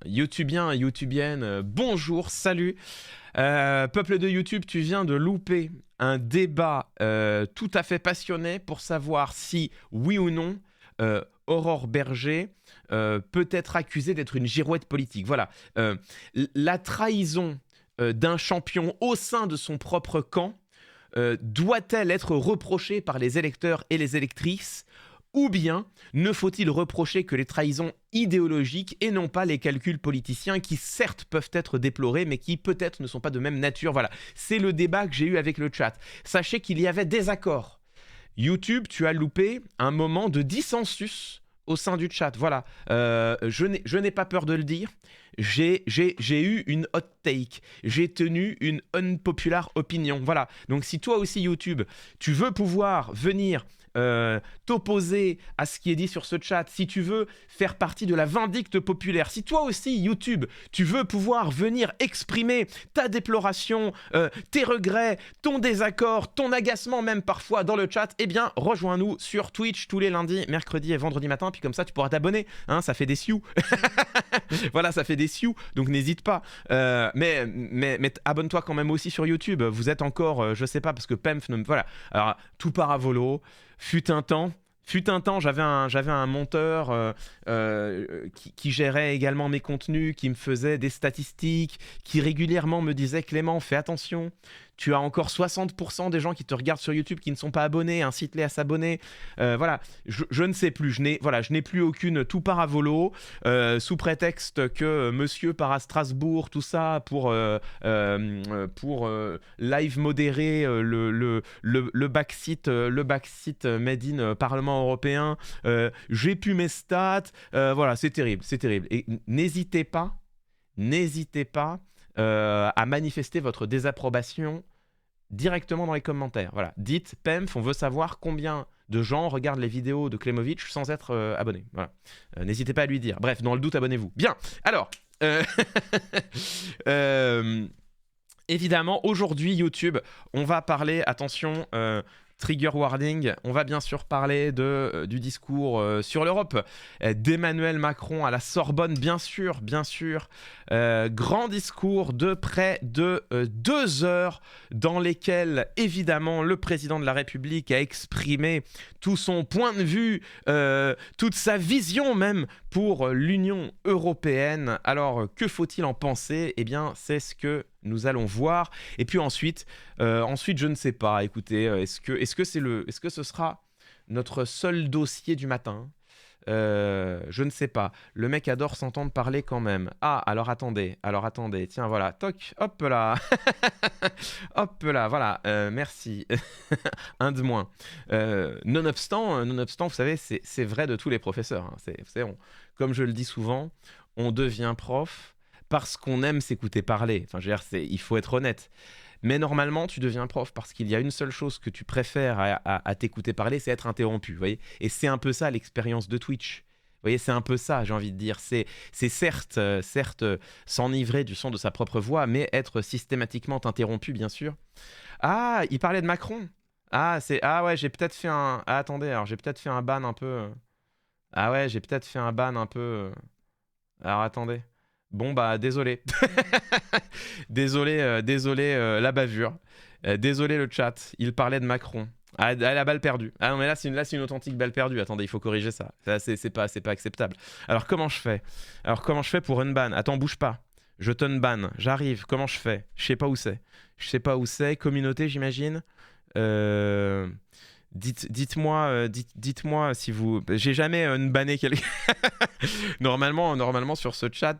YouTubien, YouTubienne, bonjour, salut. Peuple de YouTube, tu viens de louper un débat tout à fait passionné pour savoir si, oui ou non, Aurore Berger peut être accusée d'être une girouette politique. Voilà. La trahison d'un champion au sein de son propre camp doit-elle être reprochée par les électeurs et les électrices, ou bien ne faut-il reprocher que les trahisons idéologiques et non pas les calculs politiciens qui certes peuvent être déplorés mais qui peut-être ne sont pas de même nature. Voilà, c'est le débat que j'ai eu avec le chat. Sachez qu'il y avait des accords. YouTube, tu as loupé un moment de dissensus au sein du chat. Voilà, je n'ai pas peur de le dire. J'ai eu une hot take, j'ai tenu une unpopular opinion. Voilà, donc si toi aussi YouTube, tu veux pouvoir venir t'opposer à ce qui est dit sur ce chat, si tu veux faire partie de la vindicte populaire, si toi aussi YouTube, tu veux pouvoir venir exprimer ta déploration, tes regrets, ton désaccord, ton agacement même parfois dans le chat, eh bien rejoins-nous sur Twitch tous les lundis, mercredis et vendredis matin, puis comme ça tu pourras t'abonner, hein, ça fait des sioux. Voilà, ça fait des sioux, donc n'hésite pas. Mais abonne-toi quand même aussi sur YouTube. Vous êtes encore, je sais pas, parce que Pemf, voilà. Alors, tout part à volo. Fut un temps, j'avais un monteur qui gérait également mes contenus, qui me faisait des statistiques, qui régulièrement me disait « Clément, fais attention, tu as encore 60% des gens qui te regardent sur YouTube qui ne sont pas abonnés, incite-les à s'abonner. » Voilà, je ne sais plus, je n'ai plus aucune tout part à volo, sous prétexte que monsieur part à Strasbourg, tout ça, pour live modérer le backseat made in Parlement européen. J'ai pu mes stats, voilà, c'est terrible. Et n'hésitez pas à manifester votre désapprobation directement dans les commentaires. Voilà, dites Pemf, on veut savoir combien de gens regardent les vidéos de Klemovic sans être abonnés. Voilà, n'hésitez pas à lui dire. Bref, dans le doute, abonnez-vous. Bien. Alors, évidemment, aujourd'hui YouTube, on va parler. Attention. Trigger warning, on va bien sûr parler du discours sur l'Europe d'Emmanuel Macron à la Sorbonne, bien sûr. Grand discours de près de 2 heures dans lesquels, évidemment, le président de la République a exprimé tout son point de vue, toute sa vision même pour l'Union européenne. Alors, que faut-il en penser ? Eh bien, c'est ce que nous allons voir. Et puis ensuite, je ne sais pas. Écoutez, est-ce que ce sera notre seul dossier du matin ? Je ne sais pas. Le mec adore s'entendre parler quand même. Ah, alors attendez. Tiens, voilà. Toc, hop là. Hop là, voilà. Merci. Un de moins. Nonobstant, vous savez, c'est vrai de tous les professeurs. Hein. Vous savez, comme je le dis souvent, on devient prof parce qu'on aime s'écouter parler. Enfin, je veux dire, il faut être honnête. Mais normalement, tu deviens prof parce qu'il y a une seule chose que tu préfères à t'écouter parler, c'est être interrompu. Vous voyez ? Et c'est un peu ça l'expérience de Twitch. Vous voyez, c'est un peu ça, j'ai envie de dire. C'est certes s'enivrer du son de sa propre voix, mais être systématiquement interrompu, bien sûr. Ah, il parlait de Macron. Ah ouais, j'ai peut-être fait un... Ah, attendez, alors j'ai peut-être fait un ban un peu... Ah ouais, j'ai peut-être fait un ban un peu... Alors attendez. Bon bah désolé. désolé la bavure. Désolé le chat, il parlait de Macron. Ah, la balle perdue. Ah non mais là c'est une authentique balle perdue. Attendez, il faut corriger ça. Ça c'est pas acceptable. Alors comment je fais pour unban ? Attends, bouge pas. Je t'unban, j'arrive. Comment je fais ? Je sais pas où c'est. Communauté, j'imagine. Dites-moi si vous... J'ai jamais unbanné quelqu'un. Normalement sur ce chat,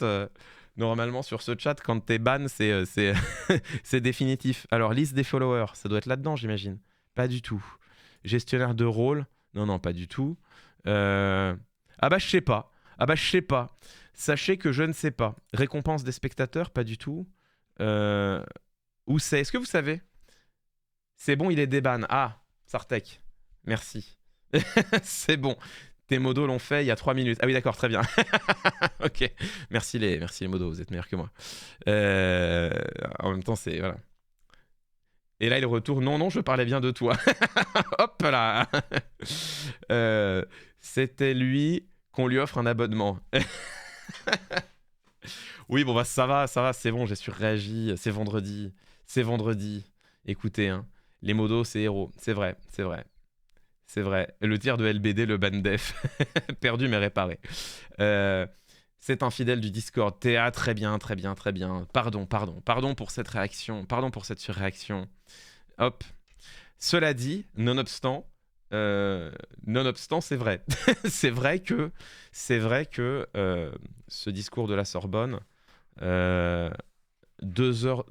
quand t'es ban, c'est définitif. Alors, liste des followers, ça doit être là-dedans, j'imagine. Pas du tout. Gestionnaire de rôle, non, pas du tout. Ah bah, je sais pas. Sachez que je ne sais pas. Récompense des spectateurs, pas du tout. Où c'est ? Est-ce que vous savez ? C'est bon, il est déban. Ah, Sartek, merci. C'est bon. Tes modos l'ont fait il y a 3 minutes. Ah oui, d'accord, très bien. Ok, merci les modos, vous êtes meilleurs que moi. En même temps, c'est... Voilà. Et là, il retourne. Non, je parlais bien de toi. Hop là. C'était lui qu'on lui offre un abonnement. Oui, bon, bah ça va, c'est bon, j'ai surréagi. C'est vendredi. C'est vendredi. Écoutez, hein, les modos, c'est héros. C'est vrai, c'est vrai. C'est vrai. Le tir de LBD, le ban def. Perdu mais réparé. Euh, c'est un fidèle du Discord. Théa, très bien, très bien, très bien. Pardon, pardon. Pardon pour cette réaction. Pardon pour cette surréaction. Hop. Cela dit, nonobstant, c'est vrai. C'est vrai que ce discours de la Sorbonne, euh, 2 heures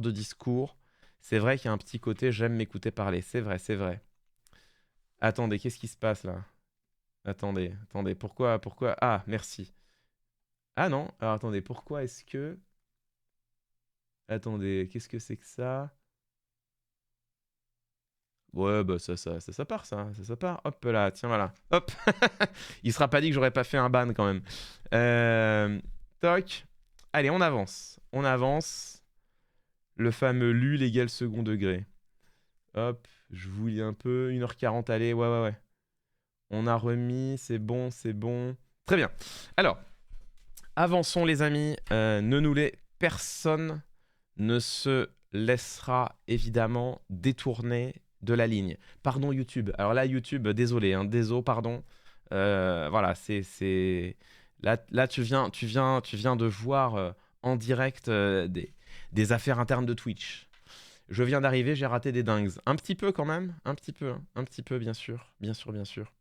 de discours, c'est vrai qu'il y a un petit côté j'aime m'écouter parler. C'est vrai, c'est vrai. Attendez, qu'est-ce qui se passe là? Attendez, pourquoi? Ah, merci. Ah non, alors attendez, pourquoi est-ce que... Attendez, qu'est-ce que c'est que ça? Ouais, bah ça part, ça part. Hop là, tiens, voilà. Hop. Il sera pas dit que j'aurais pas fait un ban quand même. Toc. Allez, on avance. On avance. Le fameux LUL égale second degré. Hop, je vous lis un peu. 1h40, allez, ouais. On a remis, c'est bon, c'est bon. Très bien. Alors, avançons les amis. Ne nous les... Personne ne se laissera évidemment détourner de la ligne. Pardon YouTube. Alors là YouTube, désolé, hein, désolé, pardon. Voilà, là tu viens de voir en direct des affaires internes de Twitch. Je viens d'arriver, j'ai raté des dingues. Un petit peu quand même, un petit peu bien sûr, bien sûr, bien sûr.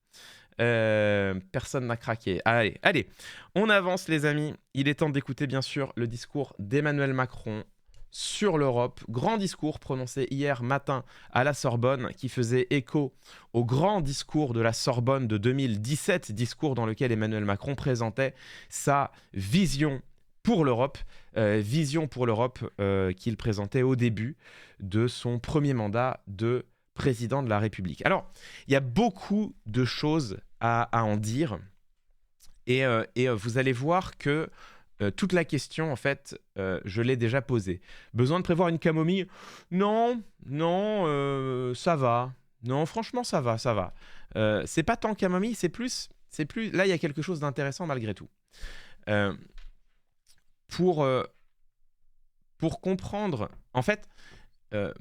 Personne n'a craqué. Allez, on avance les amis. Il est temps d'écouter bien sûr le discours d'Emmanuel Macron sur l'Europe. Grand discours prononcé hier matin à la Sorbonne qui faisait écho au grand discours de la Sorbonne de 2017, discours dans lequel Emmanuel Macron présentait sa vision pour l'Europe, qu'il présentait au début de son premier mandat de président de la République. Alors, il y a beaucoup de choses à en dire et vous allez voir que toute la question, en fait, je l'ai déjà posée. Besoin de prévoir une camomille? Non, ça va. Non, franchement, ça va. C'est pas tant camomille, c'est plus... Là, il y a quelque chose d'intéressant malgré tout. Euh, pour, pour comprendre, en fait, euh,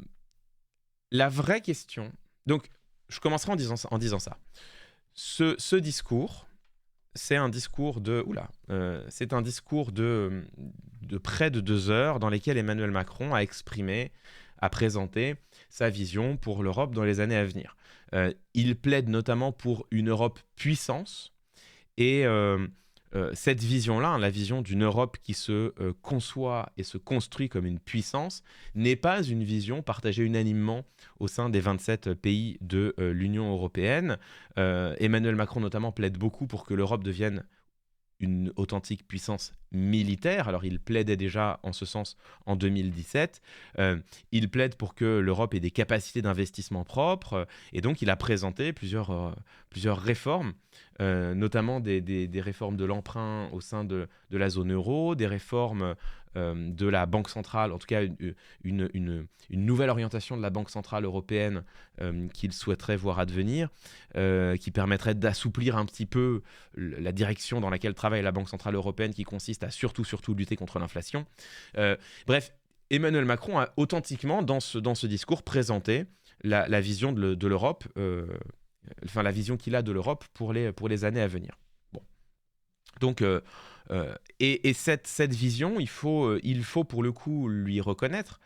la vraie question... Donc, je commencerai en disant ça. Ce discours, c'est un discours de... c'est un discours de près de 2 heures dans lesquelles Emmanuel Macron a présenté sa vision pour l'Europe dans les années à venir. Il plaide notamment pour une Europe puissance et cette vision-là, hein, la vision d'une Europe qui se conçoit et se construit comme une puissance, n'est pas une vision partagée unanimement au sein des 27 pays de l'Union européenne. Emmanuel Macron notamment plaide beaucoup pour que l'Europe devienne une authentique puissance militaire. Alors il plaidait déjà en ce sens en 2017. Il plaide pour que l'Europe ait des capacités d'investissement propres. Et donc il a présenté plusieurs réformes, notamment des réformes de l'emprunt au sein de la zone euro, des réformes de la Banque centrale, en tout cas une nouvelle orientation de la Banque centrale européenne qu'il souhaiterait voir advenir, qui permettrait d'assouplir un petit peu la direction dans laquelle travaille la Banque centrale européenne, qui consiste à surtout lutter contre l'inflation. Bref, Emmanuel Macron a authentiquement, dans ce discours, présenté la vision de l'Europe, la vision qu'il a de l'Europe pour les années à venir. Bon. Donc, cette vision, il faut pour le coup lui reconnaître,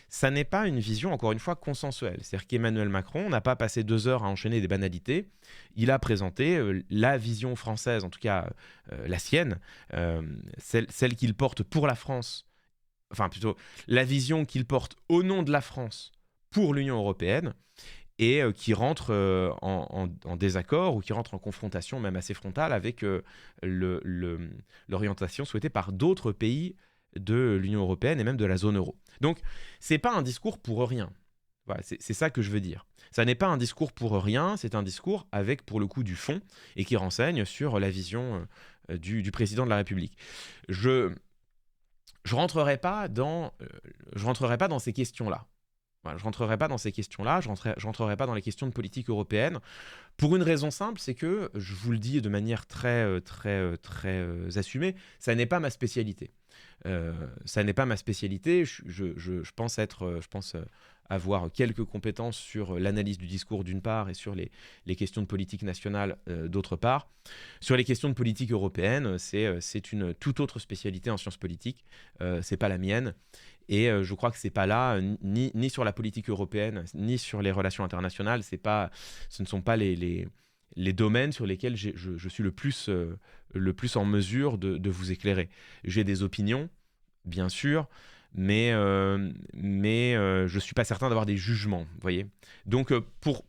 ça n'est pas une vision, encore une fois, consensuelle. C'est-à-dire qu'Emmanuel Macron n'a pas passé 2 heures à enchaîner des banalités. Il a présenté la vision française, en tout cas la sienne, celle qu'il porte pour la France, enfin plutôt la vision qu'il porte au nom de la France pour l'Union européenne, et qui rentre en désaccord ou qui rentre en confrontation même assez frontale avec l'orientation souhaitée par d'autres pays de l'Union européenne et même de la zone euro. Donc, c'est pas un discours pour rien. Voilà, c'est ça que je veux dire. Ça n'est pas un discours pour rien, c'est un discours avec, pour le coup, du fond et qui renseigne sur la vision du président de la République. Je rentrerai pas dans ces questions-là. Voilà, je rentrerai pas dans ces questions-là, je rentrerai pas dans les questions de politique européenne, pour une raison simple, c'est que, je vous le dis de manière très assumée, ça n'est pas ma spécialité. Ça n'est pas ma spécialité. Je pense avoir quelques compétences sur l'analyse du discours d'une part et sur les questions de politique nationale d'autre part. Sur les questions de politique européenne, c'est une toute autre spécialité en sciences politiques. C'est pas la mienne. Et je crois que c'est pas là, ni sur la politique européenne, ni sur les relations internationales. Ce ne sont pas les domaines sur lesquels je suis le plus en mesure de vous éclairer. J'ai des opinions, bien sûr, mais je ne suis pas certain d'avoir des jugements, vous voyez. Donc, pour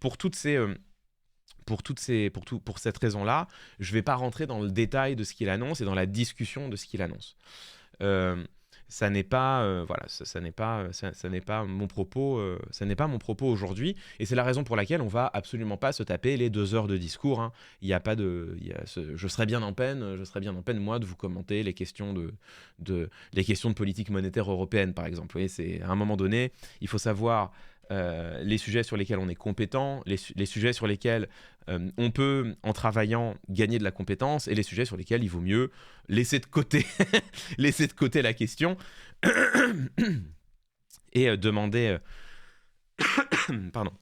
cette raison-là, je ne vais pas rentrer dans le détail de ce qu'il annonce et dans la discussion de ce qu'il annonce. Ça n'est pas voilà, ça n'est pas mon propos, ça n'est pas mon propos aujourd'hui, et c'est la raison pour laquelle on va absolument pas se taper les 2 heures de discours, hein. Il y a pas de, je serais bien en peine moi de vous commenter les questions les questions de politique monétaire européenne par exemple. Vous voyez, c'est à un moment donné, il faut savoir les sujets sur lesquels on est compétent, les sujets sur lesquels on peut, en travaillant, gagner de la compétence, et les sujets sur lesquels il vaut mieux laisser de côté, laisser de côté la question et demander... pardon.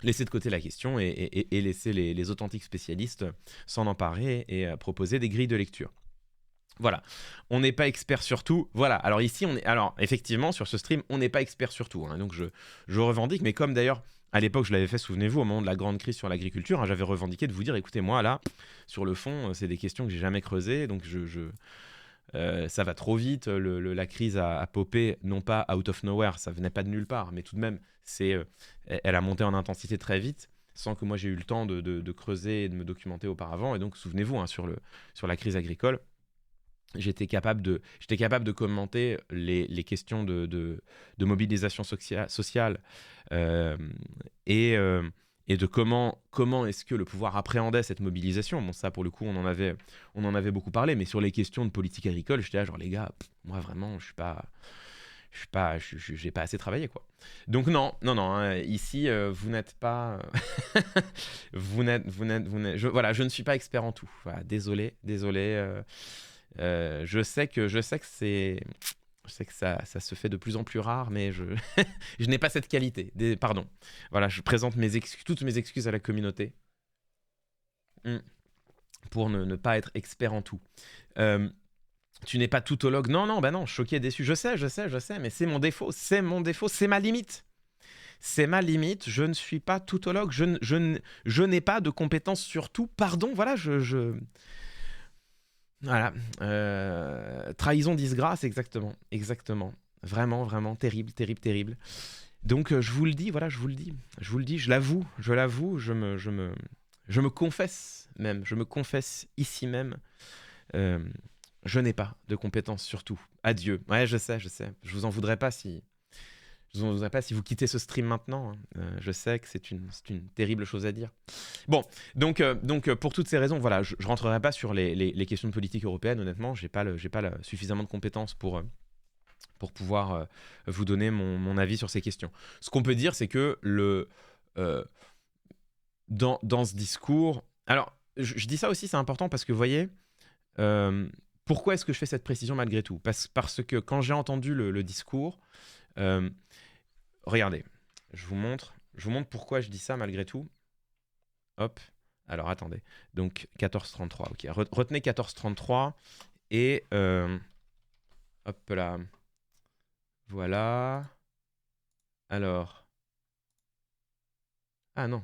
Laisser de côté la question et laisser les authentiques spécialistes s'en emparer et proposer des grilles de lecture. Voilà, on n'est pas expert sur tout. Voilà, alors ici, alors effectivement, sur ce stream, on n'est pas expert sur tout, hein. Donc je revendique, mais comme d'ailleurs, à l'époque, je l'avais fait, souvenez-vous, au moment de la grande crise sur l'agriculture, hein, j'avais revendiqué de vous dire, écoutez, moi, là, sur le fond, c'est des questions que j'ai jamais creusées, donc ça va trop vite. La crise a popé, non pas out of nowhere, ça venait pas de nulle part, mais tout de même, elle a monté en intensité très vite, sans que moi j'ai eu le temps de creuser et de me documenter auparavant. Et donc, souvenez-vous, hein, sur la crise agricole, j'étais capable de commenter les questions de mobilisation sociale et de comment est-ce que le pouvoir appréhendait cette mobilisation. Bon, ça, pour le coup, on en avait beaucoup parlé, mais sur les questions de politique agricole, j'étais là, genre, les gars, moi, vraiment, j'ai pas assez travaillé, quoi. Donc non, hein, ici, vous n'êtes pas... voilà, je ne suis pas expert en tout. Voilà, désolé. Je sais que ça se fait de plus en plus rare, mais je n'ai pas cette qualité. Pardon. Voilà, je présente toutes mes excuses à la communauté pour ne pas être expert en tout. Tu n'es pas toutologue. Non, bah non, choqué, déçu. Je sais, mais c'est mon défaut, c'est ma limite. C'est ma limite, je ne suis pas toutologue, je n'ai pas de compétences sur tout. Pardon, voilà, Voilà, trahison, disgrâce, exactement. Vraiment, terrible. Donc je vous le dis, voilà, je vous le dis, je l'avoue, je me confesse ici même, je n'ai pas de compétences sur tout. Adieu. Ouais, je sais, je vous en voudrais pas si vous quittez ce stream maintenant, hein. Je sais que c'est une terrible chose à dire. Bon, donc pour toutes ces raisons, voilà, je rentrerai pas sur les questions de politique européenne. Honnêtement, j'ai pas suffisamment de compétences pour pouvoir vous donner mon avis sur ces questions. Ce qu'on peut dire, c'est que dans ce discours... Alors, je dis ça aussi, c'est important parce que, vous voyez, pourquoi est-ce que je fais cette précision malgré tout ? Parce que quand j'ai entendu le discours... regardez, je vous montre pourquoi je dis ça malgré tout. Hop, alors attendez. Donc 1433, ok. Retenez 1433 et hop là. Voilà. Alors. Ah non.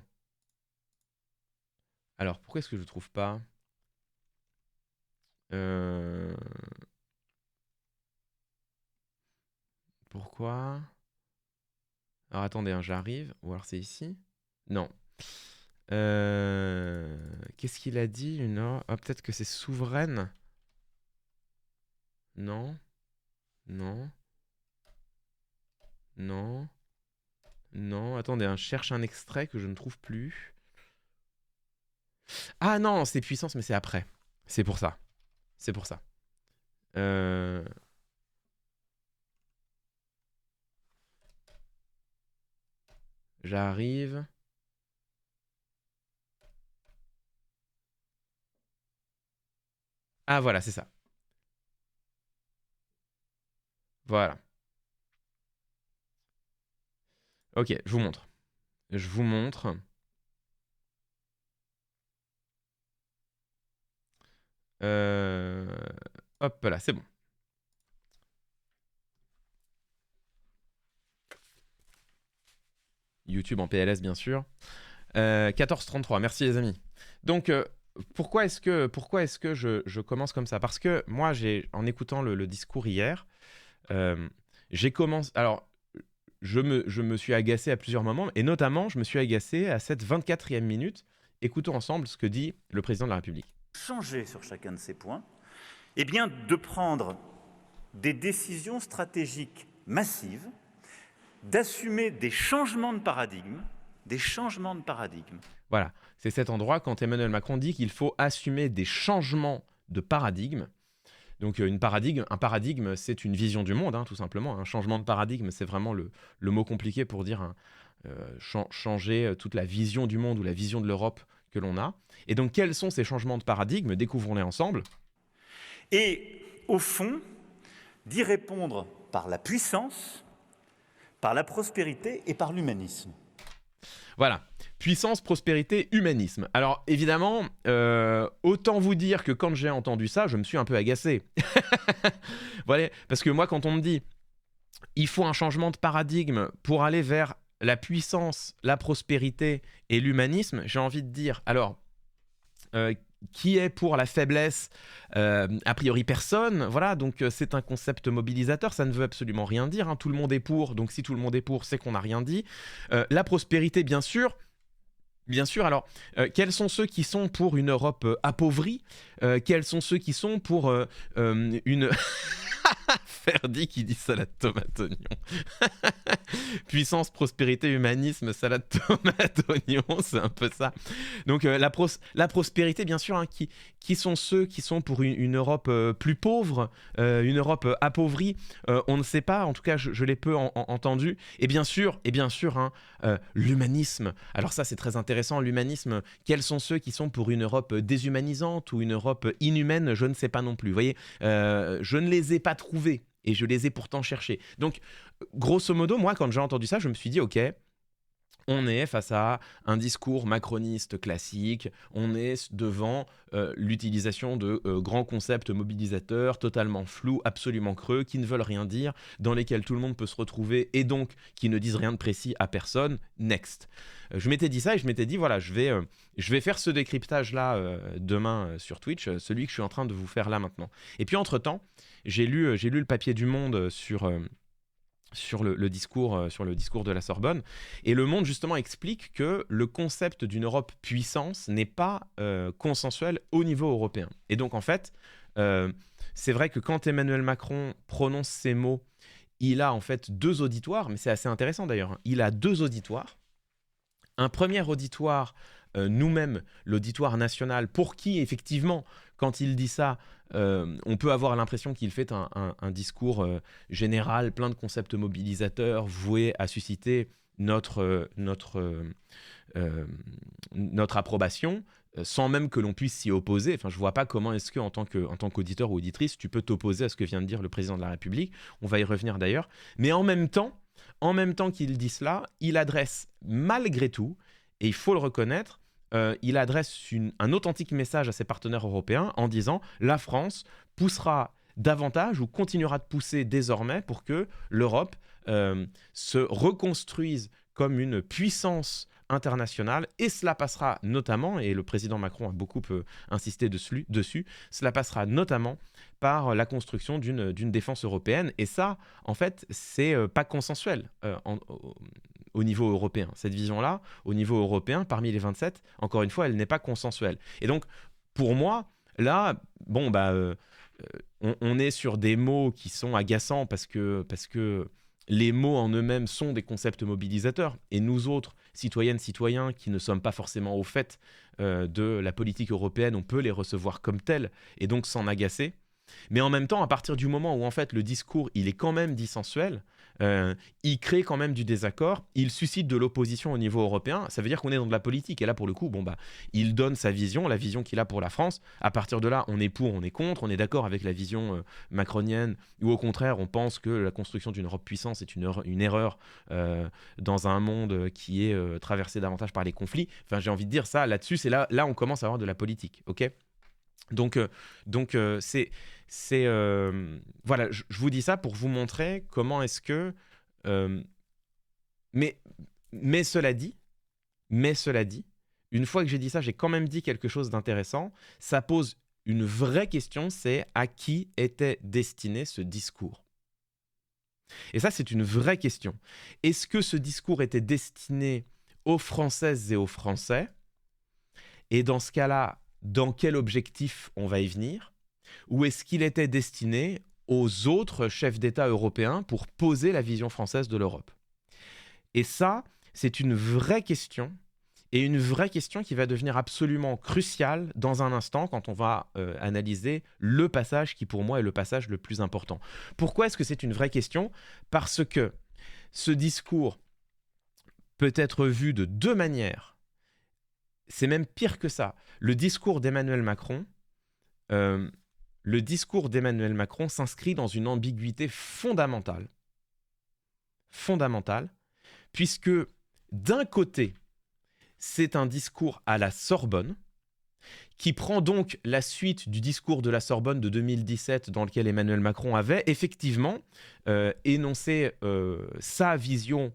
Alors pourquoi est-ce que je ne trouve pas Pourquoi? Alors attendez, hein, j'arrive. Ou alors c'est ici? Non. Qu'est-ce qu'il a dit? Peut-être que c'est souveraine. Non. Attendez, hein, je cherche un extrait que je ne trouve plus. Ah non, c'est puissance, mais c'est après. C'est pour ça. j'arrive. Ah voilà, c'est ça. Voilà. Ok, je vous montre. Je vous montre. Hop là, c'est bon. YouTube en PLS, bien sûr. 14,33, merci les amis. Donc, pourquoi est-ce que je commence comme ça? Parce que moi, en écoutant le discours hier, j'ai commencé... Alors, je me suis agacé à plusieurs moments, et notamment, je me suis agacé à cette 24e minute. Écoutons ensemble ce que dit le président de la République. Changer sur chacun de ces points, eh bien, de prendre des décisions stratégiques massives, d'assumer des changements de paradigme, Voilà, c'est cet endroit quand Emmanuel Macron dit qu'il faut assumer des changements de paradigme. Donc un paradigme, c'est une vision du monde, hein, tout simplement. Un changement de paradigme, c'est vraiment le mot compliqué pour dire changer toute la vision du monde ou la vision de l'Europe que l'on a. Et donc quels sont ces changements de paradigme? Découvrons-les ensemble. Et au fond, d'y répondre par la puissance, par la prospérité et par l'humanisme. Voilà, puissance, prospérité, humanisme. Alors évidemment, autant vous dire que quand j'ai entendu ça, je me suis un peu agacé. Voilà, parce que moi, quand on me dit il faut un changement de paradigme pour aller vers la puissance, la prospérité et l'humanisme, j'ai envie de dire, alors, qui est pour la faiblesse? A priori personne, voilà, donc c'est un concept mobilisateur, ça ne veut absolument rien dire, hein. Tout le monde est pour, donc si tout le monde est pour, c'est qu'on n'a rien dit. La prospérité, bien sûr, alors, quels sont ceux qui sont pour une Europe appauvrie? Quels sont ceux qui sont pour une... Ferdi qui dit salade tomate oignon. Puissance, prospérité, humanisme, salade tomate oignon, c'est un peu ça. Donc la prospérité, bien sûr, hein, qui sont ceux qui sont pour une Europe plus pauvre, une Europe appauvrie, on ne sait pas, en tout cas je l'ai peu entendu. Et bien sûr, hein, l'humanisme. Alors ça c'est très intéressant, l'humanisme, quels sont ceux qui sont pour une Europe déshumanisante ou une Europe inhumaine? Je ne sais pas non plus, vous voyez, je ne les ai pas trouvés. Et je les ai pourtant cherchés. Donc, grosso modo, moi, quand j'ai entendu ça, je me suis dit, ok, on est face à un discours macroniste classique, on est devant l'utilisation de grands concepts mobilisateurs, totalement flous, absolument creux, qui ne veulent rien dire, dans lesquels tout le monde peut se retrouver, et donc qui ne disent rien de précis à personne. Next. Je m'étais dit ça et je m'étais dit, voilà, je vais faire ce décryptage-là demain sur Twitch, celui que je suis en train de vous faire là maintenant. Et puis, entre-temps, j'ai lu le papier du Monde sur le discours de la Sorbonne. Et Le Monde, justement, explique que le concept d'une Europe puissance n'est pas consensuel au niveau européen. Et donc, en fait, c'est vrai que quand Emmanuel Macron prononce ces mots, il a en fait deux auditoires, mais c'est assez intéressant d'ailleurs, hein. Il a deux auditoires. Un premier auditoire, nous-mêmes, l'auditoire national, pour qui, effectivement, quand il dit ça, on peut avoir l'impression qu'il fait un discours général, plein de concepts mobilisateurs, voués à susciter notre approbation, sans même que l'on puisse s'y opposer. Enfin, je ne vois pas comment est-ce que, en tant qu'auditeur ou auditrice, tu peux t'opposer à ce que vient de dire le président de la République. On va y revenir d'ailleurs. Mais en même temps qu'il dit cela, il adresse malgré tout, et il faut le reconnaître, il adresse un authentique message à ses partenaires européens en disant « La France poussera davantage ou continuera de pousser désormais pour que l'Europe se reconstruise comme une puissance internationale, et cela passera notamment, et le président Macron a beaucoup insisté dessus, cela passera notamment par la construction d'une défense européenne. Et ça, en fait, c'est pas consensuel au niveau européen. Cette vision-là, au niveau européen, parmi les 27, encore une fois, elle n'est pas consensuelle. Et donc, pour moi, là, bon, on est sur des mots qui sont agaçants parce que les mots en eux-mêmes sont des concepts mobilisateurs. Et nous autres, citoyennes, citoyens, qui ne sommes pas forcément au fait de la politique européenne, on peut les recevoir comme tels et donc s'en agacer. Mais en même temps, à partir du moment où en fait le discours il est quand même dissensuel, il crée quand même du désaccord, il suscite de l'opposition au niveau européen, ça veut dire qu'on est dans de la politique. Et là pour le coup, il donne sa vision, la vision qu'il a pour la France. À partir de là, on est pour, on est contre, on est d'accord avec la vision macronienne, ou au contraire, on pense que la construction d'une Europe puissance est une erreur dans un monde qui est traversé davantage par les conflits. Enfin, j'ai envie de dire ça, là-dessus, c'est là on commence à avoir de la politique, ok ? Donc, voilà, je vous dis ça pour vous montrer comment est-ce que... mais cela dit, une fois que j'ai dit ça, j'ai quand même dit quelque chose d'intéressant. Ça pose une vraie question, c'est à qui était destiné ce discours ? Et ça, c'est une vraie question. Est-ce que ce discours était destiné aux Françaises et aux Français ? Et dans ce cas-là, dans quel objectif on va y venir ? Ou est-ce qu'il était destiné aux autres chefs d'État européens pour poser la vision française de l'Europe ? Et ça, c'est une vraie question, et une vraie question qui va devenir absolument cruciale dans un instant quand on va analyser le passage qui pour moi est le passage le plus important. Pourquoi est-ce que c'est une vraie question ? Parce que ce discours peut être vu de deux manières. C'est même pire que ça. Le discours d'Emmanuel Macron s'inscrit dans une ambiguïté fondamentale, puisque d'un côté, c'est un discours à la Sorbonne, qui prend donc la suite du discours de la Sorbonne de 2017, dans lequel Emmanuel Macron avait effectivement énoncé sa vision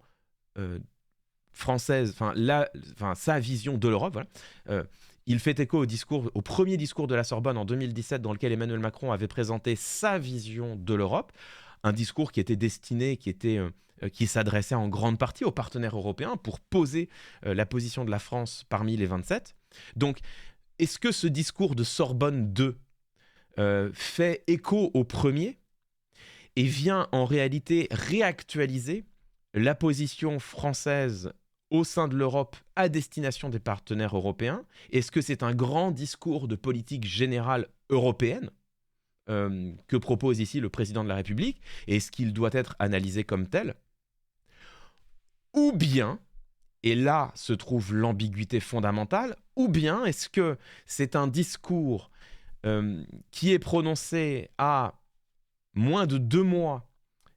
française, sa vision de l'Europe. Voilà. Il fait écho au premier discours de la Sorbonne en 2017, dans lequel Emmanuel Macron avait présenté sa vision de l'Europe, un discours qui était destiné, qui s'adressait en grande partie aux partenaires européens pour poser la position de la France parmi les 27. Donc, est-ce que ce discours de Sorbonne 2 fait écho au premier et vient en réalité réactualiser la position française au sein de l'Europe à destination des partenaires européens ? Est-ce que c'est un grand discours de politique générale européenne que propose ici le président de la République ? Est-ce qu'il doit être analysé comme tel ? Ou bien, et là se trouve l'ambiguïté fondamentale, ou bien est-ce que c'est un discours qui est prononcé à moins de 2 mois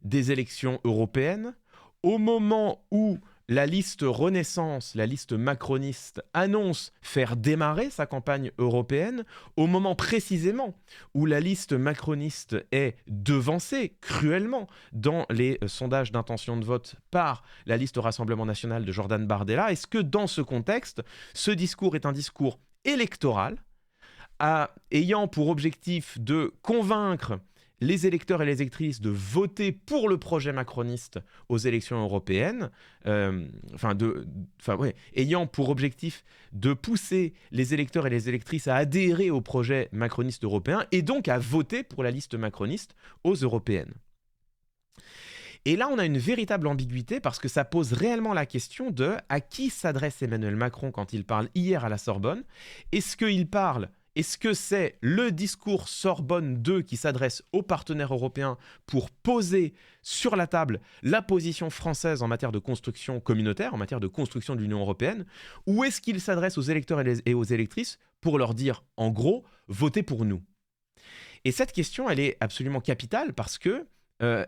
des élections européennes, au moment où la liste Renaissance, la liste macroniste, annonce faire démarrer sa campagne européenne, au moment précisément où la liste macroniste est devancée cruellement dans les sondages d'intention de vote par la liste Rassemblement National de Jordan Bardella? Est-ce que dans ce contexte, ce discours est un discours électoral, ayant pour objectif de convaincre les électeurs et les électrices de voter pour le projet macroniste aux élections européennes, ayant pour objectif de pousser les électeurs et les électrices à adhérer au projet macroniste européen et donc à voter pour la liste macroniste aux européennes. Et là, on a une véritable ambiguïté parce que ça pose réellement la question de à qui s'adresse Emmanuel Macron quand il parle hier à la Sorbonne. Est-ce que c'est le discours Sorbonne 2 qui s'adresse aux partenaires européens pour poser sur la table la position française en matière de construction communautaire, en matière de construction de l'Union européenne, ou est-ce qu'il s'adresse aux électeurs et aux électrices pour leur dire, en gros, votez pour nous ? Et cette question, elle est absolument capitale parce que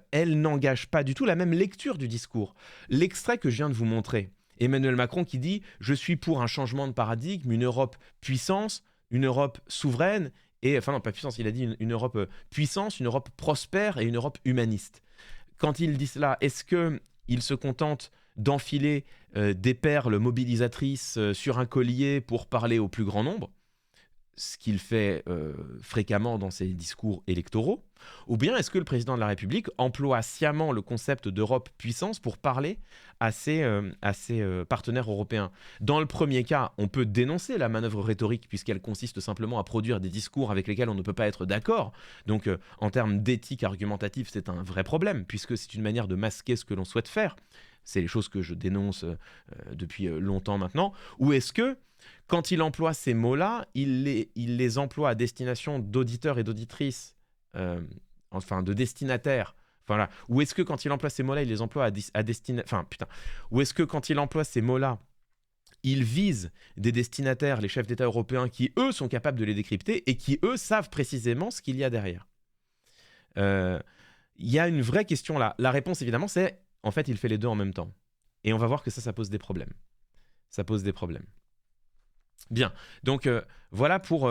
elle n'engage pas du tout la même lecture du discours. L'extrait que je viens de vous montrer, Emmanuel Macron qui dit « Je suis pour un changement de paradigme, une Europe puissance », une Europe souveraine, pas puissance, il a dit une Europe puissance, une Europe prospère et une Europe humaniste. Quand il dit cela, est-ce qu'il se contente d'enfiler des perles mobilisatrices sur un collier pour parler au plus grand nombre, ce qu'il fait fréquemment dans ses discours électoraux, ou bien est-ce que le président de la République emploie sciemment le concept d'Europe puissance pour parler à ses partenaires européens ? Dans le premier cas, on peut dénoncer la manœuvre rhétorique puisqu'elle consiste simplement à produire des discours avec lesquels on ne peut pas être d'accord. Donc en termes d'éthique argumentative, c'est un vrai problème puisque c'est une manière de masquer ce que l'on souhaite faire. C'est les choses que je dénonce depuis longtemps maintenant. Ou est-ce que quand il emploie ces mots-là, il les emploie à destination d'auditeurs et d'auditrices enfin de destinataire, voilà, ou est-ce que quand il emploie ces mots-là, il les emploie à destination, enfin putain, ou est-ce que quand il emploie ces mots-là, il vise des destinataires, les chefs d'État européens, qui eux sont capables de les décrypter et qui eux savent précisément ce qu'il y a derrière. Il y a une vraie question là. La réponse évidemment c'est, en fait il fait les deux en même temps. Et on va voir que ça pose des problèmes. Ça pose des problèmes. Bien, donc voilà pour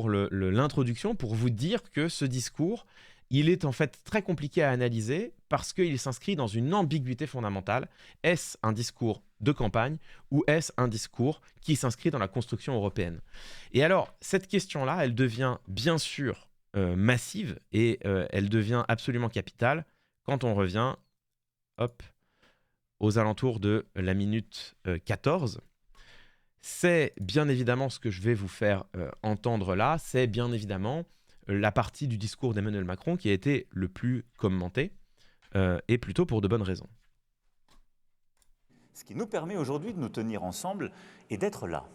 l'introduction, pour vous dire que ce discours, il est en fait très compliqué à analyser parce qu'il s'inscrit dans une ambiguïté fondamentale. Est-ce un discours de campagne ou est-ce un discours qui s'inscrit dans la construction européenne? Et alors, cette question-là, elle devient bien sûr massive et elle devient absolument capitale quand on revient aux alentours de la minute 14. C'est bien évidemment ce que je vais vous faire entendre là, c'est bien évidemment la partie du discours d'Emmanuel Macron qui a été le plus commenté, et plutôt pour de bonnes raisons. Ce qui nous permet aujourd'hui de nous tenir ensemble et d'être là.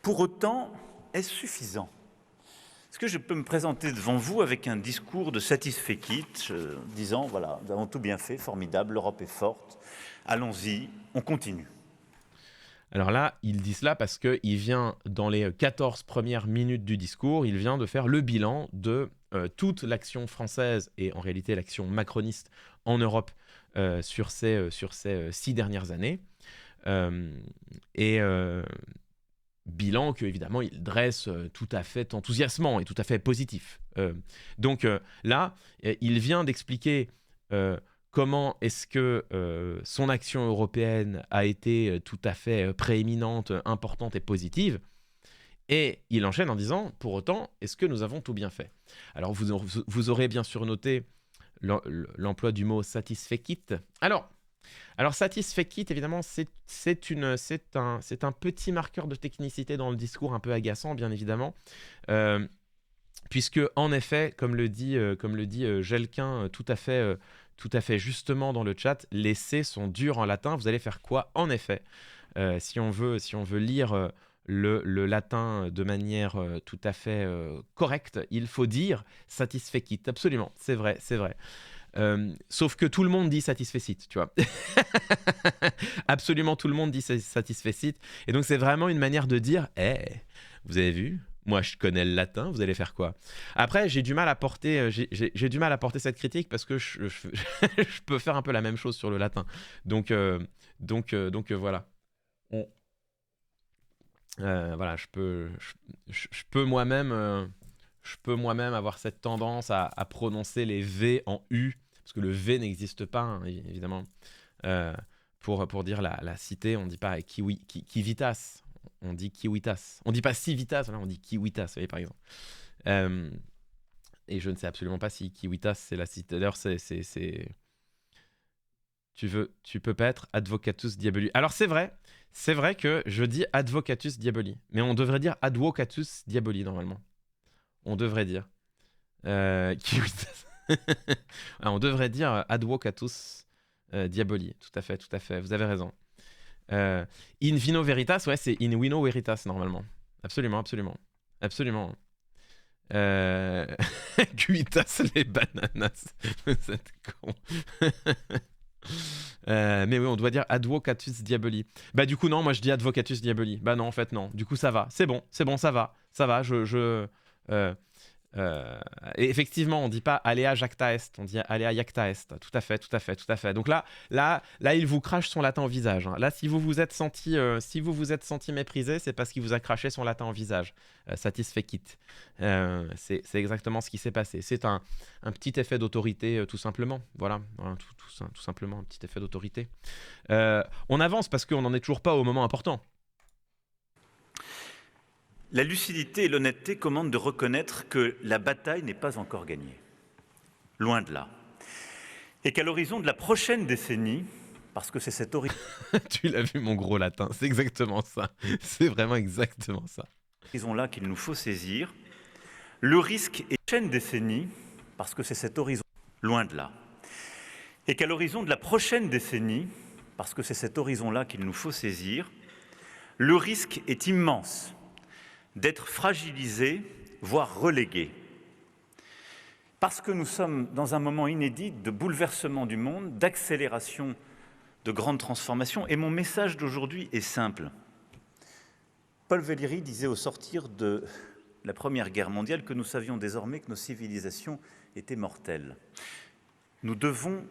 Pour autant, est-ce suffisant? Est-ce que je peux me présenter devant vous avec un discours de satisfait quitte, disant, voilà, nous avons tout bien fait, formidable, l'Europe est forte, allons-y, on continue? Alors là, il dit cela parce qu'il vient, dans les 14 premières minutes du discours, il vient de faire le bilan de toute l'action française et en réalité l'action macroniste en Europe sur ces 6 dernières années. Bilan que, évidemment, il dresse tout à fait enthousiasmant et tout à fait positif. Donc là, il vient d'expliquer comment est-ce que son action européenne a été tout à fait prééminente, importante et positive. Et il enchaîne en disant, pour autant, est-ce que nous avons tout bien fait? Alors, vous aurez bien sûr noté l'emploi du mot satisfait quitte. Alors satisfait quitte, évidemment, c'est un petit marqueur de technicité dans le discours, un peu agaçant, bien évidemment. Puisque, en effet, comme le dit Gelquin tout à fait justement dans le chat, les C sont durs en latin. Vous allez faire quoi? En effet, si on veut lire le latin de manière tout à fait correcte, il faut dire satisfait quitte. Absolument, c'est vrai. Sauf que tout le monde dit satisfecit, tu vois. Absolument tout le monde dit satisfecit. Et donc c'est vraiment une manière de dire, vous avez vu, moi je connais le latin, vous allez faire quoi? Après j'ai du mal à porter cette critique parce que je peux faire un peu la même chose sur le latin. Donc voilà. Voilà, je peux moi-même avoir cette tendance à prononcer les V en U, parce que le V n'existe pas, hein, évidemment. Pour dire la cité, on ne dit pas kivitas, on dit kiwitas. On ne dit pas civitas, on dit kiwitas, vous voyez, par exemple. Et je ne sais absolument pas si kiwitas, c'est la cité. D'ailleurs, tu peux pas être advocatus diaboli. Alors, c'est vrai que je dis advocatus diaboli, mais on devrait dire advocatus diaboli, normalement. On devrait dire. On devrait dire advocatus diaboli. Tout à fait. Vous avez raison. In vino veritas, ouais, c'est in vino veritas, normalement. Absolument. Cuitas les bananas. Vous êtes con. Mais oui, on doit dire advocatus diaboli. Bah du coup non, moi je dis advocatus diaboli. Bah non, en fait non. Du coup ça va, c'est bon, ça va. Et effectivement, on dit pas alea jacta est, on dit alea jacta est. Tout à fait. Donc là, il vous crache son latin au visage. Hein. Là, si vous vous êtes senti méprisé, c'est parce qu'il vous a craché son latin au visage. Satisfait quitte. C'est exactement ce qui s'est passé. C'est un petit effet d'autorité, tout simplement. Voilà, tout simplement un petit effet d'autorité. On avance parce qu'on n'en est toujours pas au moment important. La lucidité et l'honnêteté commandent de reconnaître que la bataille n'est pas encore gagnée. Loin de là. Et qu'à l'horizon de la prochaine décennie, parce que c'est cette horizon... Tu l'as vu, mon gros latin, c'est exactement ça. C'est vraiment exactement ça. Horizon-là qu'il nous faut saisir. Le risque est la prochaine décennie, parce que c'est cet horizon... Loin de là. Et qu'à l'horizon de la prochaine décennie, parce que c'est cet horizon-là qu'il nous faut saisir, le risque est immense d'être fragilisé, voire relégué. parce que nous sommes dans un moment inédit de bouleversement du monde, d'accélération de grandes transformations. Et mon message d'aujourd'hui est simple. Paul Valéry disait au sortir de la Première Guerre mondiale que nous savions désormais que nos civilisations étaient mortelles. Nous devons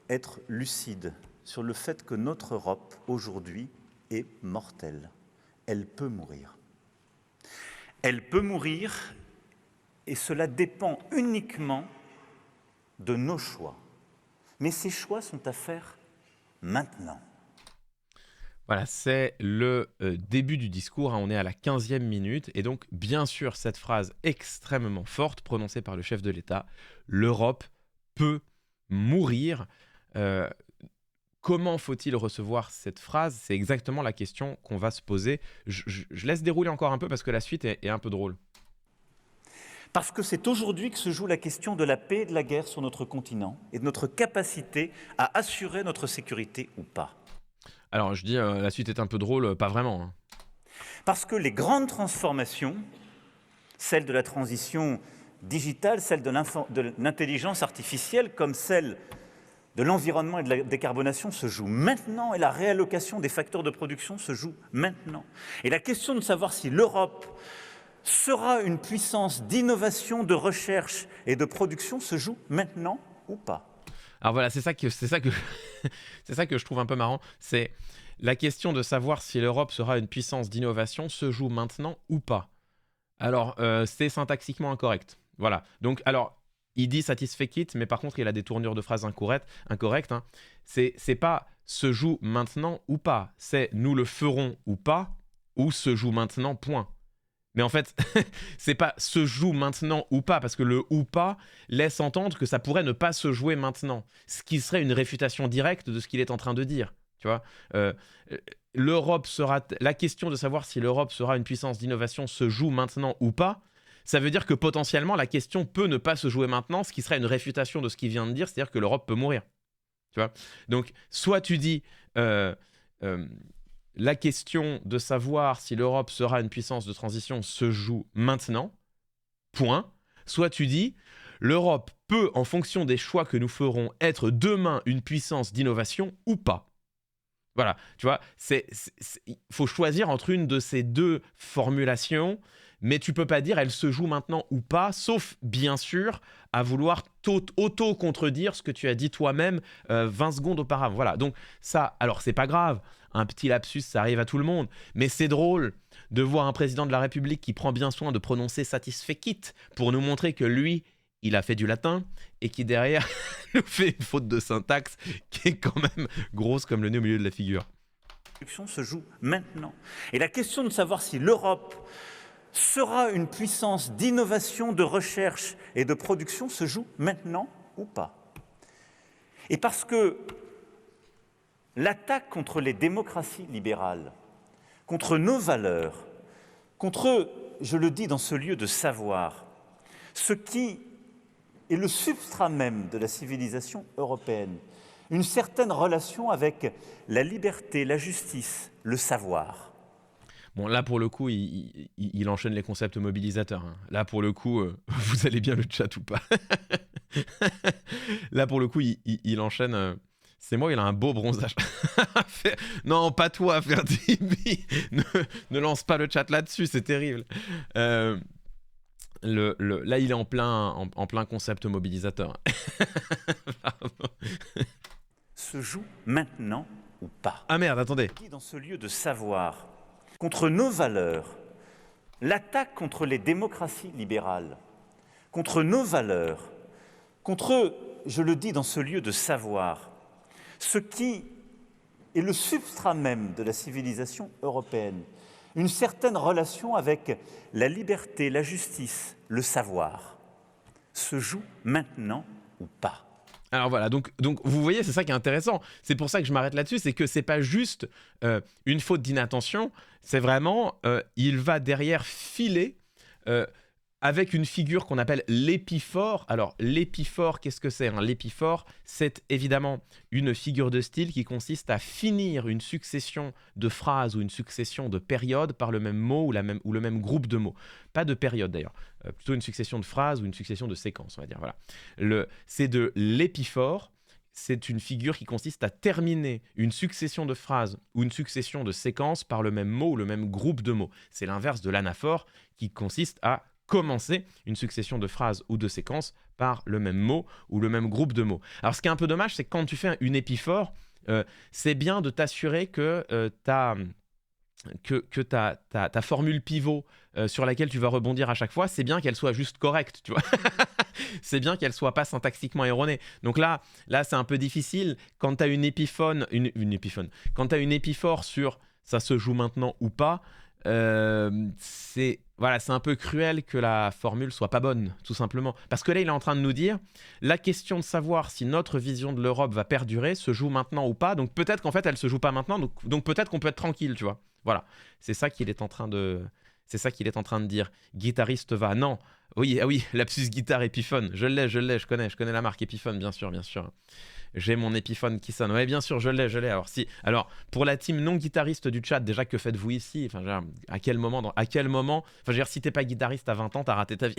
être lucides sur le fait que notre Europe, aujourd'hui, est mortelle. Elle peut mourir. Elle peut mourir, et cela dépend uniquement de nos choix. Mais ces choix sont à faire maintenant. Voilà, c'est le début du discours, hein, on est à la 15e minute, et donc bien sûr cette phrase extrêmement forte prononcée par le chef de l'État, l'Europe peut mourir. Comment faut-il recevoir cette phrase? C'est exactement la question qu'on va se poser. Je laisse dérouler encore un peu parce que la suite est un peu drôle. Parce que c'est aujourd'hui que se joue la question de la paix et de la guerre sur notre continent et de notre capacité à assurer notre sécurité ou pas. Alors je dis la suite est un peu drôle, pas vraiment. Hein. Parce que les grandes transformations, celles de la transition digitale, celles de l'intelligence artificielle, comme celles de l'environnement et de la décarbonation, se jouent maintenant, et la réallocation des facteurs de production se joue maintenant. Et la question de savoir si l'Europe sera une puissance d'innovation, de recherche et de production se joue maintenant ou pas. Alors voilà, c'est ça que je trouve un peu marrant. C'est la question de savoir si l'Europe sera une puissance d'innovation se joue maintenant ou pas. Alors, c'est syntaxiquement incorrect. Voilà. Donc, alors, il dit satisfait it, mais par contre, il a des tournures de phrases incorrectes. Hein. C'est pas se joue maintenant ou pas. C'est nous le ferons ou pas, ou se joue maintenant, point. Mais en fait, c'est pas se joue maintenant ou pas, parce que le ou pas laisse entendre que ça pourrait ne pas se jouer maintenant, ce qui serait une réfutation directe de ce qu'il est en train de dire. Tu vois, la question de savoir si l'Europe sera une puissance d'innovation se joue maintenant ou pas, ça veut dire que potentiellement la question peut ne pas se jouer maintenant, ce qui serait une réfutation de ce qu'il vient de dire, c'est-à-dire que l'Europe peut mourir. Tu vois, donc soit tu dis la question de savoir si l'Europe sera une puissance de transition se joue maintenant, point. Soit tu dis l'Europe peut, en fonction des choix que nous ferons, être demain une puissance d'innovation ou pas. Voilà, tu vois, il faut choisir entre une de ces deux formulations, mais tu peux pas dire elle se joue maintenant ou pas, sauf bien sûr à vouloir auto-contredire ce que tu as dit toi-même 20 secondes auparavant. Voilà, donc ça, alors c'est pas grave, un petit lapsus, ça arrive à tout le monde, mais c'est drôle de voir un président de la République qui prend bien soin de prononcer satisfait it pour nous montrer que lui, il a fait du latin et qui derrière nous fait une faute de syntaxe qui est quand même grosse comme le nez au milieu de la figure. La production se joue maintenant. Et la question de savoir si l'Europe sera une puissance d'innovation, de recherche et de production se joue maintenant ou pas. Et parce que l'attaque contre les démocraties libérales, contre nos valeurs, contre, je le dis dans ce lieu de savoir, ce qui est le substrat même de la civilisation européenne, une certaine relation avec la liberté, la justice, le savoir. Bon, là, pour le coup, il enchaîne les concepts mobilisateurs. Hein. Là, pour le coup, vous allez bien le chat ou pas. Là, pour le coup, il enchaîne... C'est moi, il a un beau bronzage. Non, pas toi, Ferdi. Ne lance pas le chat là-dessus, c'est terrible. Là, il est en plein concept mobilisateur. Se joue maintenant ou pas. Ah merde, attendez. Dans ce lieu de savoir, contre nos valeurs, l'attaque contre les démocraties libérales, contre nos valeurs, contre, je le dis dans ce lieu de savoir, ce qui est le substrat même de la civilisation européenne, une certaine relation avec la liberté, la justice, le savoir, se joue maintenant ou pas. Alors voilà, donc vous voyez, c'est ça qui est intéressant. C'est pour ça que je m'arrête là-dessus, c'est que c'est pas juste une faute d'inattention, c'est vraiment, il va derrière filer avec une figure qu'on appelle l'épiphore. Alors, l'épiphore, qu'est-ce que c'est, hein? L'épiphore, c'est évidemment une figure de style qui consiste à finir une succession de phrases ou une succession de périodes par le même mot ou le même groupe de mots. Pas de période d'ailleurs, plutôt une succession de phrases ou une succession de séquences, on va dire. Voilà. C'est de l'épiphore. C'est une figure qui consiste à terminer une succession de phrases ou une succession de séquences par le même mot ou le même groupe de mots. C'est l'inverse de l'anaphore qui consiste à commencer une succession de phrases ou de séquences par le même mot ou le même groupe de mots. Alors ce qui est un peu dommage, c'est que quand tu fais une épiphore, c'est bien de t'assurer que ta formule pivot sur laquelle tu vas rebondir à chaque fois, c'est bien qu'elle soit juste correcte, tu vois. C'est bien qu'elle soit pas syntaxiquement erronée. Donc là c'est un peu difficile quand tu as une épiphone, quand tu as une épiphore sur ça se joue maintenant ou pas, c'est un peu cruel que la formule soit pas bonne, tout simplement. Parce que là, il est en train de nous dire la question de savoir si notre vision de l'Europe va perdurer se joue maintenant ou pas. Donc peut-être qu'en fait, elle se joue pas maintenant. Donc peut-être qu'on peut être tranquille, tu vois. Voilà, c'est ça qu'il est en train de dire. Guitariste va. Non. Oui, ah oui, lapsus guitare Epiphone. Je l'ai, je connais la marque Epiphone, bien sûr. J'ai mon Epiphone qui sonne. Oui, bien sûr, je l'ai. Alors, pour la team non guitariste du chat, déjà, que faites-vous ici? Enfin, à quel moment si t'es pas guitariste à 20 ans, t'as raté ta vie.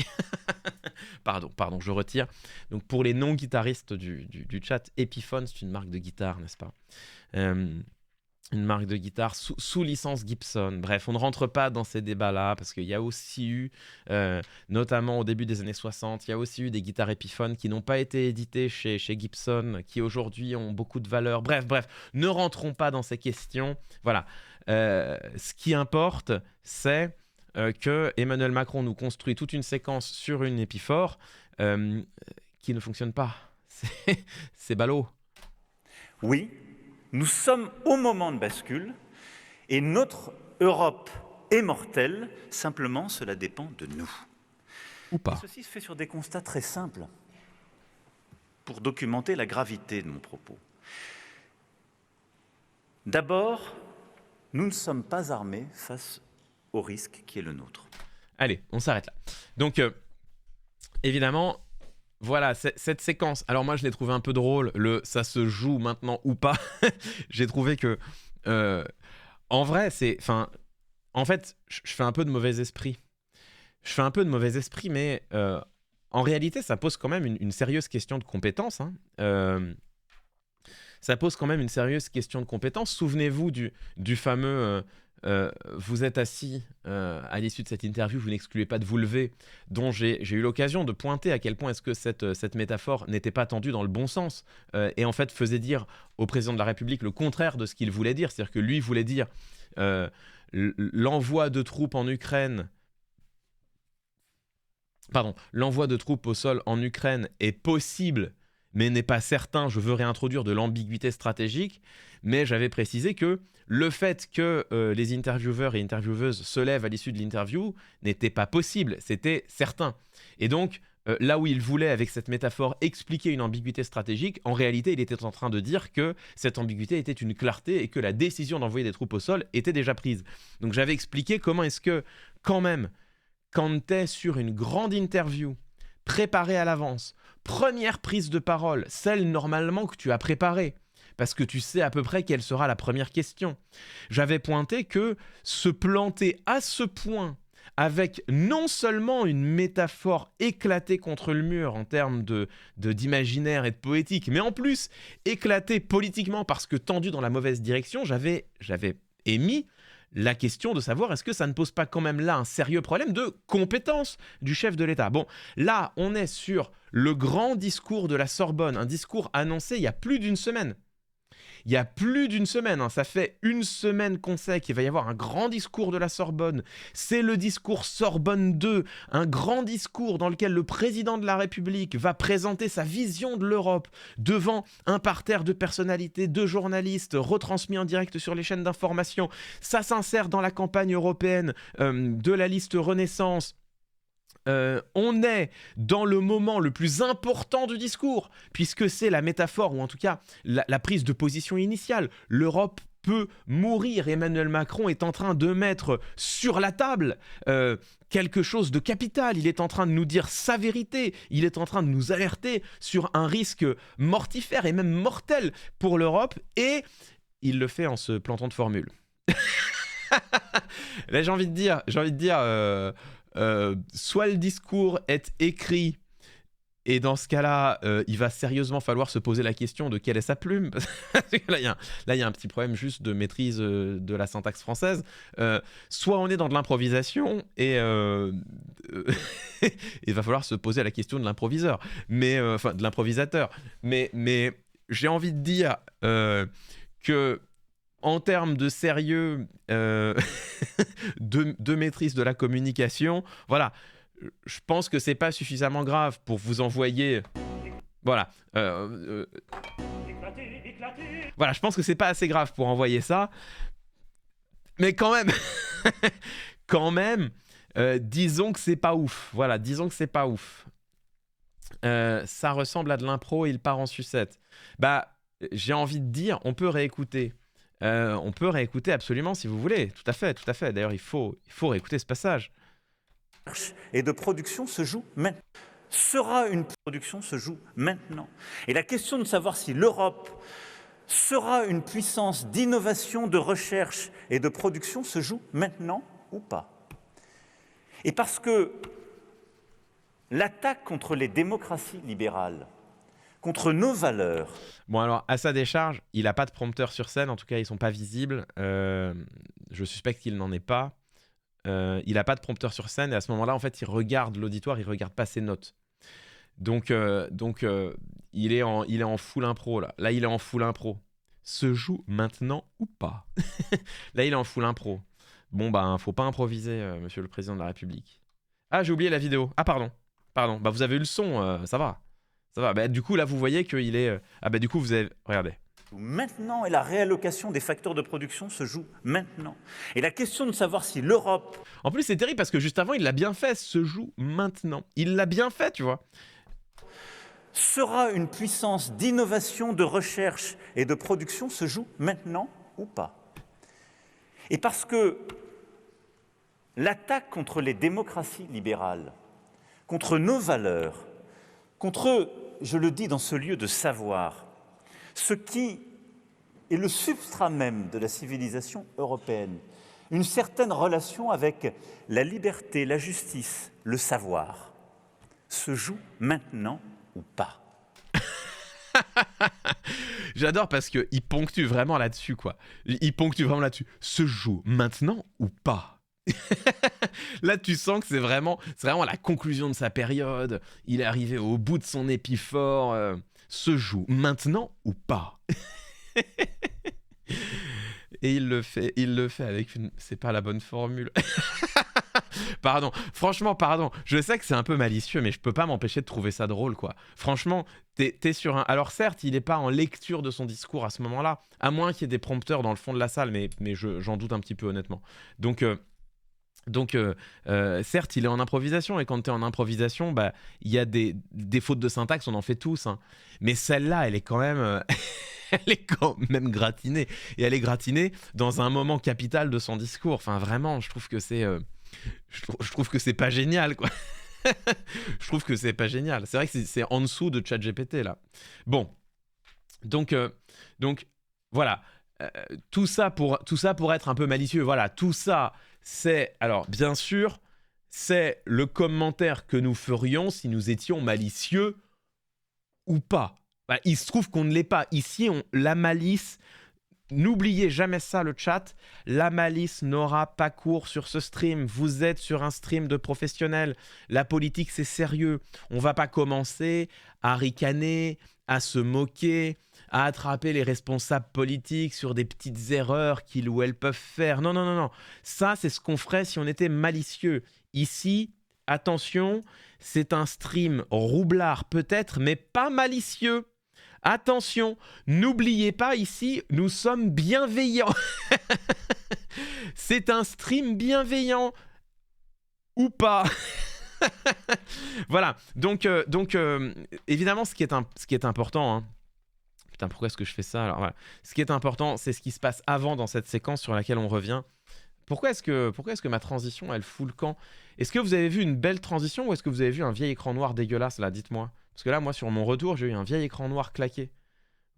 Pardon, je retire. Donc, pour les non guitaristes du chat, Epiphone, c'est une marque de guitare, n'est-ce pas? Une marque de guitare sous licence Gibson. Bref, on ne rentre pas dans ces débats-là parce qu'il y a aussi eu, notamment au début des années 60, il y a aussi eu des guitares Epiphone qui n'ont pas été éditées chez Gibson, qui aujourd'hui ont beaucoup de valeur. Bref, ne rentrons pas dans ces questions. Voilà. Ce qui importe, c'est que Emmanuel Macron nous construit toute une séquence sur une épiphore qui ne fonctionne pas. C'est ballot. Oui. Nous sommes au moment de bascule et notre Europe est mortelle, simplement cela dépend de nous. Ou pas. Et ceci se fait sur des constats très simples pour documenter la gravité de mon propos. D'abord, nous ne sommes pas armés face au risque qui est le nôtre. Allez, on s'arrête là. Donc, évidemment... Voilà, cette séquence. Alors moi, je l'ai trouvé un peu drôle, ça se joue maintenant ou pas. J'ai trouvé que, en vrai, en fait, je fais un peu de mauvais esprit. Mais en réalité, ça pose quand même une sérieuse question de compétence. Ça pose quand même une sérieuse question de compétence. Souvenez-vous du fameux... vous êtes assis à l'issue de cette interview, vous n'excluez pas de vous lever, dont j'ai eu l'occasion de pointer à quel point est-ce que cette métaphore n'était pas tendue dans le bon sens et en fait faisait dire au président de la République le contraire de ce qu'il voulait dire. C'est-à-dire que lui voulait dire l'envoi de troupes en Ukraine... l'envoi de troupes au sol en Ukraine est possible, mais n'est pas certain. Je veux réintroduire de l'ambiguïté stratégique, mais j'avais précisé que le fait que les intervieweurs et intervieweuses se lèvent à l'issue de l'interview n'était pas possible, c'était certain. Et donc, là où il voulait, avec cette métaphore, expliquer une ambiguïté stratégique, en réalité, il était en train de dire que cette ambiguïté était une clarté et que la décision d'envoyer des troupes au sol était déjà prise. Donc j'avais expliqué comment est-ce que, quand même, quand tu es sur une grande interview, préparée à l'avance, première prise de parole, celle normalement que tu as préparée, parce que tu sais à peu près quelle sera la première question. J'avais pointé que se planter à ce point avec non seulement une métaphore éclatée contre le mur en termes d'imaginaire et de poétique, mais en plus éclatée politiquement parce que tendue dans la mauvaise direction, j'avais émis la question de savoir est-ce que ça ne pose pas quand même là un sérieux problème de compétence du chef de l'État. Bon, là, on est sur le grand discours de la Sorbonne, un discours annoncé il y a plus d'une semaine. Ça fait une semaine qu'on sait qu'il va y avoir un grand discours de la Sorbonne. C'est le discours Sorbonne 2, un grand discours dans lequel le président de la République va présenter sa vision de l'Europe devant un parterre de personnalités, de journalistes, retransmis en direct sur les chaînes d'information. Ça s'insère dans la campagne européenne de la liste Renaissance. On est dans le moment le plus important du discours, puisque c'est la métaphore, ou en tout cas la prise de position initiale. L'Europe peut mourir. Emmanuel Macron est en train de mettre sur la table quelque chose de capital. Il est en train de nous dire sa vérité. Il est en train de nous alerter sur un risque mortifère et même mortel pour l'Europe. Et il le fait en se plantant de formule. Là, j'ai envie de dire, soit le discours est écrit, et dans ce cas-là, il va sérieusement falloir se poser la question de quelle est sa plume. Parce que là, il y a un petit problème juste de maîtrise de la syntaxe française. Soit on est dans de l'improvisation, et il va falloir se poser la question de l'improviseur, de l'improvisateur. Mais j'ai envie de dire que en termes de sérieux, de maîtrise de la communication, voilà, je pense que c'est pas suffisamment grave pour vous envoyer... Voilà. Voilà, je pense que c'est pas assez grave pour envoyer ça. Mais quand même, disons que c'est pas ouf. Voilà, disons que c'est pas ouf. Ça ressemble à de l'impro et il part en sucette. Bah, j'ai envie de dire, on peut réécouter. On peut réécouter absolument si vous voulez. Tout à fait. D'ailleurs, il faut réécouter ce passage. Et de production se joue maintenant. Sera une production se joue maintenant. Et la question de savoir si l'Europe sera une puissance d'innovation, de recherche et de production se joue maintenant ou pas. Et parce que l'attaque contre les démocraties libérales, contre nos valeurs... Bon alors, à sa décharge, il n'a pas de prompteur sur scène, en tout cas ils ne sont pas visibles. Je suspecte qu'il n'en est pas. Il n'a pas de prompteur sur scène et à ce moment-là, en fait, il regarde l'auditoire, il ne regarde pas ses notes. Donc il est en full impro là. Là, il est en full impro. Se joue maintenant ou pas? Là, il est en full impro. Bon, ben, faut pas improviser, monsieur le président de la République. Ah, j'ai oublié la vidéo. Ah, pardon. Bah, vous avez eu le son, ça va. Bah, du coup, là, vous voyez qu'il est... Ah, bah, du coup, vous avez... Regardez. Maintenant, et la réallocation des facteurs de production se joue maintenant. Et la question de savoir si l'Europe... En plus, c'est terrible parce que juste avant, il l'a bien fait, se joue maintenant. Il l'a bien fait, tu vois. Sera une puissance d'innovation, de recherche et de production se joue maintenant ou pas. Et parce que l'attaque contre les démocraties libérales, contre nos valeurs, contre, je le dis dans ce lieu de savoir, ce qui est le substrat même de la civilisation européenne, une certaine relation avec la liberté, la justice, le savoir, se joue maintenant ou pas. J'adore parce qu'il ponctue vraiment là-dessus, quoi. Il ponctue vraiment là-dessus. Se joue maintenant ou pas? Là, tu sens que c'est vraiment la conclusion de sa période. Il est arrivé au bout de son épiphore. Se joue maintenant ou pas? Et il le fait avec une... C'est pas la bonne formule. Pardon, franchement, pardon. Je sais que c'est un peu malicieux, mais je peux pas m'empêcher de trouver ça drôle, quoi. Franchement, t'es sur un... Alors certes, il est pas en lecture de son discours à ce moment-là, à moins qu'il y ait des prompteurs dans le fond de la salle, mais j'en doute un petit peu, honnêtement. Donc certes, il est en improvisation, et quand tu es en improvisation, bah, il y a des fautes de syntaxe, on en fait tous, hein. Mais celle-là, elle est quand même... elle est quand même gratinée. Et elle est gratinée dans un moment capital de son discours. Enfin, vraiment, je trouve que c'est... je trouve que c'est pas génial, quoi. Je trouve que c'est pas génial. C'est vrai que c'est en dessous de ChatGPT, là. Bon. Donc voilà. Tout ça pour être un peu malicieux. Voilà, tout ça... C'est, alors bien sûr, c'est le commentaire que nous ferions si nous étions malicieux ou pas. Bah, il se trouve qu'on ne l'est pas. Ici, la malice, n'oubliez jamais ça, le chat, la malice n'aura pas cours sur ce stream. Vous êtes sur un stream de professionnels. La politique, c'est sérieux. On ne va pas commencer à ricaner, à se moquer, à attraper les responsables politiques sur des petites erreurs qu'ils ou elles peuvent faire. Non. Ça, c'est ce qu'on ferait si on était malicieux. Ici, attention, c'est un stream roublard peut-être, mais pas malicieux. Attention, n'oubliez pas, ici, nous sommes bienveillants. C'est un stream bienveillant. Ou pas. Voilà, donc évidemment, ce qui est important... Hein, Putain, pourquoi est-ce que je fais ça? Alors voilà. Ce qui est important, c'est ce qui se passe avant dans cette séquence sur laquelle on revient. Pourquoi est-ce que ma transition, elle fout le camp? Est-ce que vous avez vu une belle transition ou est-ce que vous avez vu un vieil écran noir dégueulasse là? Dites-moi. Parce que là, moi, sur mon retour, j'ai eu un vieil écran noir claqué.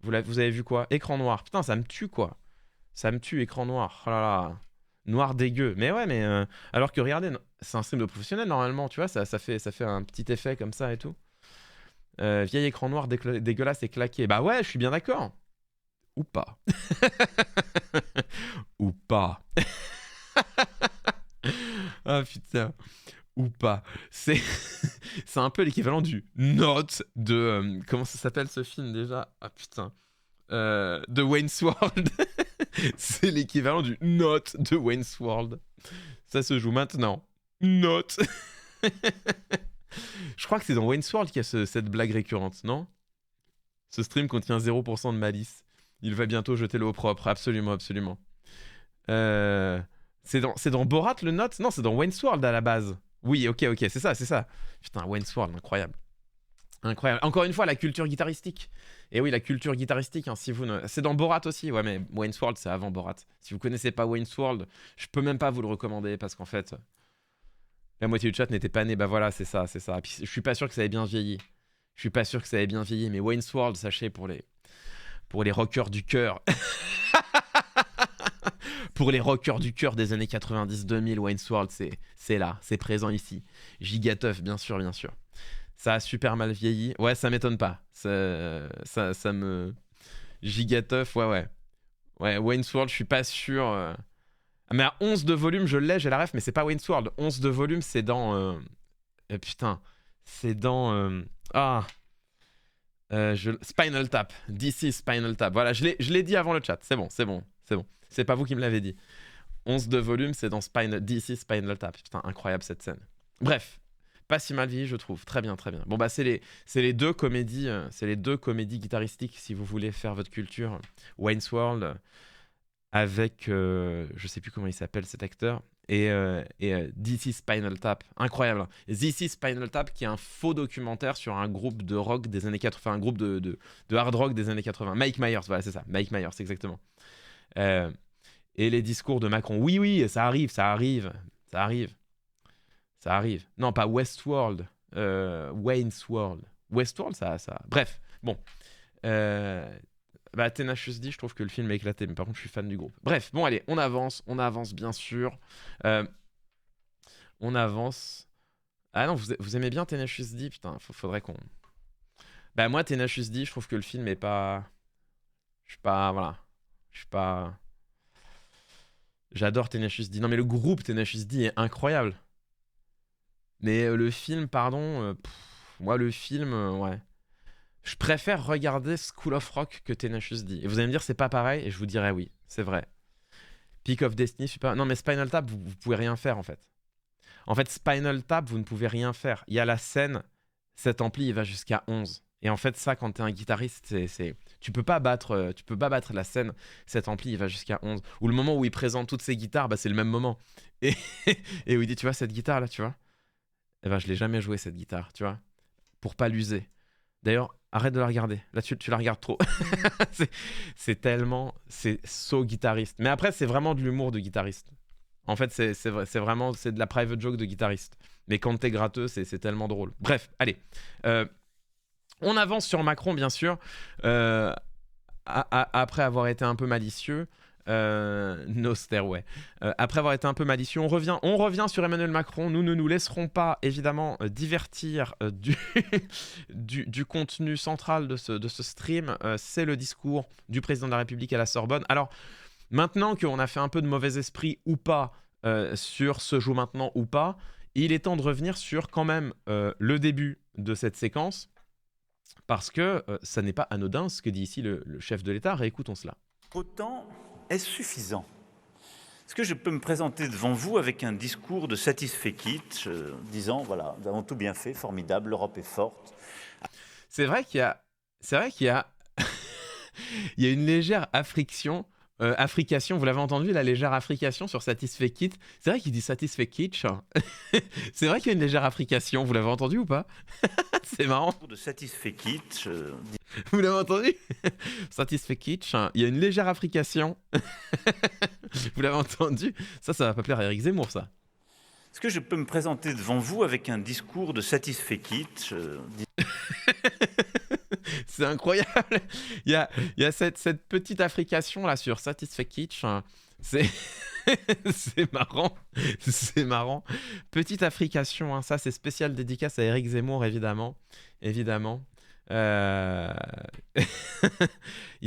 Vous avez vu quoi? Écran noir. Putain, ça me tue quoi. Ça me tue, écran noir. Oh là là. Noir dégueu. Mais ouais, mais alors que regardez, c'est un stream de professionnel normalement, tu vois, ça fait un petit effet comme ça et tout. Vieil écran noir dégueulasse et claqué. Bah ouais, je suis bien d'accord. Ou pas. Ou pas. Ah putain. Ou pas. C'est c'est un peu l'équivalent du Note de... comment ça s'appelle ce film déjà? Ah putain. De Wayne's World. C'est l'équivalent du Note de Wayne's World. Ça se joue maintenant. Note. Je crois que c'est dans Wayne's World qu'il y a cette blague récurrente, non? Ce stream contient 0% de malice. Il va bientôt jeter l'eau propre. Absolument, absolument. C'est dans Borat le Note? Non, c'est dans Wayne's World à la base. Oui, ok, c'est ça, c'est ça. Putain, Wayne's World, incroyable. Incroyable. Encore une fois, la culture guitaristique. Et oui, la culture guitaristique, hein, si vous ne... C'est dans Borat aussi, ouais, mais Wayne's World, c'est avant Borat. Si vous connaissez pas Wayne's World, je peux même pas vous le recommander parce qu'en fait, la moitié du chat n'était pas né. Bah voilà, c'est ça, c'est ça. Puis, je suis pas sûr que ça ait bien vieilli. Je suis pas sûr que ça ait bien vieilli, mais Wayne's World, sachez, pour les rockers du cœur. Pour les rockers du cœur des années 90-2000, Wayne's World, c'est là, c'est présent ici. Gigateuf, bien sûr, bien sûr. Ça a super mal vieilli. Ouais, ça m'étonne pas. Ça me... Gigateuf, ouais. Ouais, Wayne's World, je suis pas sûr. Mais à 11 de volume, je l'ai, j'ai la ref, mais c'est pas Wayne's World. 11 de volume, c'est dans... putain, c'est dans... Spinal Tap. DC Spinal Tap. Voilà, je l'ai dit avant le chat. C'est bon. C'est pas vous qui me l'avez dit. 11 de volume, c'est dans DC Spinal Tap. Putain, incroyable cette scène. Bref, pas si mal vieilli, je trouve. Très bien. Bon, bah, c'est les deux comédies guitaristiques si vous voulez faire votre culture. Wayne's World avec, je sais plus comment il s'appelle cet acteur, et DC Spinal Tap. Incroyable. DC Spinal Tap qui est un faux documentaire sur un groupe de rock des années 80, un groupe de hard rock des années 80. Mike Myers, voilà, c'est ça. Mike Myers, exactement. Et les discours de Macron. Oui, ça arrive. Non, pas Westworld. Wayne's World. Westworld, ça. Bref, bon. Tenacious D, je trouve que le film est éclaté, mais par contre, je suis fan du groupe. Bref, bon, allez, on avance bien sûr. On avance. Ah non, vous aimez bien Tenacious D? Putain, faudrait qu'on... Bah, moi, Tenacious D, je trouve que le film est pas... J'adore Tenacious D. Non, mais le groupe Tenacious D est incroyable. Mais le film, pardon... moi, le film, ouais. Je préfère regarder School of Rock que Tenacious D. Et vous allez me dire, c'est pas pareil, et je vous dirais oui, c'est vrai. Peak of Destiny, super... Non, mais Spinal Tap, vous pouvez rien faire, en fait. En fait, Spinal Tap, vous ne pouvez rien faire. Il y a la scène, cet ampli, il va jusqu'à 11. Et en fait, ça, quand t'es un guitariste, tu peux pas battre la scène, cet ampli, il va jusqu'à 11. Ou le moment où il présente toutes ses guitares, bah, c'est le même moment. Et où il dit, tu vois, cette guitare-là, tu vois? Eh ben, je l'ai jamais joué, cette guitare, tu vois? Pour pas l'user. D'ailleurs, arrête de la regarder. Là, tu la regardes trop. c'est tellement... C'est so guitariste. Mais après, c'est vraiment de l'humour de guitariste. En fait, c'est vraiment... C'est de la private joke de guitariste. Mais quand t'es gratteux, c'est tellement drôle. Bref, allez. On avance sur Macron, bien sûr. Après avoir été un peu malicieux... No Stairway. Après avoir été un peu malicieux, on revient sur Emmanuel Macron. Nous ne nous laisserons pas évidemment divertir du contenu central de ce stream. C'est le discours du président de la République à la Sorbonne. Alors maintenant qu'on a fait un peu de mauvais esprit ou pas sur ce joue maintenant ou pas, il est temps de revenir sur quand même le début de cette séquence parce que ça n'est pas anodin ce que dit ici le chef de l'État. Réécoutons cela. Autant est-ce suffisant? Est-ce que je peux me présenter devant vous avec un discours de satisfait quitte, disant, voilà, nous avons tout bien fait, formidable, l'Europe est forte. C'est vrai qu'il y a il y a une légère affliction Africation, vous l'avez entendu, la légère africation sur Satisfait-Kit. C'est vrai qu'il dit Satisfait-Kitsch. C'est vrai qu'il y a une légère africation, vous l'avez entendu ou pas? C'est marrant. De Satisfait-Kitsch, Vous l'avez entendu? Satisfait-Kitsch, il y a une légère africation. Vous l'avez entendu? Ça va pas plaire à Éric Zemmour, ça. est-ce que je peux me présenter devant vous avec un discours de Satisfait-Kitsch C'est incroyable. Il y a cette petite africation là sur Satisfait-Kitsch. C'est c'est marrant. C'est marrant. Petite africation, hein, ça c'est spécial dédicace à Éric Zemmour, évidemment. Évidemment. Il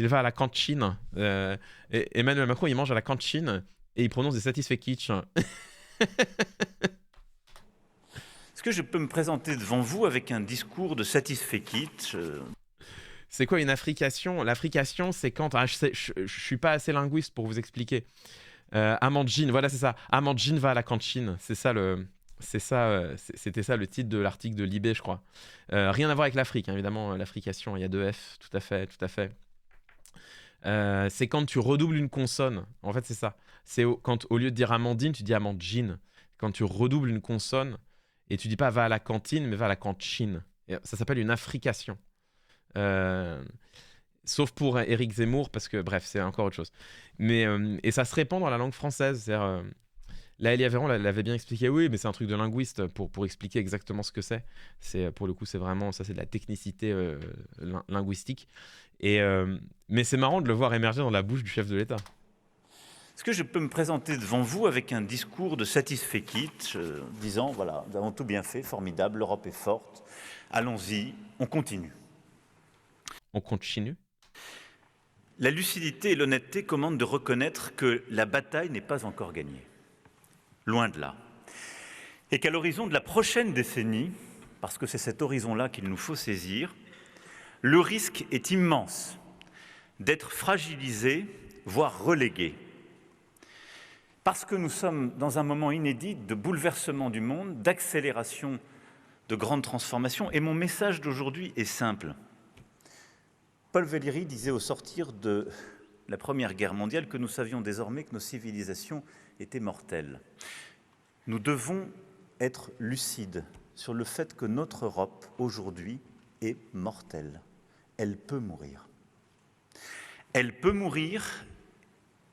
va à la cantine. Emmanuel Macron, il mange à la cantine et il prononce des Satisfait-Kitsch. Est-ce que je peux me présenter devant vous avec un discours de Satisfait-Kitsch C'est quoi une africation? L'africation, c'est quand... je suis pas assez linguiste pour vous expliquer. Amandine, voilà, c'est ça. Amandine va à la cantine. C'est ça le... C'était ça le titre de l'article de Libé, je crois. Rien à voir avec l'Afrique, hein, évidemment, l'africation, il y a deux F, tout à fait, tout à fait. C'est quand tu redoubles une consonne. En fait, c'est ça. C'est quand, au lieu de dire Amandine, tu dis Amandine. Quand tu redoubles une consonne et tu dis pas va à la cantine, mais va à la cantine. Et ça s'appelle une africation. Sauf pour Éric Zemmour, parce que, bref, c'est encore autre chose. Mais, et ça se répand dans la langue française. C'est-à-dire, là, Elie Aveyron l'avait bien expliqué, oui, mais c'est un truc de linguiste pour expliquer exactement ce que c'est. Pour le coup, c'est vraiment, ça c'est de la technicité linguistique. Mais c'est marrant de le voir émerger dans la bouche du chef de l'État. Est-ce que je peux me présenter devant vous avec un discours de Satisfait-Kitsch disant, voilà, nous avons tout bien fait, formidable, l'Europe est forte, allons-y, on continue. On continue. La lucidité et l'honnêteté commandent de reconnaître que la bataille n'est pas encore gagnée. Loin de là. Et qu'à l'horizon de la prochaine décennie, parce que c'est cet horizon-là qu'il nous faut saisir, le risque est immense d'être fragilisé, voire relégué. Parce que nous sommes dans un moment inédit de bouleversement du monde, d'accélération de grandes transformations. Et mon message d'aujourd'hui est simple. Paul Valéry disait au sortir de la Première Guerre mondiale que nous savions désormais que nos civilisations étaient mortelles. Nous devons être lucides sur le fait que notre Europe, aujourd'hui, est mortelle. Elle peut mourir. Elle peut mourir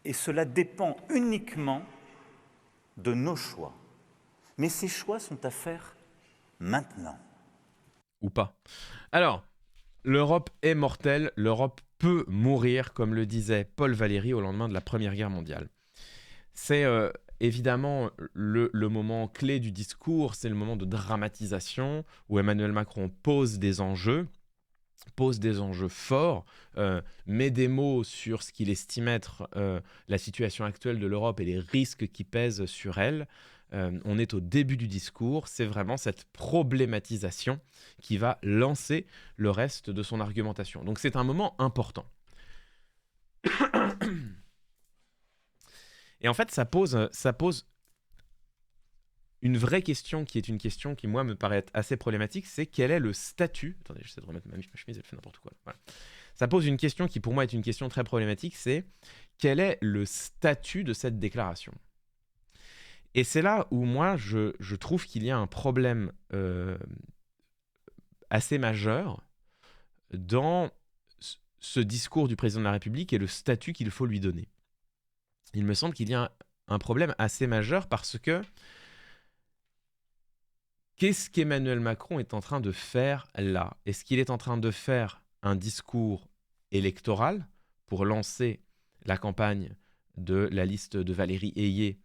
et cela dépend uniquement de nos choix. Mais ces choix sont à faire maintenant. Ou pas. Alors, l'Europe est mortelle, l'Europe peut mourir, comme le disait Paul Valéry au lendemain de la Première Guerre mondiale. C'est évidemment le moment clé du discours, c'est le moment de dramatisation où Emmanuel Macron pose des enjeux forts, met des mots sur ce qu'il estime être la situation actuelle de l'Europe et les risques qui pèsent sur elle. On est au début du discours, c'est vraiment cette problématisation qui va lancer le reste de son argumentation. Donc c'est un moment important. Et en fait, ça pose une vraie question qui est une question qui, moi, me paraît être assez problématique, c'est quel est le statut... Attendez, j'essaie de remettre ma chemise, elle fait n'importe quoi. Voilà. Ça pose une question qui, pour moi, est une question très problématique, c'est quel est le statut de cette déclaration? Et c'est là où, moi, je trouve qu'il y a un problème assez majeur dans ce discours du président de la République et le statut qu'il faut lui donner. Il me semble qu'il y a un problème assez majeur parce que qu'est-ce qu'Emmanuel Macron est en train de faire là? Est-ce qu'il est en train de faire un discours électoral pour lancer la campagne de la liste de Valérie Ayé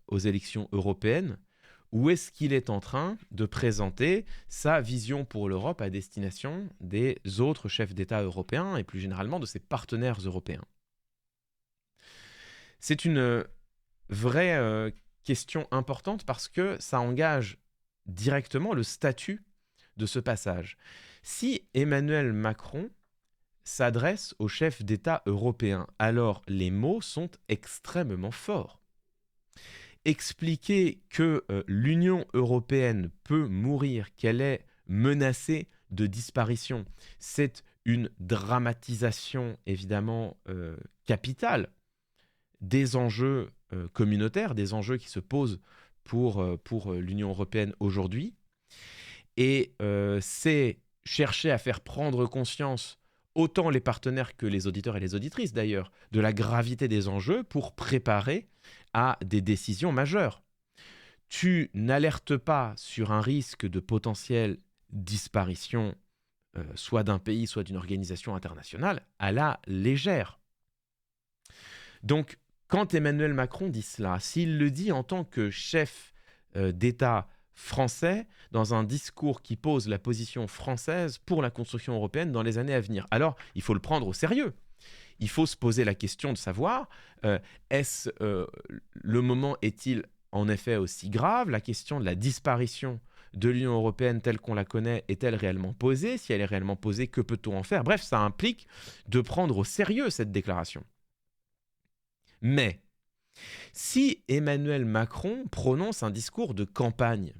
aux élections européennes? Ou est-ce qu'il est en train de présenter sa vision pour l'Europe à destination des autres chefs d'État européens et plus généralement de ses partenaires européens? C'est une vraie question importante parce que ça engage directement le statut de ce passage. Si Emmanuel Macron s'adresse aux chefs d'État européens, alors les mots sont extrêmement forts. Expliquer que l'Union européenne peut mourir, qu'elle est menacée de disparition, c'est une dramatisation évidemment capitale des enjeux communautaires, des enjeux qui se posent pour l'Union européenne aujourd'hui. Et c'est chercher à faire prendre conscience, autant les partenaires que les auditeurs et les auditrices d'ailleurs, de la gravité des enjeux pour préparer à des décisions majeures. Tu n'alertes pas sur un risque de potentielle disparition, soit d'un pays, soit d'une organisation internationale, à la légère. Donc, quand Emmanuel Macron dit cela, s'il le dit en tant que chef d'État français, dans un discours qui pose la position française pour la construction européenne dans les années à venir, alors il faut le prendre au sérieux. Il faut se poser la question de savoir, le moment est-il en effet aussi grave? La question de la disparition de l'Union européenne telle qu'on la connaît est-elle réellement posée? Si elle est réellement posée, que peut-on en faire? Bref, ça implique de prendre au sérieux cette déclaration. Mais si Emmanuel Macron prononce un discours de campagne,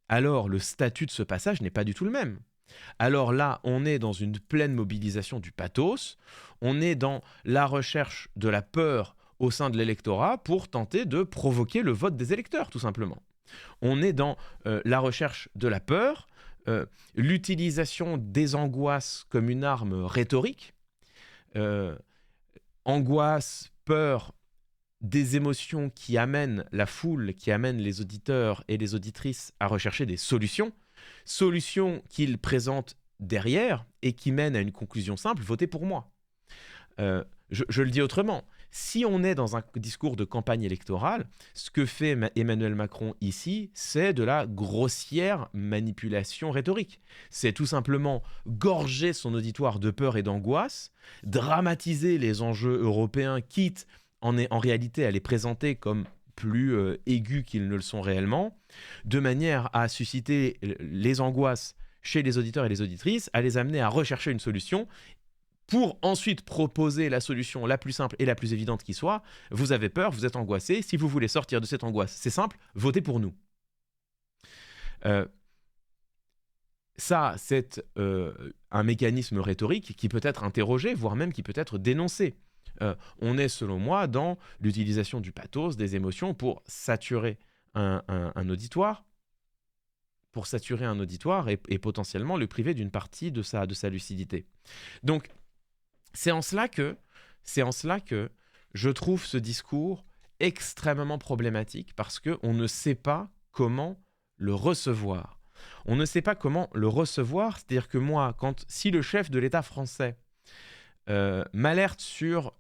alors le statut de ce passage n'est pas du tout le même. Alors là, on est dans une pleine mobilisation du pathos, on est dans la recherche de la peur au sein de l'électorat pour tenter de provoquer le vote des électeurs, tout simplement. On est dans la recherche de la peur, l'utilisation des angoisses comme une arme rhétorique, angoisse, peur, des émotions qui amènent la foule, qui amènent les auditeurs et les auditrices à rechercher des solutions qu'ils présentent derrière et qui mènent à une conclusion simple, votez pour moi. Je le dis autrement, si on est dans un discours de campagne électorale, ce que fait Emmanuel Macron ici, c'est de la grossière manipulation rhétorique. C'est tout simplement gorger son auditoire de peur et d'angoisse, dramatiser les enjeux européens, quitte en réalité à les présenter comme plus aigus qu'ils ne le sont réellement, de manière à susciter les angoisses chez les auditeurs et les auditrices, à les amener à rechercher une solution pour ensuite proposer la solution la plus simple et la plus évidente qui soit. Vous avez peur, vous êtes angoissé, si vous voulez sortir de cette angoisse, c'est simple, votez pour nous. Ça, c'est un mécanisme rhétorique qui peut être interrogé, voire même qui peut être dénoncé. On est, selon moi, dans l'utilisation du pathos, des émotions pour saturer un auditoire, et potentiellement le priver d'une partie de sa lucidité. Donc, c'est en cela que je trouve ce discours extrêmement problématique parce qu'on ne sait pas comment le recevoir. On ne sait pas comment le recevoir, c'est-à-dire que moi, si le chef de l'État français m'alerte sur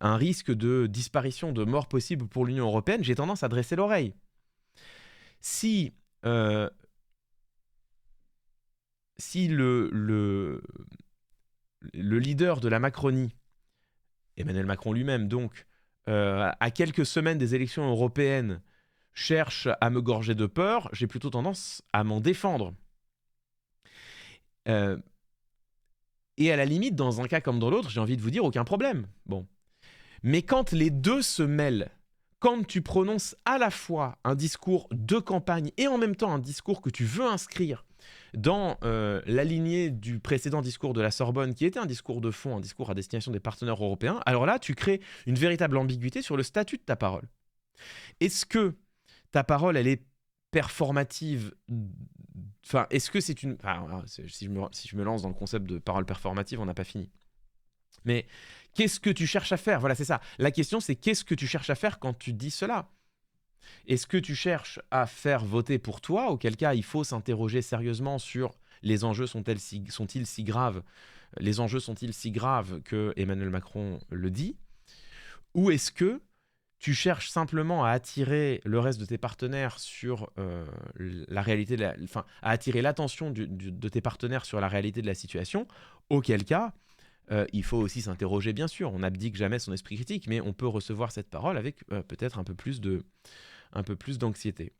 un risque de disparition, de mort possible pour l'Union européenne, j'ai tendance à dresser l'oreille. Si le leader de la Macronie, Emmanuel Macron lui-même donc, à quelques semaines des élections européennes, cherche à me gorger de peur, j'ai plutôt tendance à m'en défendre. Et à la limite, dans un cas comme dans l'autre, j'ai envie de vous dire aucun problème. Bon. Mais quand les deux se mêlent, quand tu prononces à la fois un discours de campagne et en même temps un discours que tu veux inscrire dans la lignée du précédent discours de la Sorbonne, qui était un discours de fond, un discours à destination des partenaires européens, alors là, tu crées une véritable ambiguïté sur le statut de ta parole. Est-ce que ta parole, elle est performative? Enfin, est-ce que c'est une... Enfin, si je me lance dans le concept de parole performative, on n'a pas fini. Mais qu'est-ce que tu cherches à faire? Voilà, c'est ça. La question, c'est qu'est-ce que tu cherches à faire quand tu dis cela? Est-ce que tu cherches à faire voter pour toi, auquel cas il faut s'interroger sérieusement sur les enjeux sont-ils si graves? Les enjeux sont-ils si graves que Emmanuel Macron le dit? Ou est-ce que tu cherches simplement à attirer le reste de tes partenaires sur la réalité, à attirer l'attention de tes partenaires sur la réalité de la situation, auquel cas, il faut aussi s'interroger, bien sûr. On n'abdique jamais son esprit critique, mais on peut recevoir cette parole avec peut-être un peu plus d'anxiété.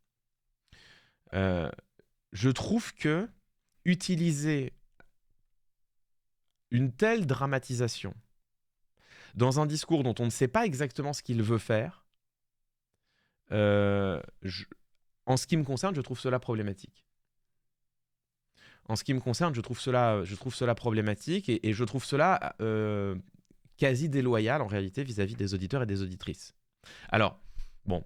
Je trouve que utiliser une telle dramatisation dans un discours dont on ne sait pas exactement ce qu'il veut faire, en ce qui me concerne, je trouve cela problématique. En ce qui me concerne, je trouve cela problématique et je trouve cela quasi déloyale en réalité vis-à-vis des auditeurs et des auditrices. Alors, bon,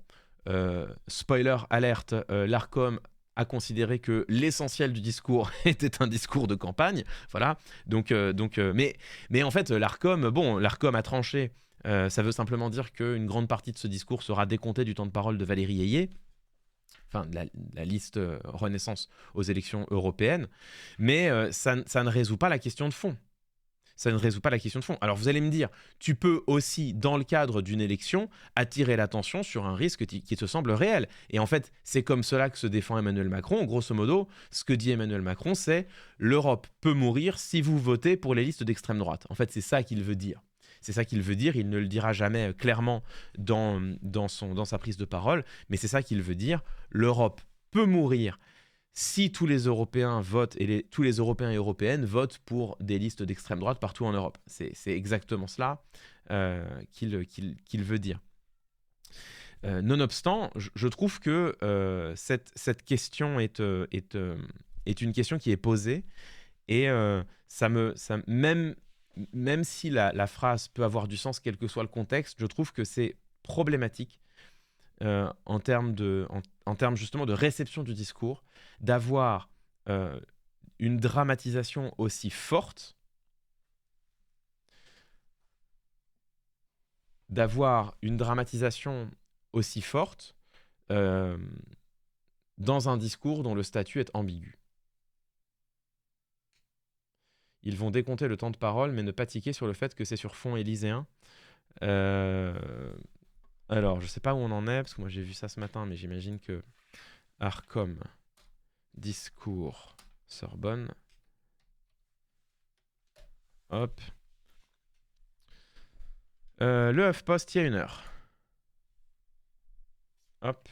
spoiler alerte, l'ARCOM a considéré que l'essentiel du discours était un discours de campagne, voilà. Mais en fait, l'ARCOM a tranché. Ça veut simplement dire qu'une grande partie de ce discours sera décomptée du temps de parole de Valérie Ayé, enfin de la liste Renaissance aux élections européennes, mais ça ne résout pas la question de fond. Ça ne résout pas la question de fond. Alors vous allez me dire, tu peux aussi, dans le cadre d'une élection, attirer l'attention sur un risque qui te semble réel. Et en fait, c'est comme cela que se défend Emmanuel Macron. Grosso modo, ce que dit Emmanuel Macron, c'est « l'Europe peut mourir si vous votez pour les listes d'extrême droite ». En fait, c'est ça qu'il veut dire. C'est ça qu'il veut dire. Il ne le dira jamais clairement dans sa prise de parole, mais c'est ça qu'il veut dire. L'Europe peut mourir si tous les Européens votent et tous les Européens et Européennes votent pour des listes d'extrême droite partout en Europe. C'est exactement cela qu'il veut dire. Nonobstant, je trouve que cette question est une question qui est posée et même si la phrase peut avoir du sens quel que soit le contexte, je trouve que c'est problématique en termes justement de réception du discours, d'avoir une dramatisation aussi forte, dans un discours dont le statut est ambigu. Ils vont décompter le temps de parole, mais ne pas tiquer sur le fait que c'est sur fond élyséen. Alors, je sais pas où on en est, parce que moi j'ai vu ça ce matin, mais j'imagine que ARCOM, discours, Sorbonne. Hop. Le HuffPost, il y a 1 heure. Hop.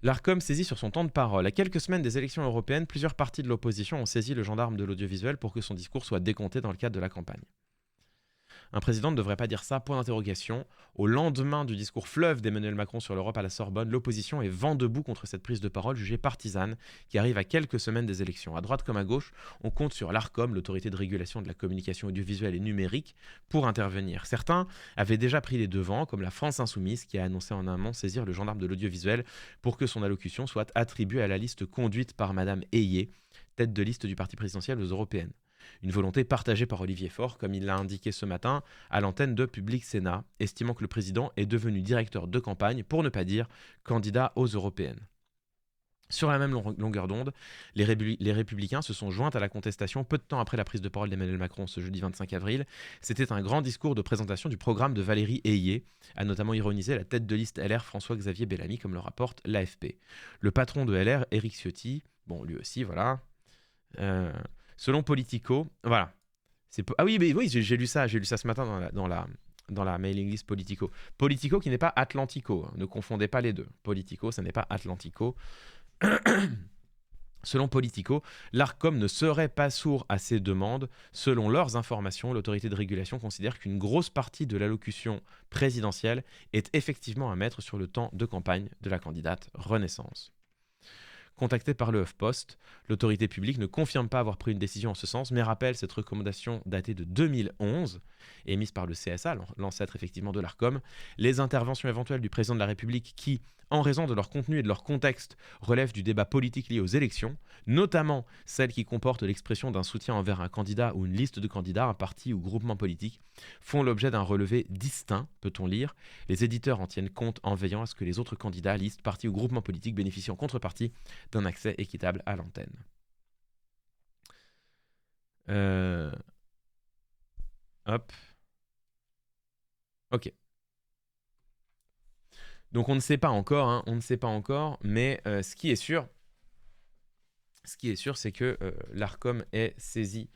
L'ARCOM saisit sur son temps de parole. À quelques semaines des élections européennes, plusieurs partis de l'opposition ont saisi le gendarme de l'audiovisuel pour que son discours soit décompté dans le cadre de la campagne. Un président ne devrait pas dire ça, point d'interrogation. Au lendemain du discours fleuve d'Emmanuel Macron sur l'Europe à la Sorbonne, l'opposition est vent debout contre cette prise de parole jugée partisane qui arrive à quelques semaines des élections. À droite comme à gauche, on compte sur l'ARCOM, l'autorité de régulation de la communication audiovisuelle et numérique, pour intervenir. Certains avaient déjà pris les devants, comme la France Insoumise qui a annoncé en amont saisir le gendarme de l'audiovisuel pour que son allocution soit attribuée à la liste conduite par Madame Ayé, tête de liste du parti présidentiel aux européennes. Une volonté partagée par Olivier Faure, comme il l'a indiqué ce matin à l'antenne de Public Sénat, estimant que le président est devenu directeur de campagne, pour ne pas dire candidat aux européennes. Sur la même longueur d'onde, les Républicains se sont joints à la contestation peu de temps après la prise de parole d'Emmanuel Macron ce jeudi 25 avril. C'était un grand discours de présentation du programme de Valérie Ayé, a notamment ironisé la tête de liste LR François-Xavier Bellamy, comme le rapporte l'AFP. Le patron de LR, Éric Ciotti, bon lui aussi, voilà... Selon Politico, voilà. Ah oui, mais oui, j'ai lu ça ce matin dans la mailing list Politico. Politico qui n'est pas Atlantico, hein, ne confondez pas les deux. Politico, ça n'est pas Atlantico. Selon Politico, l'ARCOM ne serait pas sourd à ces demandes. Selon leurs informations, l'autorité de régulation considère qu'une grosse partie de l'allocution présidentielle est effectivement à mettre sur le temps de campagne de la candidate Renaissance. Contacté par le HuffPost, l'autorité publique ne confirme pas avoir pris une décision en ce sens, mais rappelle cette recommandation datée de 2011, émise par le CSA, l'ancêtre effectivement de l'ARCOM. Les interventions éventuelles du président de la République qui, en raison de leur contenu et de leur contexte, relèvent du débat politique lié aux élections, notamment celles qui comportent l'expression d'un soutien envers un candidat ou une liste de candidats, un parti ou groupement politique, font l'objet d'un relevé distinct, peut-on lire. Les éditeurs en tiennent compte en veillant à ce que les autres candidats, listes, partis ou groupements politiques bénéficient en contrepartie d'un accès équitable à l'antenne. Hop. Ok. Donc on ne sait pas encore, mais ce qui est sûr, c'est que l'ARCOM est saisi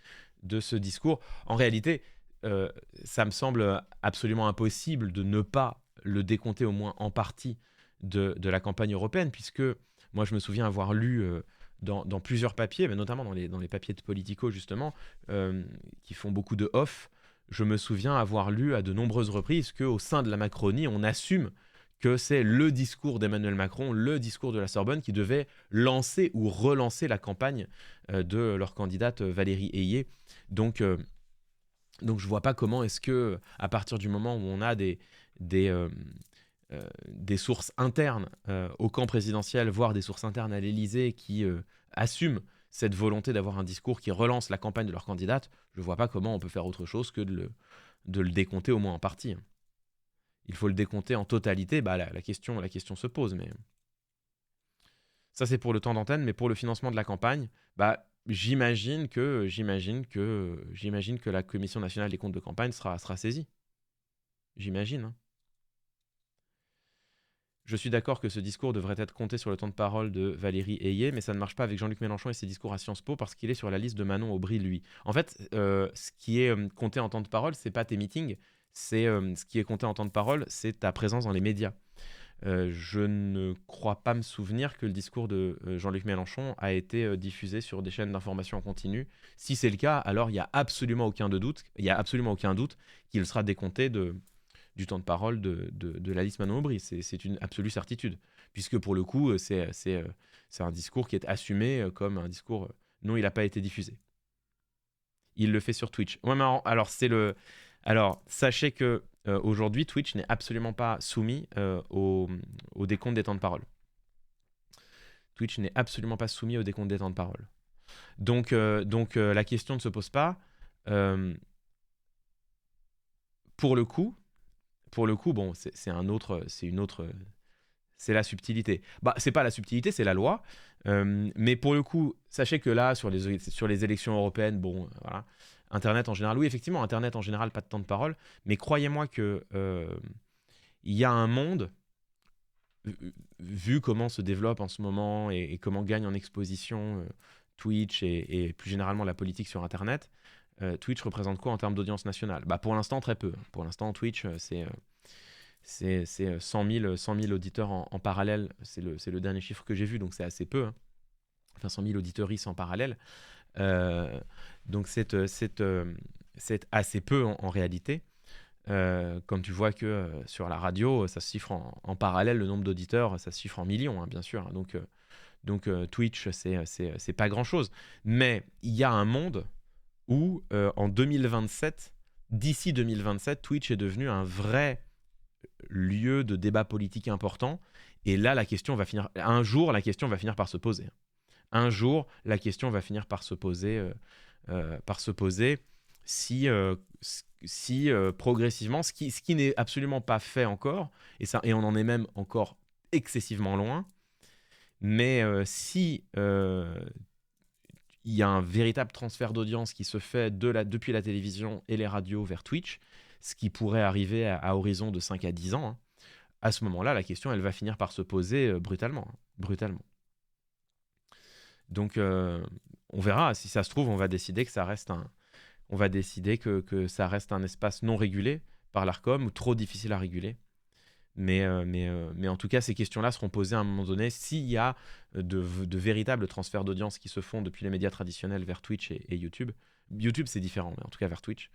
de ce discours. En réalité, ça me semble absolument impossible de ne pas le décompter au moins en partie de la campagne européenne, puisque moi je me souviens avoir lu dans plusieurs papiers, mais notamment dans les papiers de Politico justement, qui font beaucoup de off, je me souviens avoir lu à de nombreuses reprises qu'au sein de la Macronie, on assume que c'est le discours d'Emmanuel Macron, le discours de la Sorbonne qui devait lancer ou relancer la campagne de leur candidate Valérie Ayé. Donc je ne vois pas comment est-ce que, à partir du moment où on a des sources internes au camp présidentiel, voire des sources internes à l'Élysée qui assument cette volonté d'avoir un discours qui relance la campagne de leur candidate, je ne vois pas comment on peut faire autre chose que de le décompter au moins en partie. Il faut le décompter en totalité, bah, la question se pose. Mais ça, c'est pour le temps d'antenne, mais pour le financement de la campagne, bah, j'imagine que la Commission nationale des comptes de campagne sera saisie. J'imagine. Hein. Je suis d'accord que ce discours devrait être compté sur le temps de parole de Valérie Ayé, mais ça ne marche pas avec Jean-Luc Mélenchon et ses discours à Sciences Po parce qu'il est sur la liste de Manon Aubry, lui. En fait, ce qui est compté en temps de parole, c'est pas tes meetings, ce qui est compté en temps de parole, c'est ta présence dans les médias. Je ne crois pas me souvenir que le discours de Jean-Luc Mélenchon a été diffusé sur des chaînes d'information en continu. Si c'est le cas, alors il n'y a absolument aucun doute qu'il sera décompté du temps de parole de la liste Manon Aubry. C'est une absolue certitude. Puisque pour le coup, c'est un discours qui est assumé comme un discours... non, il n'a pas été diffusé. Il le fait sur Twitch. Ouais, mais alors, sachez que aujourd'hui, Twitch n'est absolument pas soumis au décompte des temps de parole. Twitch n'est absolument pas soumis au décompte des temps de parole. Donc la question ne se pose pas. Pour le coup, bon, c'est la subtilité. Bah, c'est pas la subtilité, c'est la loi. Mais pour le coup, sachez que là, sur les élections européennes, bon, voilà. Internet en général, oui, effectivement, Internet en général, pas de temps de parole. Mais croyez-moi que il y a un monde, vu comment se développe en ce moment et comment gagne en exposition Twitch et plus généralement la politique sur Internet. Twitch représente quoi en termes d'audience nationale? Bah, pour l'instant, très peu. Pour l'instant, Twitch, c'est 100 000 auditeurs en parallèle. C'est le dernier chiffre que j'ai vu, donc c'est assez peu. Hein. Enfin, 100 000 auditeuristes en parallèle. Donc c'est assez peu en réalité. Quand tu vois que sur la radio, ça se chiffre en parallèle, le nombre d'auditeurs, ça se chiffre en millions, hein, bien sûr. Hein. Donc Twitch, c'est pas grand-chose. Mais il y a un monde où en 2027, d'ici 2027, Twitch est devenu un vrai lieu de débat politique important. Et là, un jour, la question va finir par se poser. Un jour, la question va finir par se poser, si progressivement, ce qui n'est absolument pas fait encore, et on en est même encore excessivement loin, mais si il y a un véritable transfert d'audience qui se fait depuis la télévision et les radios vers Twitch, ce qui pourrait arriver à horizon de 5 à 10 ans, hein, à ce moment-là, la question, elle va finir par se poser brutalement. Donc, on verra. Si ça se trouve, on va décider que ça reste un espace non régulé par l'Arcom ou trop difficile à réguler. Mais en tout cas, ces questions-là seront posées à un moment donné s'il y a de véritables transferts d'audience qui se font depuis les médias traditionnels vers Twitch et YouTube. YouTube, c'est différent, mais en tout cas vers Twitch.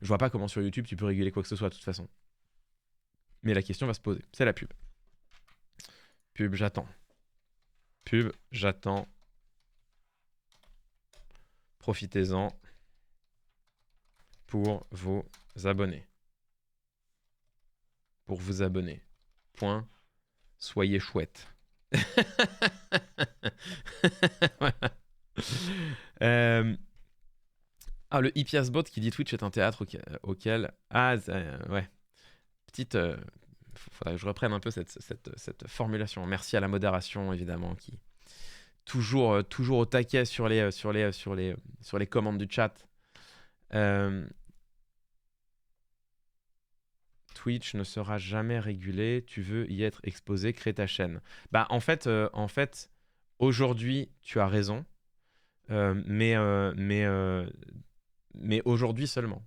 Je vois pas comment sur YouTube tu peux réguler quoi que ce soit de toute façon. Mais la question va se poser. C'est la pub. Pub, j'attends. Profitez-en pour vos abonnés. Point. Soyez chouette. Voilà. Le Hippiasbot qui dit Twitch est un théâtre auquel... ouais. Petite... faudrait que je reprenne un peu cette formulation. Merci à la modération, évidemment, qui... Toujours au taquet sur les commandes du chat. Twitch ne sera jamais régulé. Tu veux y être exposé, crée ta chaîne. Bah, en fait, aujourd'hui, tu as raison. Mais aujourd'hui seulement.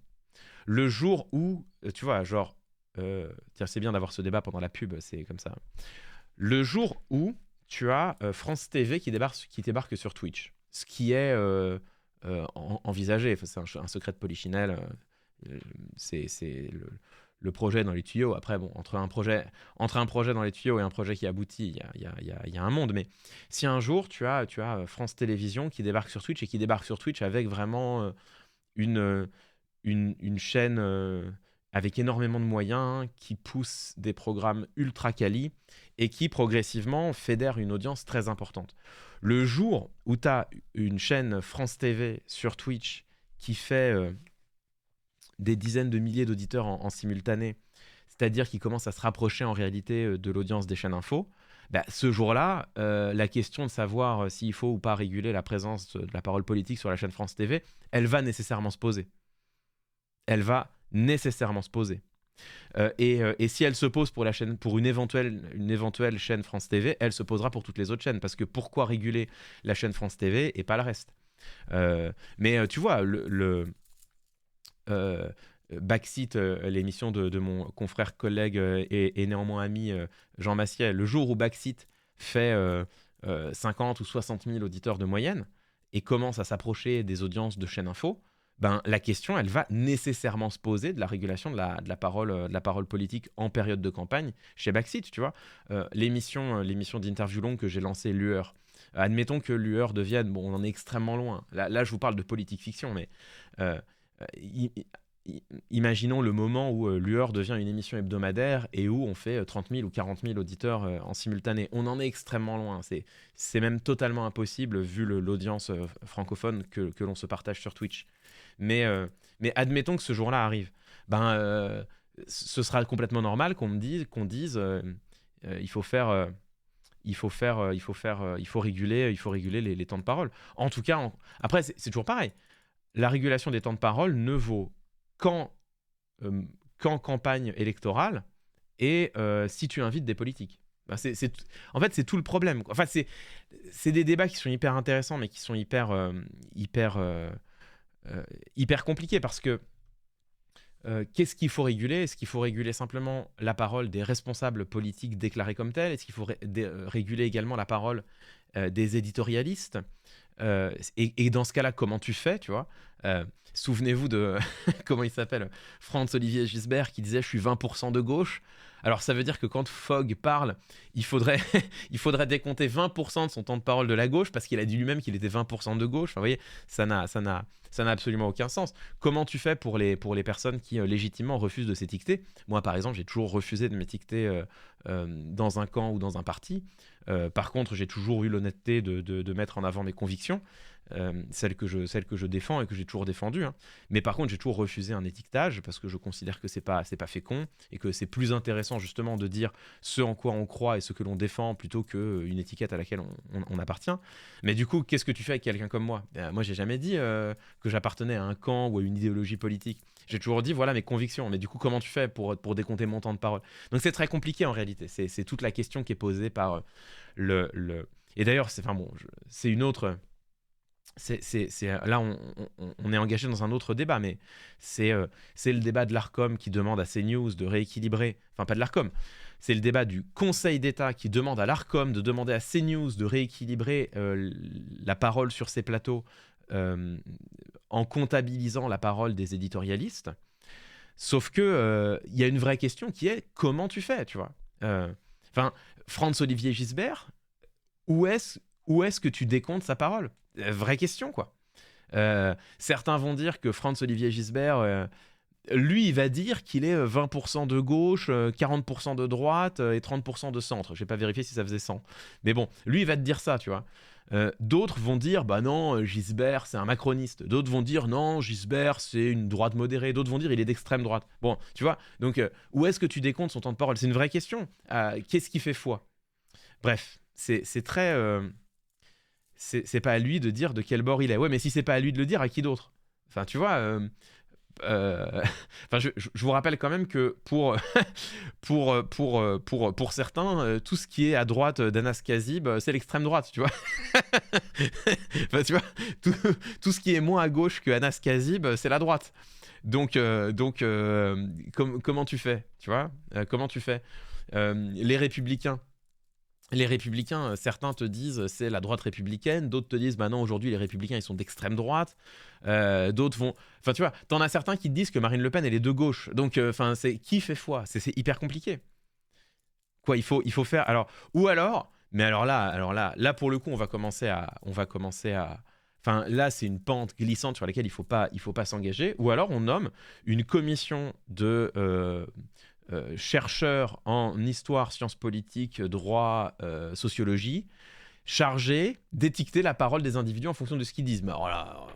Le jour où, tu vois, genre... tiens, c'est bien d'avoir ce débat pendant la pub, c'est comme ça. Le jour où tu as France TV qui débarque sur Twitch, ce qui est envisagé, c'est un secret de polichinelle, c'est le projet dans les tuyaux. Après, bon, entre un projet dans les tuyaux et un projet qui aboutit, il y a un monde. Mais si un jour, tu as France Télévisions qui débarque sur Twitch et qui débarque sur Twitch avec vraiment une, une chaîne avec énormément de moyens, qui pousse des programmes ultra quali et qui progressivement fédère une audience très importante. Le jour où tu as une chaîne France TV sur Twitch qui fait des dizaines de milliers d'auditeurs en simultané, c'est-à-dire qui commence à se rapprocher en réalité de l'audience des chaînes info, bah, ce jour-là, la question de savoir s'il faut ou pas réguler la présence de la parole politique sur la chaîne France TV, elle va nécessairement se poser. Elle va nécessairement se poser. Et si elle se pose pour une éventuelle chaîne France TV, elle se posera pour toutes les autres chaînes. Parce que pourquoi réguler la chaîne France TV et pas le reste? Mais tu vois, Backseat, l'émission de mon confrère, collègue et néanmoins ami Jean Massier, le jour où Backseat fait 50 ou 60 000 auditeurs de moyenne et commence à s'approcher des audiences de chaîne info, ben, la question, elle va nécessairement se poser de la régulation de la parole politique en période de campagne chez Backseat, tu vois. L'émission d'interview longue que j'ai lancée, Lueur. Admettons que Lueur devienne, bon, on en est extrêmement loin. Là, je vous parle de politique fiction, mais imaginons le moment où Lueur devient une émission hebdomadaire et où on fait 30 000 ou 40 000 auditeurs en simultané. On en est extrêmement loin. C'est même totalement impossible vu l'audience francophone que l'on se partage sur Twitch. Mais admettons que ce jour-là arrive. Ce sera complètement normal qu'on dise il faut réguler les temps de parole. En tout cas, après, c'est toujours pareil. La régulation des temps de parole ne vaut qu'en campagne électorale et si tu invites des politiques. En fait, c'est tout le problème. Enfin, c'est des débats qui sont hyper intéressants, mais qui sont hyper compliqués parce que qu'est-ce qu'il faut réguler? Est-ce qu'il faut réguler simplement la parole des responsables politiques déclarés comme tels? Est-ce qu'il faut réguler également la parole des éditorialistes? Et dans ce cas-là, comment tu fais, tu vois? Souvenez-vous de, comment il s'appelle, Franz-Olivier Gisbert, qui disait « je suis 20% de gauche ». Alors ça veut dire que quand Fogg parle, il faudrait décompter 20% de son temps de parole de la gauche, parce qu'il a dit lui-même qu'il était 20% de gauche. Enfin, vous voyez, ça n'a absolument aucun sens. Comment tu fais pour les personnes qui légitimement refusent de s'étiqueter? Moi, par exemple, j'ai toujours refusé de m'étiqueter dans un camp ou dans un parti. Par contre, j'ai toujours eu l'honnêteté de mettre en avant mes convictions, celles que je défends et que j'ai toujours défendues. Hein. Mais par contre, j'ai toujours refusé un étiquetage parce que je considère que c'est pas fécond et que c'est plus intéressant justement de dire ce en quoi on croit et ce que l'on défend plutôt qu'une étiquette à laquelle on appartient. Mais du coup, qu'est-ce que tu fais avec quelqu'un comme moi? Moi, j'ai jamais dit que j'appartenais à un camp ou à une idéologie politique. J'ai toujours dit voilà mes convictions. Mais du coup, comment tu fais pour décompter mon temps de parole? Donc c'est très compliqué en réalité. C'est toute la question qui est posée par Et d'ailleurs, c'est une autre. Là, on est engagé dans un autre débat, mais c'est le débat de l'Arcom qui demande à CNews de rééquilibrer. Enfin, pas de l'Arcom. C'est le débat du Conseil d'État qui demande à l'Arcom de demander à CNews de rééquilibrer la parole sur ses plateaux en comptabilisant la parole des éditorialistes. Sauf que y a une vraie question qui est comment tu fais, tu vois. Franz-Olivier Gisbert, où est-ce que tu décomptes sa parole? Vraie question, quoi. Certains vont dire que Franz-Olivier Gisbert, lui, il va dire qu'il est 20% de gauche, 40% de droite et 30% de centre. Je n'ai pas vérifié si ça faisait 100. Mais bon, lui, il va te dire ça, tu vois. D'autres vont dire, bah non, Gisbert, c'est un macroniste. D'autres vont dire, non, Gisbert, c'est une droite modérée. D'autres vont dire, il est d'extrême droite. Bon, tu vois, donc où est-ce que tu décomptes son temps de parole? C'est une vraie question. Qu'est-ce qui fait foi? Bref, c'est très... c'est pas à lui de dire de quel bord il est. Ouais, mais si c'est pas à lui de le dire, à qui d'autre? Enfin, tu vois... je vous rappelle quand même que pour certains, tout ce qui est à droite d'Anas Kazib, c'est l'extrême droite, tu vois. Enfin, tu vois, tout ce qui est moins à gauche que Anas Kazib, c'est la droite. Donc comment tu fais, tu vois? Comment tu fais? Les Républicains, les républicains, certains te disent c'est la droite républicaine, d'autres te disent bah non, aujourd'hui les républicains ils sont d'extrême droite, d'autres vont. Enfin tu vois, t'en as certains qui te disent que Marine Le Pen elle est de gauche, donc enfin c'est qui fait foi, c'est hyper compliqué. Quoi, il faut faire. Alors, ou alors, mais là pour le coup on va commencer à. Enfin là c'est une pente glissante sur laquelle il faut pas s'engager, ou alors on nomme une commission de chercheurs en histoire, sciences politiques, droit, sociologie, chargés d'étiqueter la parole des individus en fonction de ce qu'ils disent. Mais alors là,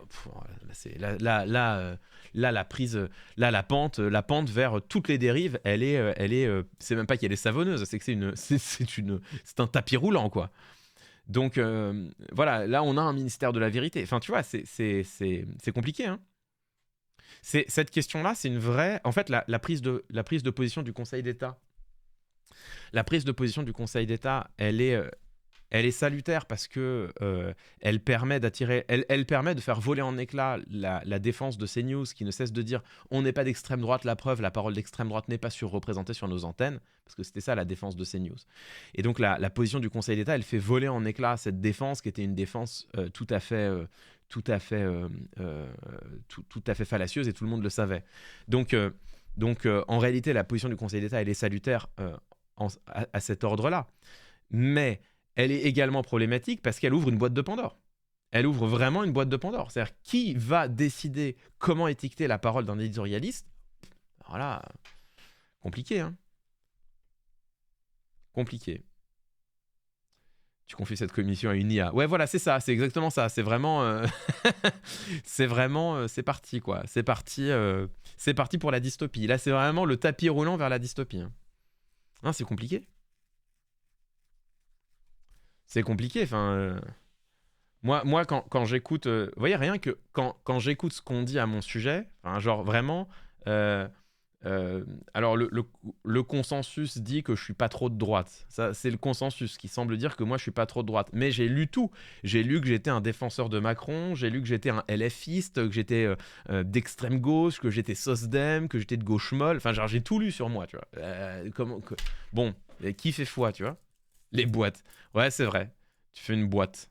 la prise, là la pente vers toutes les dérives, c'est même pas qu'elle est savonneuse, c'est que c'est un tapis roulant quoi. Donc voilà, là on a un ministère de la vérité. Enfin tu vois, c'est compliqué hein. Cette question-là, c'est une vraie. En fait, la prise de position du Conseil d'État, la prise de position du Conseil d'État, elle est salutaire parce que elle permet d'attirer, elle permet de faire voler en éclats la défense de CNews qui ne cesse de dire on n'est pas d'extrême droite, la preuve, la parole d'extrême droite n'est pas surreprésentée sur nos antennes, parce que c'était ça la défense de CNews. Et donc la position du Conseil d'État, elle fait voler en éclats cette défense qui était une défense tout à fait fallacieuse et tout le monde le savait. Donc en réalité, la position du Conseil d'État, elle est salutaire à cet ordre-là. Mais elle est également problématique parce qu'elle ouvre une boîte de Pandore. Elle ouvre vraiment une boîte de Pandore. C'est-à-dire, qui va décider comment étiqueter la parole d'un éditorialiste? Alors là, compliqué, hein. Compliqué. Tu confies cette commission à une IA. Ouais, voilà, c'est ça, c'est exactement ça. C'est vraiment, c'est parti quoi. C'est parti pour la dystopie. Là, c'est vraiment le tapis roulant vers la dystopie. Hein. Hein, c'est compliqué. C'est compliqué. Enfin, moi, quand j'écoute, vous voyez, rien que quand j'écoute ce qu'on dit à mon sujet, enfin, genre vraiment, euh, alors le consensus dit que je suis pas trop de droite. Ça, c'est le consensus qui semble dire que moi je suis pas trop de droite. Mais j'ai lu tout. J'ai lu que j'étais un défenseur de Macron, j'ai lu que j'étais un LFiste, que j'étais d'extrême gauche, que j'étais SOSDEM, que j'étais de gauche molle. Enfin, genre j'ai tout lu sur moi, tu vois. Bon, et qui fait foi, tu vois? Les boîtes. Ouais, c'est vrai. Tu fais une boîte.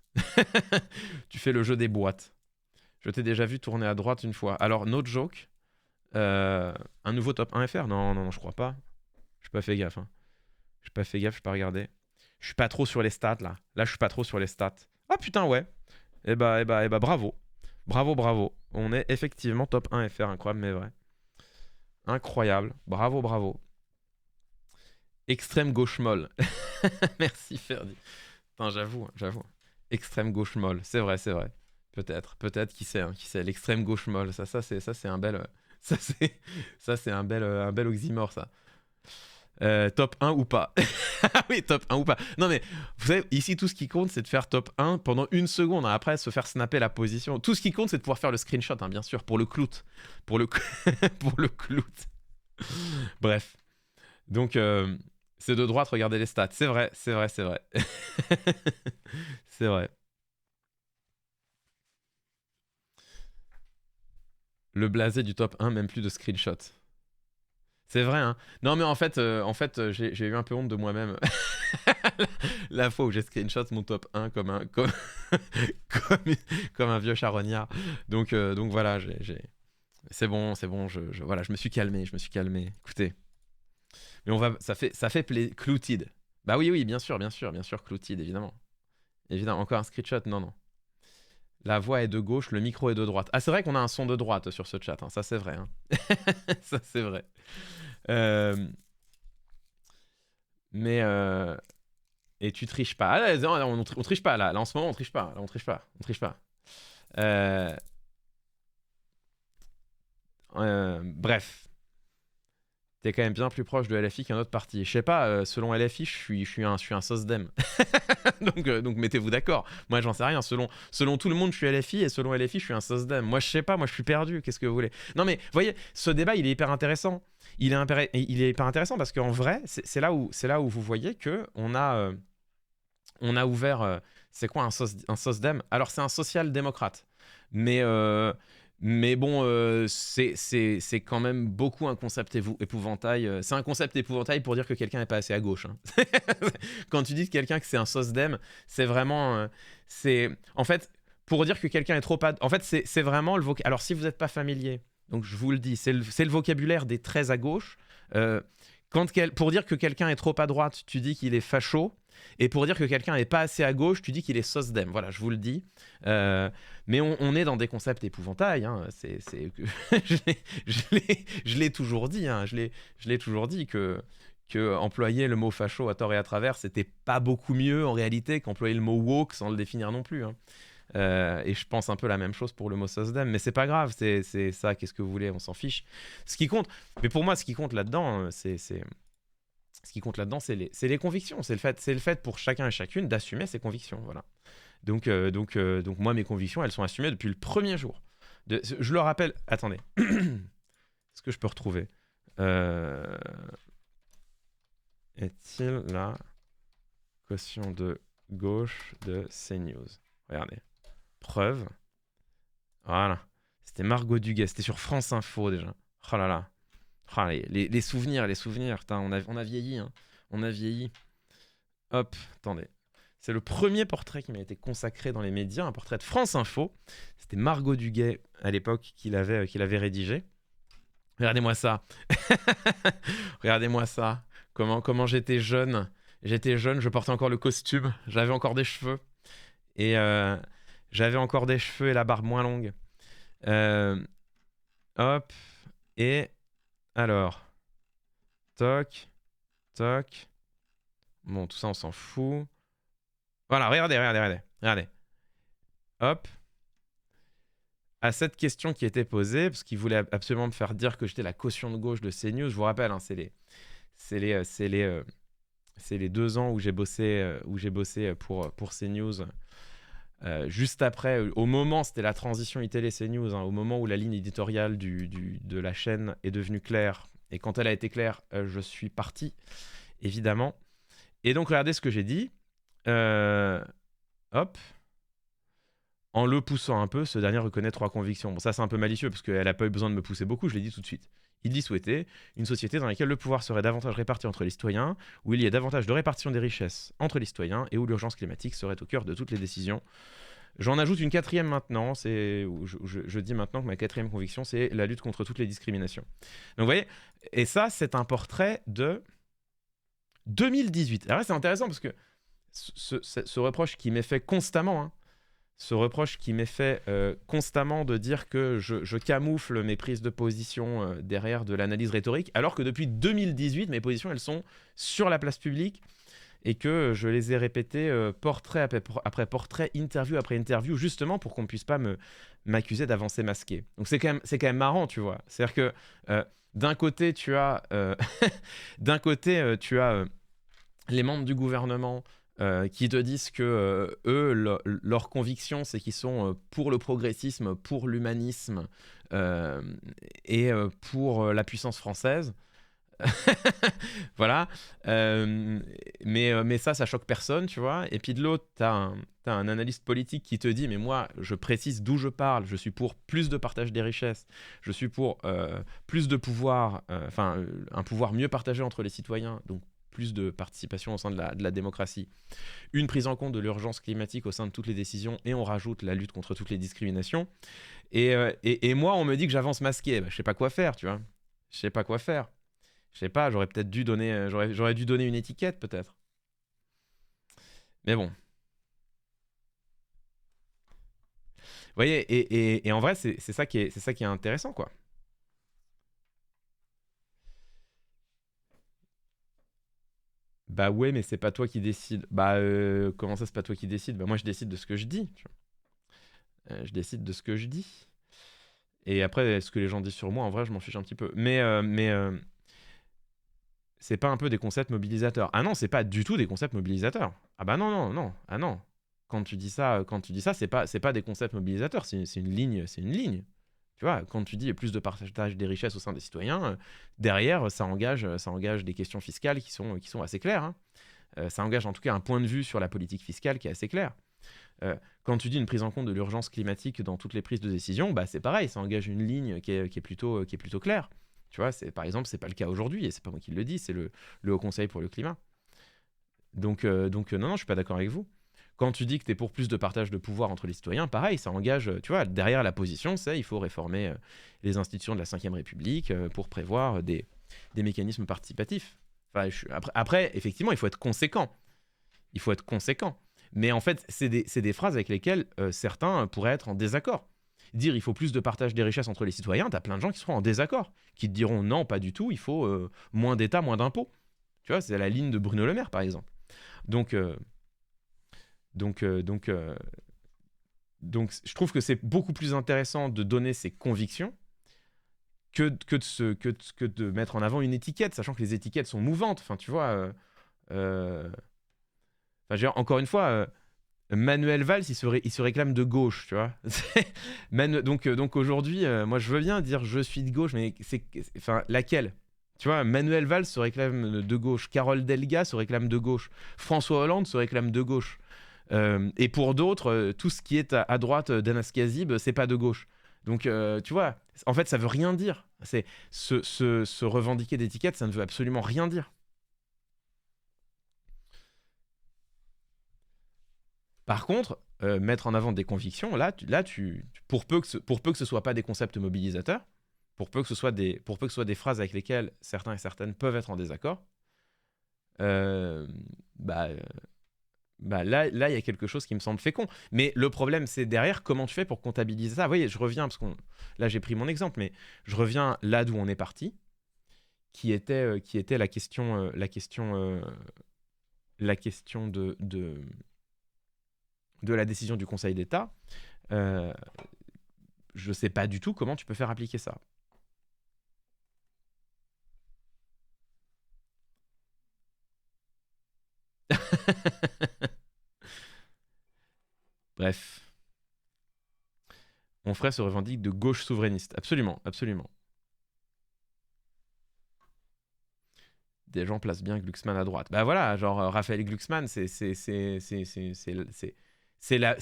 Tu fais le jeu des boîtes. Je t'ai déjà vu tourner à droite une fois. Alors, no joke. Un nouveau top 1 FR? Non, non, non, je crois pas. J'ai pas fait gaffe. Hein. J'ai pas fait gaffe, j'ai pas regardé. Je suis pas trop sur les stats là. Là, je suis pas trop sur les stats. Ah putain, ouais. Eh bah, bravo. Bravo, bravo. On est effectivement top 1 FR. Incroyable, mais vrai. Incroyable. Bravo, bravo. Extrême gauche molle. Merci, Ferdi. Putain, j'avoue. Extrême gauche molle. C'est vrai, c'est vrai. Peut-être, qui sait, hein, qui sait. L'extrême gauche molle. Ça, c'est un bel. Ça, c'est un bel oxymore, ça. Top 1 ou pas. Ah oui, top 1 ou pas. Non, mais vous savez, ici, tout ce qui compte, c'est de faire top 1 pendant une seconde. Hein, après, se faire snapper la position. Tout ce qui compte, c'est de pouvoir faire le screenshot, hein, bien sûr, pour le clout. Pour le, pour le clout. Bref. Donc, c'est de droite, regardez les stats. C'est vrai, c'est vrai, c'est vrai. C'est vrai. Le blasé du top 1, même plus de screenshot. C'est vrai, hein. Non, mais en fait, j'ai eu un peu honte de moi-même. La fois où j'ai screenshot mon top 1 comme, comme un vieux charognard. Donc voilà, c'est bon, voilà, je me suis calmé. Écoutez, mais ça fait Clouted. Bah oui, oui, bien sûr, Clouted, évidemment. Évidemment, encore un screenshot, non, non. La voix est de gauche, le micro est de droite. Ah, c'est vrai qu'on a un son de droite sur ce chat, hein. Ça c'est vrai. Hein. Ça c'est vrai. Euh, mais et tu triches pas. Ah, non, on triche pas là. Là en ce moment on triche pas. Là, on triche pas. On triche pas. Euh, bref, t'es quand même bien plus proche de LFI qu'un autre parti. Je sais pas. Selon LFI, je suis un SOSDEM. donc mettez-vous d'accord. Moi j'en sais rien. Selon tout le monde, je suis LFI et selon LFI, je suis un SOSDEM. Moi je sais pas. Moi je suis perdu. Qu'est-ce que vous voulez? Non mais vous voyez, ce débat il est hyper intéressant. Il est hyper intéressant parce qu'en vrai, c'est là où vous voyez que on a ouvert. C'est quoi un SOSDEM? Alors c'est un social-démocrate, mais Mais bon, c'est quand même beaucoup un concept épouvantail. C'est un concept épouvantail pour dire que quelqu'un n'est pas assez à gauche, hein. Quand tu dis de quelqu'un que c'est un SOSDEM, c'est vraiment... en fait, pour dire que quelqu'un est trop... En fait, c'est vraiment le vocabulaire. Alors, si vous n'êtes pas familier, donc je vous le dis, c'est le vocabulaire des très à gauche. Euh, pour dire que quelqu'un est trop à droite, tu dis qu'il est facho. Et pour dire que quelqu'un n'est pas assez à gauche, tu dis qu'il est SOSDEM. Voilà, je vous le dis. Mais on est dans des concepts épouvantails, hein. Je l'ai toujours dit, hein. Je l'ai toujours dit que employer le mot facho à tort et à travers, c'était pas beaucoup mieux en réalité qu'employer le mot woke sans le définir non plus, hein. Et je pense un peu la même chose pour le mot SOSDEM, mais c'est pas grave, c'est ça, qu'est-ce que vous voulez, on s'en fiche. Ce qui compte, mais pour moi, ce qui compte là-dedans, ce qui compte là-dedans, c'est les convictions. C'est le fait pour chacun et chacune d'assumer ses convictions. Voilà. Donc moi, mes convictions, elles sont assumées depuis le premier jour. Je le rappelle. Attendez. Est-ce que je peux retrouver Est-il la caution de gauche de CNews? Regardez. Preuve. Voilà. C'était Margot Duguay. C'était sur France Info déjà. Oh là là. Ah, les souvenirs, les souvenirs. Putain, on a vieilli, hein. On a vieilli. Hop, attendez. C'est le premier portrait qui m'a été consacré dans les médias, un portrait de France Info. C'était Margot Duguay, à l'époque, qui l'avait rédigé. Regardez-moi ça. Regardez-moi ça. Comment j'étais jeune. J'étais jeune, je portais encore le costume. J'avais encore des cheveux. Et j'avais encore des cheveux et la barbe moins longue. Hop. Et... Alors, toc, toc. Bon, tout ça, on s'en fout. Voilà, regardez. Hop. À cette question qui était posée, parce qu'il voulait absolument me faire dire que j'étais la caution de gauche de CNews, je vous rappelle, hein, c'est les 2 ans où j'ai bossé pour CNews. Juste après, au moment, c'était la transition iTélé CNews, hein, au moment où la ligne éditoriale de la chaîne est devenue claire. Et quand elle a été claire, je suis parti, évidemment. Et donc, regardez ce que j'ai dit. Hop. En le poussant un peu, ce dernier reconnaît 3 convictions. Bon, ça, c'est un peu malicieux, parce qu'elle n'a pas eu besoin de me pousser beaucoup, je l'ai dit tout de suite. Il dit souhaiter une société dans laquelle le pouvoir serait davantage réparti entre les citoyens, où il y a davantage de répartition des richesses entre les citoyens, et où l'urgence climatique serait au cœur de toutes les décisions. J'en ajoute une 4e maintenant, je dis maintenant que ma 4e conviction, c'est la lutte contre toutes les discriminations. Donc vous voyez, et ça, c'est un portrait de 2018. Alors là, c'est intéressant parce que ce reproche qui m'est fait constamment, hein, ce reproche qui m'est fait constamment de dire que je camoufle mes prises de position derrière de l'analyse rhétorique, alors que depuis 2018, mes positions, elles sont sur la place publique et que je les ai répétées portrait après portrait, interview après interview, justement pour qu'on ne puisse pas m'accuser d'avancer masqué. Donc c'est quand même marrant, tu vois. C'est-à-dire que d'un côté, tu as, les membres du gouvernement qui te disent que eux, leur conviction, c'est qu'ils sont pour le progressisme, pour l'humanisme et pour la puissance française. Voilà. Mais ça choque personne, tu vois. Et puis de l'autre, t'as un analyste politique qui te dit, mais moi, je précise d'où je parle. Je suis pour plus de partage des richesses. Je suis pour plus de pouvoir, un pouvoir mieux partagé entre les citoyens. Donc, plus de participation au sein de la démocratie, une prise en compte de l'urgence climatique au sein de toutes les décisions, et on rajoute la lutte contre toutes les discriminations. Et moi, on me dit que j'avance masqué. Je sais pas quoi faire, tu vois. Je sais pas quoi faire. Je sais pas, j'aurais peut-être dû donner, j'aurais dû donner une étiquette, peut-être. Mais bon. Vous voyez, et en vrai, c'est ça qui est intéressant, quoi. Bah ouais, mais c'est pas toi qui décide. Bah comment ça, c'est pas toi qui décide? Bah moi, je décide de ce que je dis, tu vois. Je décide de ce que je dis. Et après, ce que les gens disent sur moi, en vrai, je m'en fiche un petit peu. Mais c'est pas un peu des concepts mobilisateurs? Ah non, c'est pas du tout des concepts mobilisateurs. Ah bah non. Ah non. Quand tu dis ça, c'est pas des concepts mobilisateurs. C'est une ligne, c'est une ligne. Tu vois, quand tu dis plus de partage des richesses au sein des citoyens, derrière, ça engage des questions fiscales qui sont assez claires, hein. Ça engage en tout cas un point de vue sur la politique fiscale qui est assez clair. Quand tu dis une prise en compte de l'urgence climatique dans toutes les prises de décision, bah, c'est pareil, ça engage une ligne qui est plutôt claire. Tu vois, par exemple, c'est pas le cas aujourd'hui, et c'est pas moi qui le dis, c'est le Haut Conseil pour le climat. Donc non, je suis pas d'accord avec vous. Quand tu dis que tu es pour plus de partage de pouvoir entre les citoyens, pareil, ça engage, tu vois, derrière la position, c'est il faut réformer les institutions de la Ve République pour prévoir des mécanismes participatifs. Enfin, après, effectivement, il faut être conséquent. Il faut être conséquent. Mais en fait, c'est des phrases avec lesquelles certains pourraient être en désaccord. Dire il faut plus de partage des richesses entre les citoyens, t'as plein de gens qui seront en désaccord, qui te diront non, pas du tout, il faut moins d'État, moins d'impôts. Tu vois, c'est la ligne de Bruno Le Maire, par exemple. Donc, je trouve que c'est beaucoup plus intéressant de donner ses convictions que de mettre en avant une étiquette, sachant que les étiquettes sont mouvantes. Enfin, tu vois, encore une fois, Manuel Valls, il se réclame de gauche, tu vois. Donc aujourd'hui, moi, je veux bien dire je suis de gauche, mais enfin, laquelle? Tu vois, Manuel Valls se réclame de gauche, Carole Delga se réclame de gauche, François Hollande se réclame de gauche. Et pour d'autres, tout ce qui est à droite d'Anas Kazib, c'est pas de gauche. Donc, tu vois, en fait, ça veut rien dire. C'est se revendiquer d'étiquette, ça ne veut absolument rien dire. Par contre, mettre en avant des convictions, pour peu que ce soit pas des concepts mobilisateurs, pour peu que ce soit des phrases avec lesquelles certains et certaines peuvent être en désaccord, bah là, il y a quelque chose qui me semble fécond. Mais le problème, c'est derrière, comment tu fais pour comptabiliser ça? Vous voyez, je reviens, parce que là, j'ai pris mon exemple, mais je reviens là d'où on est parti, qui était la question de la décision du Conseil d'État. Je sais pas du tout comment tu peux faire appliquer ça. Bref. Onfray se revendique de gauche souverainiste. Absolument, absolument. Des gens placent bien Glucksmann à droite. Bah voilà, genre Raphaël Glucksmann, c'est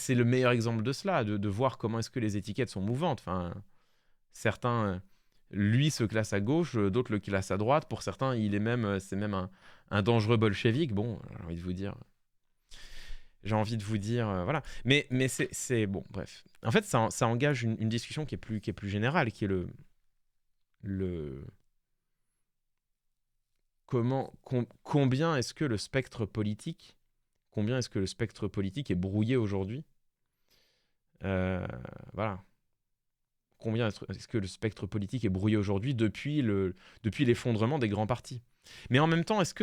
le meilleur exemple de cela, de voir comment est-ce que les étiquettes sont mouvantes. Enfin, certains, lui se classe à gauche, d'autres le classent à droite. Pour certains, c'est même un dangereux bolchevique. Bon, j'ai envie de vous dire, voilà. Mais c'est bon, bref. En fait, ça engage une discussion qui est plus générale, qui est combien est-ce que le spectre politique est brouillé aujourd'hui? Voilà. Combien est-ce que le spectre politique est brouillé aujourd'hui depuis l'effondrement des grands partis? Mais en même temps, est-ce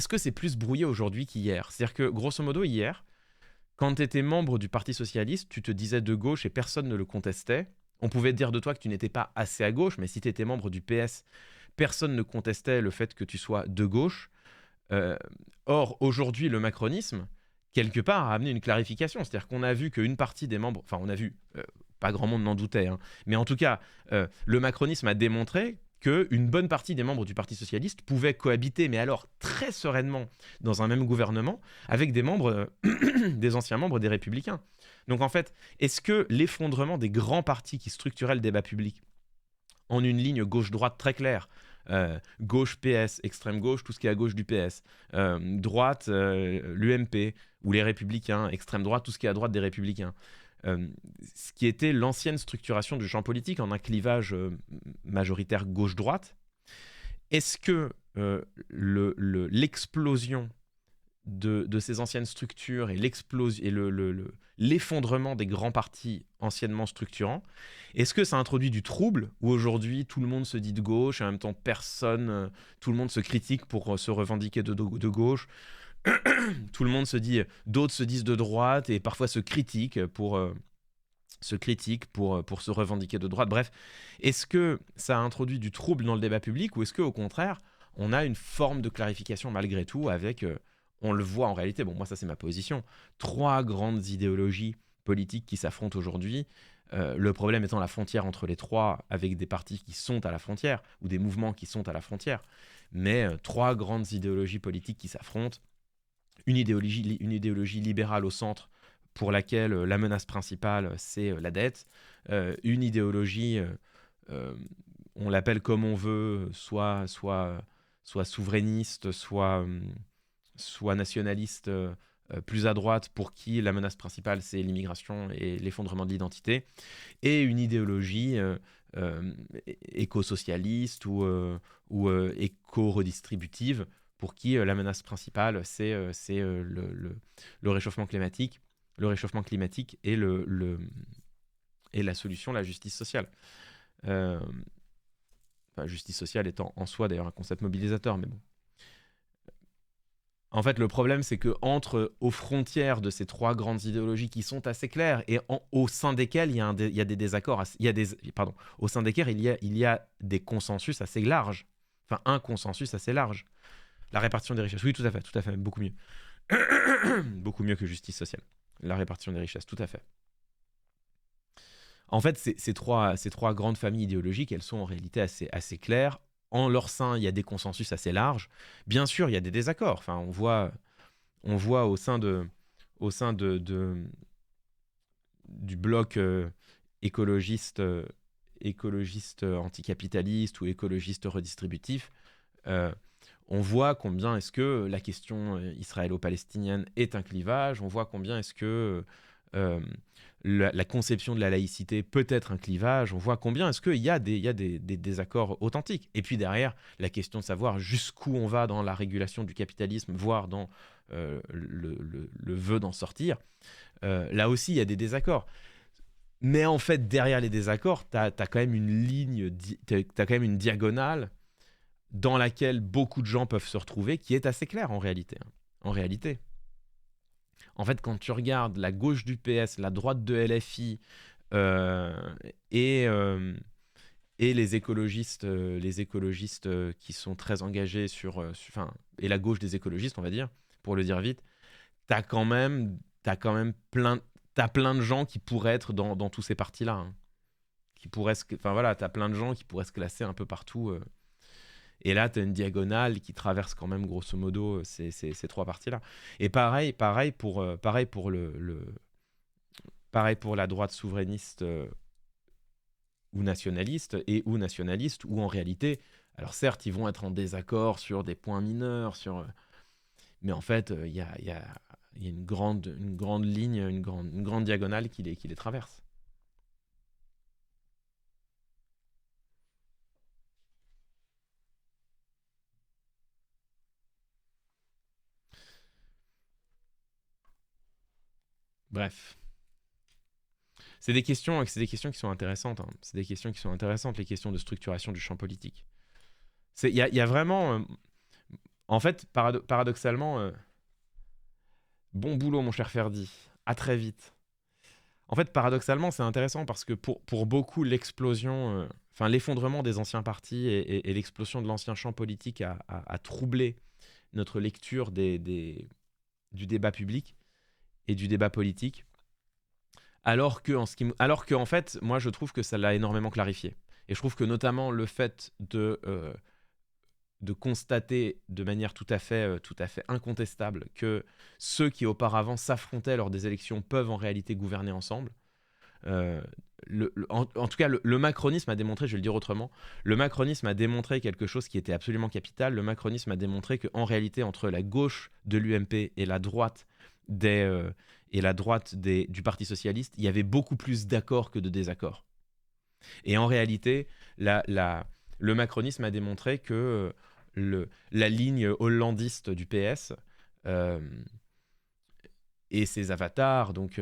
que c'est plus brouillé aujourd'hui qu'hier? C'est-à-dire que, grosso modo, hier, quand tu étais membre du Parti Socialiste, tu te disais de gauche et personne ne le contestait. On pouvait dire de toi que tu n'étais pas assez à gauche, mais si tu étais membre du PS, personne ne contestait le fait que tu sois de gauche. Or, aujourd'hui, le macronisme, quelque part, a amené une clarification. C'est-à-dire qu'on a vu qu'une partie des membres... Enfin, on a vu... pas grand monde n'en doutait, hein, mais en tout cas, le macronisme a démontré qu'une bonne partie des membres du Parti Socialiste pouvaient cohabiter, mais alors très sereinement, dans un même gouvernement, avec des membres, des anciens membres des Républicains. Donc en fait, est-ce que l'effondrement des grands partis qui structuraient le débat public en une ligne gauche-droite très claire, gauche PS, extrême gauche, tout ce qui est à gauche du PS, droite, l'UMP, ou les Républicains, extrême droite, tout ce qui est à droite des Républicains, ce qui était l'ancienne structuration du champ politique en un clivage majoritaire gauche-droite, est-ce que l'explosion de ces anciennes structures et l'effondrement des grands partis anciennement structurants, est-ce que ça introduit du trouble où aujourd'hui tout le monde se dit de gauche et en même temps tout le monde se critique pour se revendiquer de gauche? Tout le monde d'autres se disent de droite et parfois se critiquent pour se revendiquer de droite. Bref, est-ce que ça a introduit du trouble dans le débat public ou est-ce qu'au contraire, on a une forme de clarification malgré tout avec, on le voit en réalité, bon moi ça c'est ma position, 3 grandes idéologies politiques qui s'affrontent aujourd'hui. Le problème étant la frontière entre les 3 avec des partis qui sont à la frontière ou des mouvements qui sont à la frontière. Mais 3 grandes idéologies politiques qui s'affrontent. une idéologie libérale au centre pour laquelle la menace principale, c'est la dette. Une idéologie, on l'appelle comme on veut, soit souverainiste, soit nationaliste, plus à droite, pour qui la menace principale, c'est l'immigration et l'effondrement de l'identité. Et une idéologie éco-socialiste ou éco-redistributive, pour qui la menace principale, c'est le réchauffement climatique, et, et la solution, la justice sociale. Enfin, justice sociale étant en soi d'ailleurs un concept mobilisateur, mais bon. En fait, le problème, c'est que aux frontières de ces trois grandes idéologies qui sont assez claires et au sein desquelles il y a des désaccords, au sein desquels il y a des consensus assez larges. Enfin, un consensus assez large. La répartition des richesses, oui, tout à fait, beaucoup mieux. Beaucoup mieux que justice sociale. La répartition des richesses, tout à fait. En fait, ces trois grandes familles idéologiques, elles sont en réalité assez claires. En leur sein, il y a des consensus assez larges. Bien sûr, il y a des désaccords. Enfin, on voit au sein du bloc écologiste anticapitaliste ou écologiste redistributif, on voit combien est-ce que la question israélo-palestinienne est un clivage. On voit combien est-ce que la conception de la laïcité peut être un clivage. On voit combien est-ce qu'il y a des désaccords authentiques. Et puis derrière, la question de savoir jusqu'où on va dans la régulation du capitalisme, voire dans le vœu d'en sortir. Là aussi, il y a des désaccords. Mais en fait, derrière les désaccords, t'as quand même une ligne, t'as quand même une diagonale dans laquelle beaucoup de gens peuvent se retrouver, qui est assez claire en réalité. En réalité. En fait, quand tu regardes la gauche du PS, la droite de LFI et les écologistes qui sont très engagés et la gauche des écologistes, on va dire, pour le dire vite, t'as quand même plein de gens qui pourraient être dans tous ces partis-là. Hein. T'as plein de gens qui pourraient se classer un peu partout. Et là, tu as une diagonale qui traverse quand même, grosso modo, ces trois parties-là. Et pareil pour la droite souverainiste ou nationaliste, où en réalité, alors certes, ils vont être en désaccord sur des points mineurs, mais en fait, il y a une grande ligne, une grande diagonale qui les traverse. Bref. C'est des questions qui sont intéressantes. Hein. C'est des questions qui sont intéressantes, les questions de structuration du champ politique. Il y a vraiment... en fait, paradoxalement... bon boulot, mon cher Ferdi. À très vite. En fait, paradoxalement, c'est intéressant parce que pour beaucoup, l'effondrement des anciens partis et l'explosion de l'ancien champ politique a troublé notre lecture du débat public et du débat politique. Alors que en fait, moi, je trouve que ça l'a énormément clarifié. Et je trouve que notamment le fait de constater de manière tout à fait incontestable que ceux qui auparavant s'affrontaient lors des élections peuvent en réalité gouverner ensemble. En tout cas, le macronisme a démontré, je vais le dire autrement, le macronisme a démontré quelque chose qui était absolument capital. Le macronisme a démontré qu'en réalité, entre la gauche de l'UMP et la droite du Parti socialiste, il y avait beaucoup plus d'accords que de désaccords. Et en réalité, le macronisme a démontré que la ligne hollandiste du PS et ses avatars, donc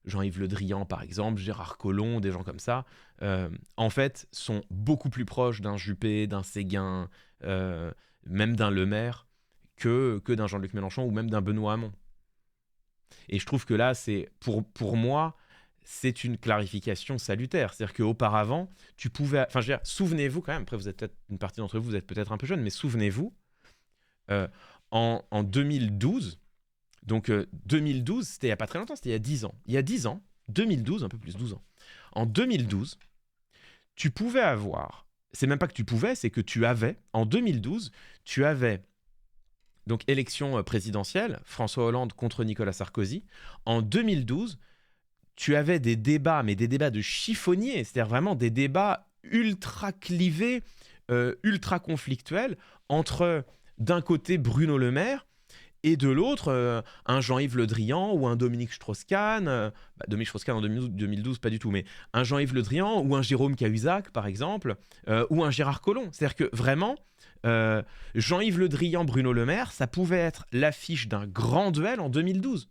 Jean-Yves Le Drian par exemple, Gérard Collomb, des gens comme ça, en fait, sont beaucoup plus proches d'un Juppé, d'un Séguin, même d'un Le Maire, que d'un Jean-Luc Mélenchon ou même d'un Benoît Hamon. Et je trouve que là, pour moi, c'est une clarification salutaire. C'est-à-dire qu'auparavant, tu pouvais... Enfin, je veux dire, souvenez-vous quand même, après, vous êtes peut-être une partie d'entre vous, vous êtes peut-être un peu jeune, mais souvenez-vous, en 2012, donc 2012, c'était il n'y a pas très longtemps, c'était il y a 10 ans. Il y a 10 ans, 2012, un peu plus, 12 ans. En 2012, tu pouvais avoir... C'est même pas que tu pouvais, c'est que tu avais... En 2012, tu avais donc élection présidentielle, François Hollande contre Nicolas Sarkozy. En 2012, tu avais des débats, mais des débats de chiffonniers, c'est-à-dire vraiment des débats ultra clivés, ultra conflictuels, entre d'un côté Bruno Le Maire et de l'autre un Jean-Yves Le Drian ou un Dominique Strauss-Kahn. Dominique Strauss-Kahn en 2012, pas du tout, mais un Jean-Yves Le Drian ou un Jérôme Cahuzac, par exemple, ou un Gérard Collomb. C'est-à-dire que vraiment, Jean-Yves Le Drian, Bruno Le Maire, ça pouvait être l'affiche d'un grand duel en 2012.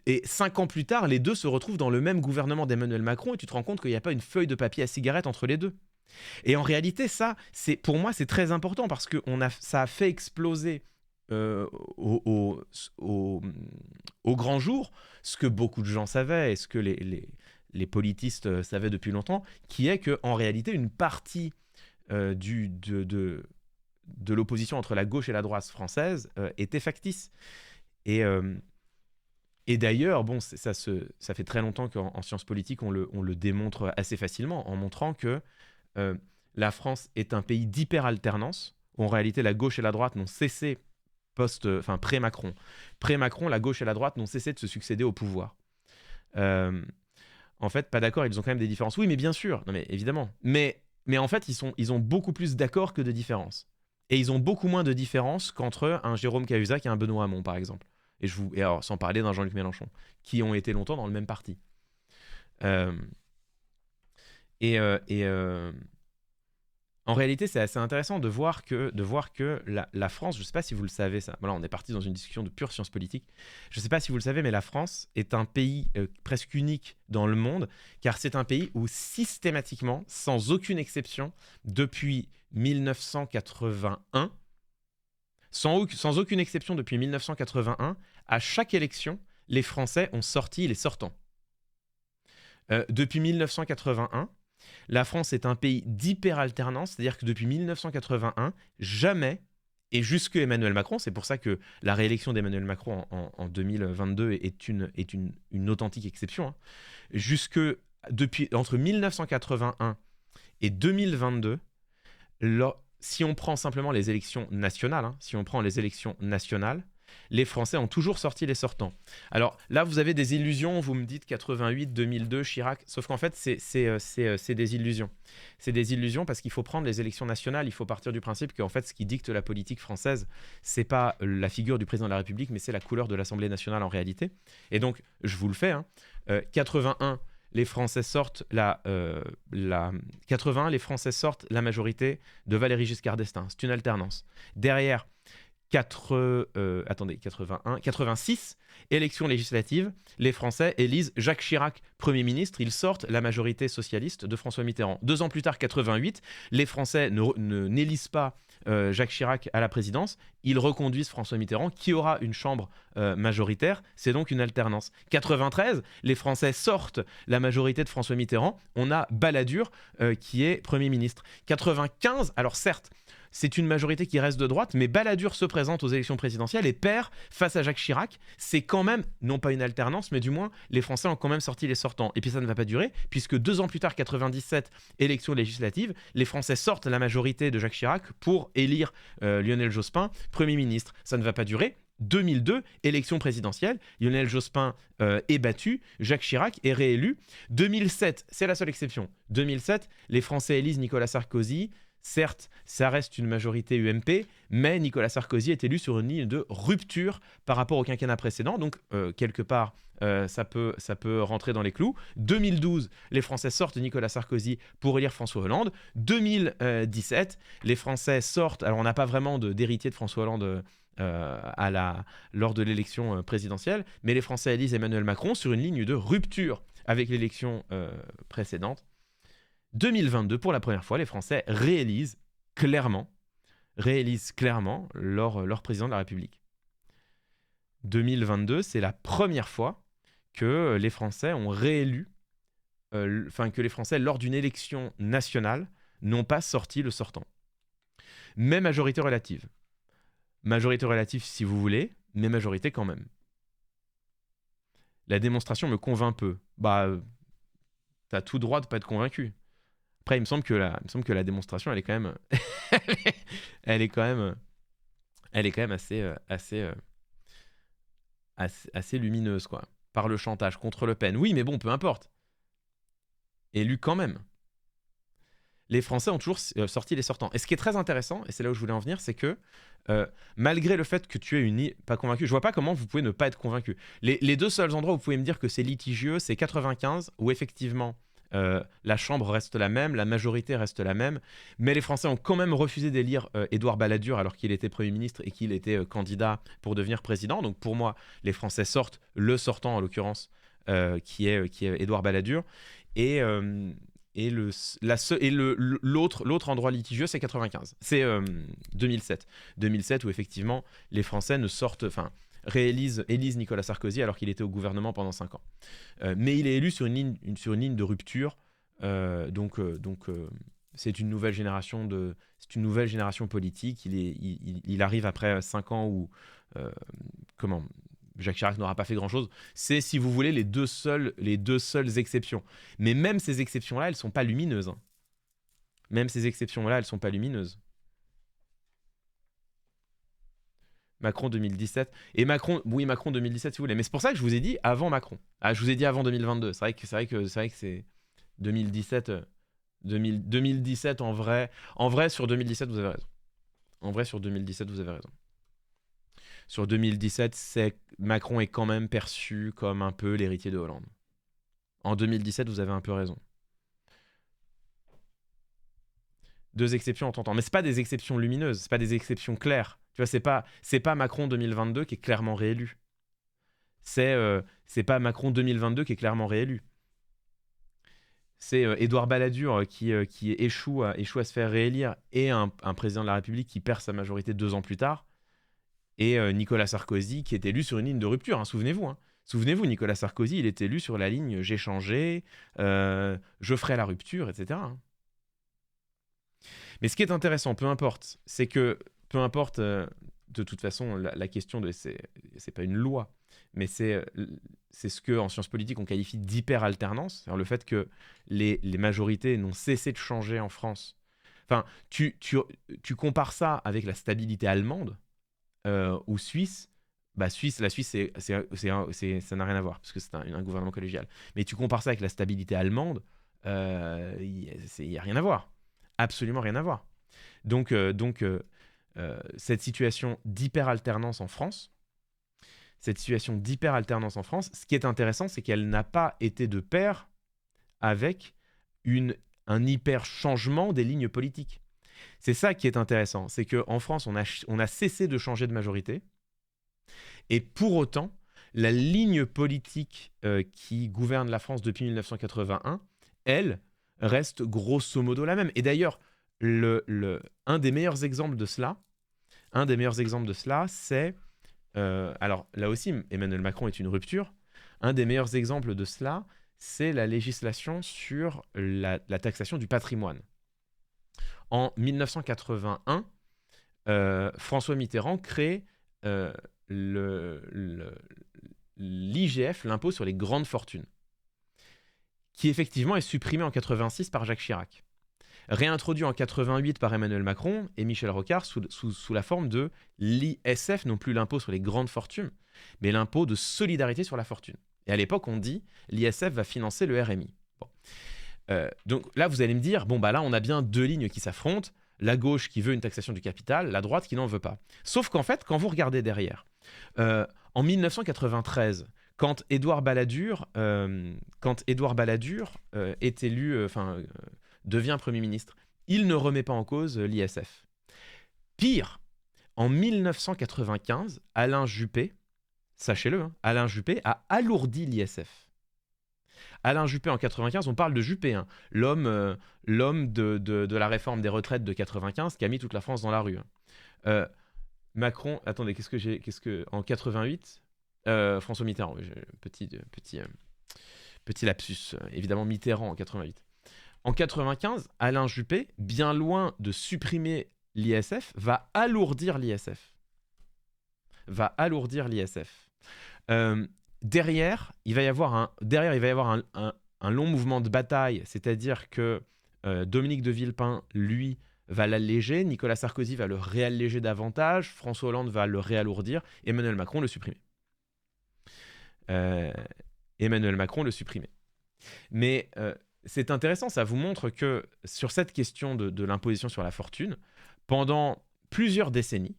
Et 5 ans plus tard, les deux se retrouvent dans le même gouvernement d'Emmanuel Macron et tu te rends compte qu'il n'y a pas une feuille de papier à cigarette entre les deux. Et en réalité, ça, pour moi, c'est très important parce que ça a fait exploser au grand jour ce que beaucoup de gens savaient et ce que les politistes savaient depuis longtemps, qui est qu'en réalité, une partie de l'opposition entre la gauche et la droite française était factice. Et d'ailleurs, bon, ça fait très longtemps qu'en sciences politiques, on le démontre assez facilement en montrant que la France est un pays d'hyper-alternance. En réalité, la gauche et la droite n'ont cessé, pré-Macron. Pré-Macron, la gauche et la droite n'ont cessé de se succéder au pouvoir. En fait, pas d'accord, ils ont quand même des différences. Oui, mais bien sûr, non mais évidemment. Mais en fait, ils ont beaucoup plus d'accords que de différences. Et ils ont beaucoup moins de différences qu'entre un Jérôme Cahuzac et un Benoît Hamon, par exemple. Et alors, sans parler d'un Jean-Luc Mélenchon, qui ont été longtemps dans le même parti. En réalité, c'est assez intéressant de voir que la France, je ne sais pas si vous le savez, ça. Voilà, on est parti dans une discussion de pure science politique. Je ne sais pas si vous le savez, mais la France est un pays presque unique dans le monde, car c'est un pays où systématiquement, sans aucune exception, depuis 1981, sans aucune exception depuis 1981, à chaque élection, les Français ont sorti les sortants. Depuis 1981, la France est un pays d'hyper-alternance, c'est-à-dire que depuis 1981, jamais, et jusque Emmanuel Macron, c'est pour ça que la réélection d'Emmanuel Macron en 2022 est une authentique exception, hein, entre 1981 et 2022, si on prend simplement les élections nationales, les Français ont toujours sorti les sortants. Alors là, vous avez des illusions, vous me dites 88, 2002, Chirac, sauf qu'en fait, c'est des illusions. C'est des illusions parce qu'il faut prendre les élections nationales, il faut partir du principe qu'en fait, ce qui dicte la politique française, c'est pas la figure du président de la République, mais c'est la couleur de l'Assemblée nationale en réalité. Et donc, je vous le fais, 81, les Français sortent la majorité de Valéry Giscard d'Estaing. C'est une alternance. Derrière, 86, élection législative, les Français élisent Jacques Chirac Premier ministre, ils sortent la majorité socialiste de François Mitterrand. 2 ans plus tard, 88, les Français n'élisent pas Jacques Chirac à la présidence, ils reconduisent François Mitterrand qui aura une chambre majoritaire, c'est donc une alternance. 93, les Français sortent la majorité de François Mitterrand, on a Balladur qui est Premier ministre. 95, alors certes, c'est une majorité qui reste de droite, mais Balladur se présente aux élections présidentielles et perd face à Jacques Chirac. C'est quand même, non pas une alternance, mais du moins, les Français ont quand même sorti les sortants. Et puis ça ne va pas durer, puisque 2 ans plus tard, 97, élections législatives, les Français sortent la majorité de Jacques Chirac pour élire Lionel Jospin Premier ministre. Ça ne va pas durer. 2002, élection présidentielle, Lionel Jospin est battu, Jacques Chirac est réélu. 2007, c'est la seule exception. 2007, les Français élisent Nicolas Sarkozy. Certes, ça reste une majorité UMP, mais Nicolas Sarkozy est élu sur une ligne de rupture par rapport au quinquennat précédent. Donc, quelque part, ça peut rentrer dans les clous. 2012, les Français sortent Nicolas Sarkozy pour élire François Hollande. 2017, les Français sortent... Alors, on n'a pas vraiment d'héritier de François Hollande lors de l'élection présidentielle, mais les Français élisent Emmanuel Macron sur une ligne de rupture avec l'élection précédente. 2022, pour la première fois, les Français réélisent clairement leur président de la République. 2022, c'est la première fois que les Français ont réélu, que les Français, lors d'une élection nationale, n'ont pas sorti le sortant. Mais majorité relative. Majorité relative si vous voulez, mais majorité quand même. La démonstration me convainc peu. T'as tout droit de pas être convaincu. Après, il me semble que la démonstration, elle est quand même elle est quand même assez lumineuse, quoi. Par le chantage contre Le Pen. Oui, mais bon, peu importe. Élu quand même. Les Français ont toujours sorti les sortants. Et ce qui est très intéressant, et c'est là où je voulais en venir, c'est que malgré le fait que tu es pas convaincu, je vois pas comment vous pouvez ne pas être convaincu. Les deux seuls endroits où vous pouvez me dire que c'est litigieux, c'est 95, où effectivement la Chambre reste la même, la majorité reste la même, mais les Français ont quand même refusé d'élire Édouard Balladur alors qu'il était Premier ministre et qu'il était candidat pour devenir président. Donc pour moi, les Français sortent le sortant, en l'occurrence, qui est Édouard Balladur. Et, l'autre endroit litigieux, c'est 95. C'est 2007. 2007 où effectivement les Français élisent Nicolas Sarkozy alors qu'il était au gouvernement pendant 5 ans. Mais il est élu sur une ligne de rupture. C'est une nouvelle génération politique. Il arrive après 5 ans où Jacques Chirac n'aura pas fait grand-chose. C'est, si vous voulez, les deux seules exceptions. Mais même ces exceptions-là, elles ne sont pas lumineuses. Même ces exceptions-là, elles ne sont pas lumineuses. Macron 2017. Et Macron 2017, si vous voulez. Mais c'est pour ça que je vous ai dit avant Macron. Ah, je vous ai dit avant 2022. C'est vrai que c'est 2017. 2017 en vrai. En vrai, sur 2017, vous avez raison. Sur 2017, Macron est quand même perçu comme un peu l'héritier de Hollande. En 2017, vous avez un peu raison. Deux exceptions en tentant. Mais c'est pas des exceptions lumineuses, c'est pas des exceptions claires. Tu vois, c'est pas Macron 2022 qui est clairement réélu. C'est pas Macron 2022 qui est clairement réélu. C'est Édouard Balladur qui échoue à se faire réélire et un président de la République qui perd sa majorité 2 ans plus tard. Et Nicolas Sarkozy qui est élu sur une ligne de rupture, hein, souvenez-vous. Hein. Souvenez-vous, Nicolas Sarkozy, il est élu sur la ligne « j'ai changé, je ferai la rupture », etc. Hein. Mais ce qui est intéressant, peu importe, c'est que, de toute façon, la question, c'est pas une loi, mais c'est ce que en sciences politiques on qualifie d'hyper-alternance, c'est-à-dire le fait que les majorités n'ont cessé de changer en France. Enfin, tu compares ça avec la stabilité allemande, ou suisse. La Suisse, ça n'a rien à voir, parce que c'est un gouvernement collégial. Mais tu compares ça avec la stabilité allemande, il n'y a rien à voir. Absolument rien à voir. Donc, cette situation d'hyper-alternance en France, ce qui est intéressant, c'est qu'elle n'a pas été de pair avec un hyper-changement des lignes politiques. C'est ça qui est intéressant, c'est qu'en France, on a cessé de changer de majorité, et pour autant, la ligne politique qui gouverne la France depuis 1981, elle, reste grosso modo la même. Et d'ailleurs, un des meilleurs exemples de cela, c'est... alors là aussi, Emmanuel Macron est une rupture. Un des meilleurs exemples de cela, c'est la législation sur la taxation du patrimoine. En 1981, François Mitterrand crée l'IGF, l'impôt sur les grandes fortunes, qui effectivement est supprimé en 86 par Jacques Chirac, réintroduit en 88 par Emmanuel Macron et Michel Rocard sous la forme de l'ISF, non plus l'impôt sur les grandes fortunes, mais l'impôt de solidarité sur la fortune. Et à l'époque, on dit l'ISF va financer le RMI. Bon. Donc là, vous allez me dire, bon, bah là, on a bien deux lignes qui s'affrontent, la gauche qui veut une taxation du capital, la droite qui n'en veut pas. Sauf qu'en fait, quand vous regardez derrière, en 1993, quand Édouard Balladur est élu, devient Premier ministre, il ne remet pas en cause l'ISF. Pire, en 1995, Alain Juppé, sachez-le, hein, Alain Juppé a alourdi l'ISF. Alain Juppé en 95, on parle de Juppé, hein, l'homme de la réforme des retraites de 95 qui a mis toute la France dans la rue. Hein. Macron, attendez, en 88, François Mitterrand, petit lapsus, évidemment Mitterrand en 88. En 95, Alain Juppé, bien loin de supprimer l'ISF, va alourdir l'ISF. Derrière, il va y avoir un long mouvement de bataille, c'est-à-dire que Dominique de Villepin, lui, va l'alléger, Nicolas Sarkozy va le réalléger davantage, François Hollande va le réalourdir, Emmanuel Macron le supprimer. Emmanuel Macron le supprimer. Mais c'est intéressant, ça vous montre que sur cette question de l'imposition sur la fortune, pendant plusieurs décennies,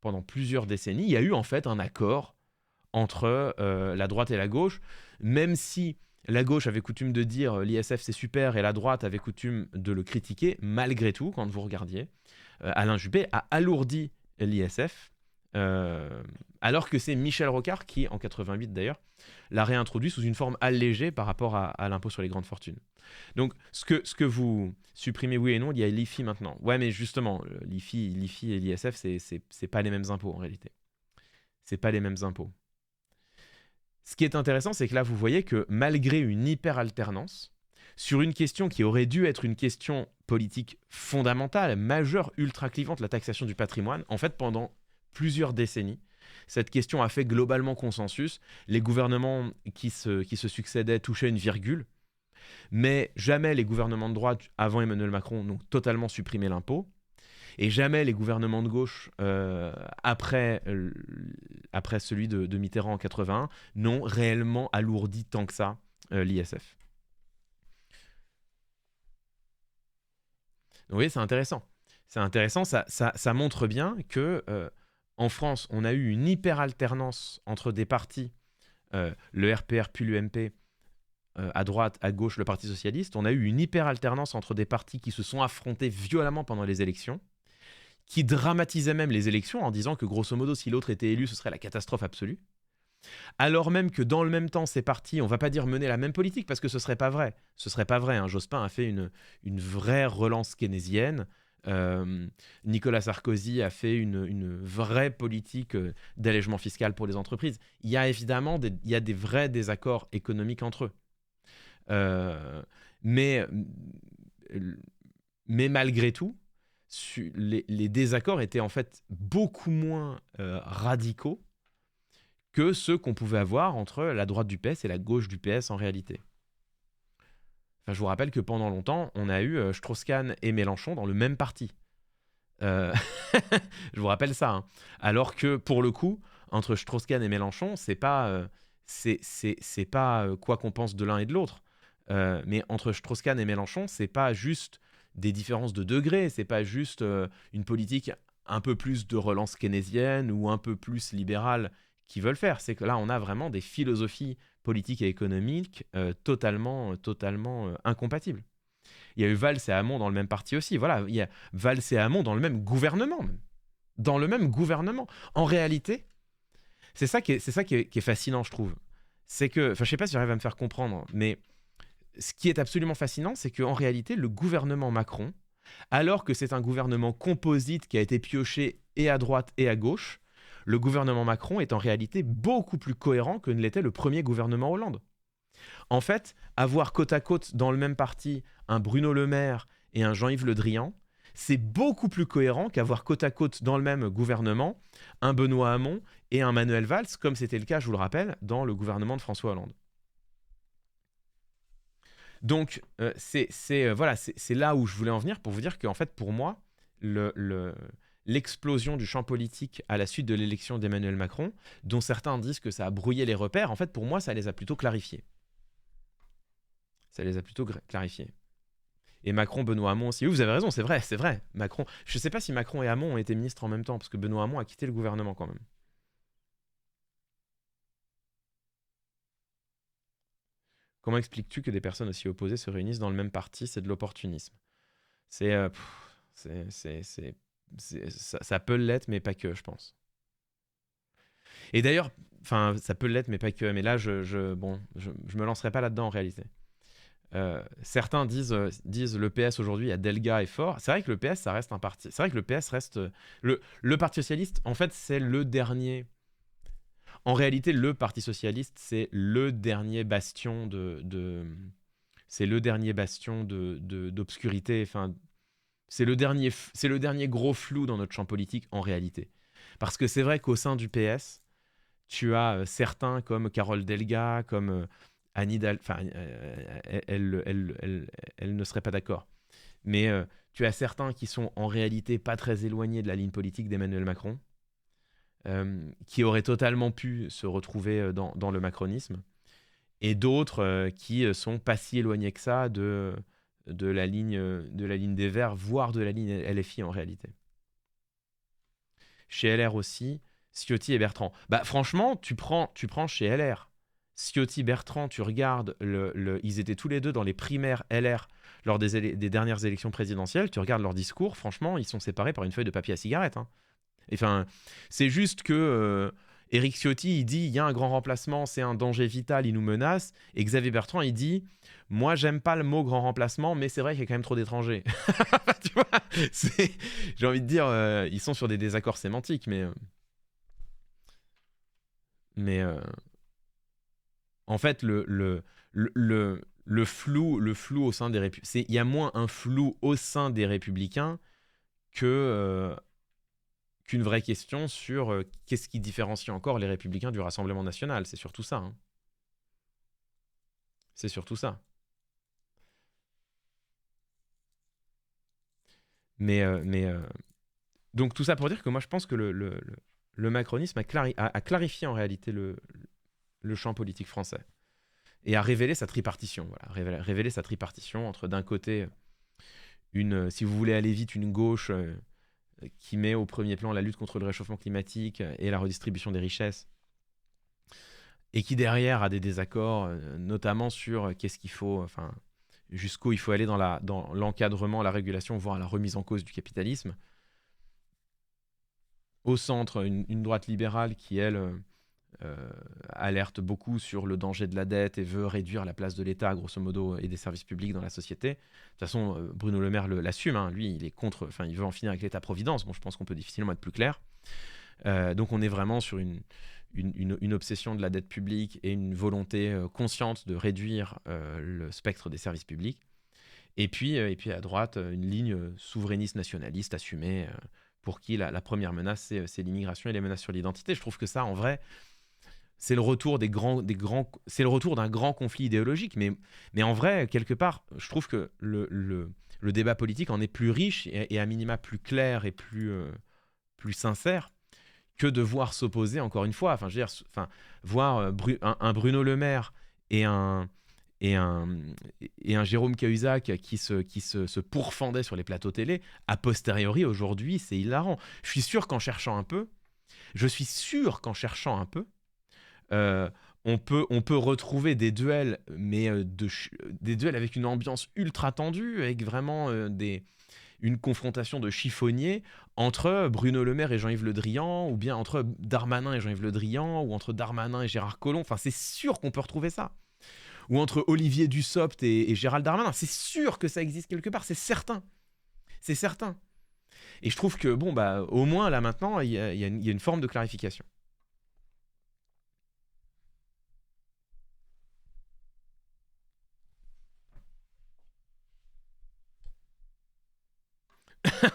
il y a eu en fait un accord entre la droite et la gauche, même si la gauche avait coutume de dire l'ISF c'est super et la droite avait coutume de le critiquer, malgré tout, quand vous regardiez, Alain Juppé a alourdi l'ISF, alors que c'est Michel Rocard qui, en 88 d'ailleurs, l'a réintroduit sous une forme allégée par rapport à l'impôt sur les grandes fortunes. Donc, ce que vous supprimez, oui et non, il y a l'IFI maintenant. Ouais, mais justement, l'IFI et l'ISF, c'est pas les mêmes impôts en réalité. C'est pas les mêmes impôts. Ce qui est intéressant, c'est que là, vous voyez que malgré une hyper-alternance, sur une question qui aurait dû être une question politique fondamentale, majeure, ultra clivante, la taxation du patrimoine, en fait, pendant plusieurs décennies, cette question a fait globalement consensus. Les gouvernements qui se succédaient touchaient une virgule, mais jamais les gouvernements de droite, avant Emmanuel Macron, n'ont totalement supprimé l'impôt. Et jamais les gouvernements de gauche, après celui de Mitterrand en 81, n'ont réellement alourdi tant que ça l'ISF. Vous voyez, c'est intéressant. C'est intéressant, ça montre bien que en France, on a eu une hyper-alternance entre des partis, le RPR puis l'UMP, à droite, à gauche, le Parti Socialiste. On a eu une hyper-alternance entre des partis qui se sont affrontés violemment pendant les élections, qui dramatisait même les élections en disant que grosso modo, si l'autre était élu, ce serait la catastrophe absolue. Alors même que dans le même temps, ces partis, on ne va pas dire mener la même politique parce que ce ne serait pas vrai. Ce ne serait pas vrai. Hein. Jospin a fait une vraie relance keynésienne. Nicolas Sarkozy a fait une vraie politique d'allègement fiscal pour les entreprises. Il y a évidemment des vrais désaccords économiques entre eux. Mais malgré tout, les désaccords étaient en fait beaucoup moins radicaux que ceux qu'on pouvait avoir entre la droite du PS et la gauche du PS en réalité. Enfin, je vous rappelle que pendant longtemps, on a eu Strauss-Kahn et Mélenchon dans le même parti. Je vous rappelle ça. Hein. Alors que pour le coup, entre Strauss-Kahn et Mélenchon, c'est pas quoi qu'on pense de l'un et de l'autre. Mais entre Strauss-Kahn et Mélenchon, c'est pas juste des différences de degrés, c'est pas juste une politique un peu plus de relance keynésienne ou un peu plus libérale qui veulent faire. C'est que là, on a vraiment des philosophies politiques et économiques totalement incompatibles. Il y a eu Valls et Hamon dans le même parti aussi. Voilà, il y a Valls et Hamon dans le même gouvernement. Même. Dans le même gouvernement. En réalité, c'est ça qui est fascinant, je trouve. C'est que, enfin, je sais pas si j'arrive à me faire comprendre, mais ce qui est absolument fascinant, c'est qu'en réalité, le gouvernement Macron, alors que c'est un gouvernement composite qui a été pioché et à droite et à gauche, le gouvernement Macron est en réalité beaucoup plus cohérent que ne l'était le premier gouvernement Hollande. En fait, avoir côte à côte dans le même parti un Bruno Le Maire et un Jean-Yves Le Drian, c'est beaucoup plus cohérent qu'avoir côte à côte dans le même gouvernement un Benoît Hamon et un Manuel Valls, comme c'était le cas, je vous le rappelle, dans le gouvernement de François Hollande. Donc, c'est là où je voulais en venir pour vous dire qu'en fait, pour moi, l'explosion du champ politique à la suite de l'élection d'Emmanuel Macron, dont certains disent que ça a brouillé les repères, en fait, pour moi, ça les a plutôt clarifiés. Et Macron, Benoît Hamon aussi. Oui, vous avez raison, c'est vrai. Macron. Je ne sais pas si Macron et Hamon ont été ministres en même temps, parce que Benoît Hamon a quitté le gouvernement quand même. Comment expliques-tu que des personnes aussi opposées se réunissent dans le même parti? C'est de l'opportunisme. Ça peut l'être, mais pas que, je pense. Et d'ailleurs, enfin, ça peut l'être, mais pas que. Mais là, je me lancerai pas là-dedans en réalité. Certains disent le PS aujourd'hui, à Delga est fort. C'est vrai que le PS, ça reste un parti. C'est vrai que le PS reste le Parti socialiste. En fait, c'est le dernier. En réalité, le Parti socialiste, c'est le dernier bastion d'obscurité. Enfin, c'est le dernier gros flou dans notre champ politique en réalité. Parce que c'est vrai qu'au sein du PS, tu as certains comme Carole Delga, comme Anne Hidalgo. Enfin, elle ne serait pas d'accord. Mais Tu as certains qui sont en réalité pas très éloignés de la ligne politique d'Emmanuel Macron, qui auraient totalement pu se retrouver dans le macronisme, et d'autres qui sont pas si éloignés que ça de la ligne des Verts, voire de la ligne LFI en réalité. Chez LR aussi, Ciotti et Bertrand. Bah franchement, tu prends chez LR. Ciotti, Bertrand, tu regardes, ils étaient tous les deux dans les primaires LR lors des dernières élections présidentielles. Tu regardes leur discours, franchement, ils sont séparés par une feuille de papier à cigarette. Hein. Enfin, c'est juste que Éric Ciotti, il dit il y a un grand remplacement, c'est un danger vital, il nous menace. Et Xavier Bertrand, il dit moi, j'aime pas le mot grand remplacement, mais c'est vrai qu'il y a quand même trop d'étrangers. Tu vois, j'ai envie de dire, ils sont sur des désaccords sémantiques, mais en fait, le flou au sein des républicains, il y a moins un flou au sein des républicains qu'une vraie question sur qu'est-ce qui différencie encore les républicains du Rassemblement national. C'est surtout ça. Hein. C'est surtout ça. Donc tout ça pour dire que moi je pense que le macronisme a clarifié en réalité le champ politique français et a révélé sa tripartition. Voilà, révélé sa tripartition entre d'un côté si vous voulez aller vite, une gauche qui met au premier plan la lutte contre le réchauffement climatique et la redistribution des richesses, et qui derrière a des désaccords, notamment sur qu'est-ce qu'il faut, enfin jusqu'où il faut aller dans l'encadrement, la régulation, voire la remise en cause du capitalisme. Au centre, une droite libérale qui, elle, alerte beaucoup sur le danger de la dette et veut réduire la place de l'État, grosso modo, et des services publics dans la société. De toute façon, Bruno Le Maire l'assume. Hein. Lui, il est contre, enfin, il veut en finir avec l'État-providence. Bon, je pense qu'on peut difficilement être plus clair. Donc, on est vraiment sur une obsession de la dette publique et une volonté consciente de réduire le spectre des services publics. Et puis à droite, une ligne souverainiste nationaliste assumée pour qui la première menace, c'est l'immigration et les menaces sur l'identité. Je trouve que ça, en vrai, c'est le retour c'est le retour d'un grand conflit idéologique. Mais en vrai, quelque part, je trouve que le débat politique en est plus riche et à minima plus clair et plus sincère que de voir s'opposer, encore une fois, voir un Bruno Le Maire et un Jérôme Cahuzac qui se pourfendait sur les plateaux télé, a posteriori, aujourd'hui, c'est hilarant. Je suis sûr qu'en cherchant un peu, on peut retrouver des duels, mais des duels avec une ambiance ultra tendue, avec vraiment une confrontation de chiffonniers entre Bruno Le Maire et Jean-Yves Le Drian, ou bien entre Darmanin et Jean-Yves Le Drian, ou entre Darmanin et Gérard Collomb. Enfin, c'est sûr qu'on peut retrouver ça. Ou entre Olivier Dussopt et Gérald Darmanin. C'est sûr que ça existe quelque part, c'est certain. C'est certain. Et je trouve que, bon, bah, au moins, là, maintenant, il y a une forme de clarification.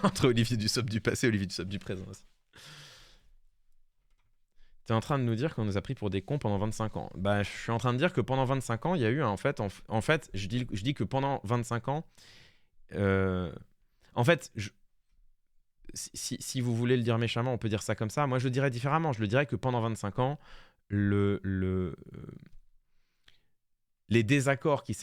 Entre Olivier Dussopt du passé et Olivier Dussopt du présent aussi. T'es en train de nous dire qu'on nous a pris pour des cons pendant 25 ans. Bah, je suis en train de dire que pendant 25 ans, il y a eu, en fait, je dis que pendant 25 ans, en fait, si vous voulez le dire méchamment, on peut dire ça comme ça. Moi, je le dirais différemment. Je le dirais que pendant 25 ans, les désaccords qui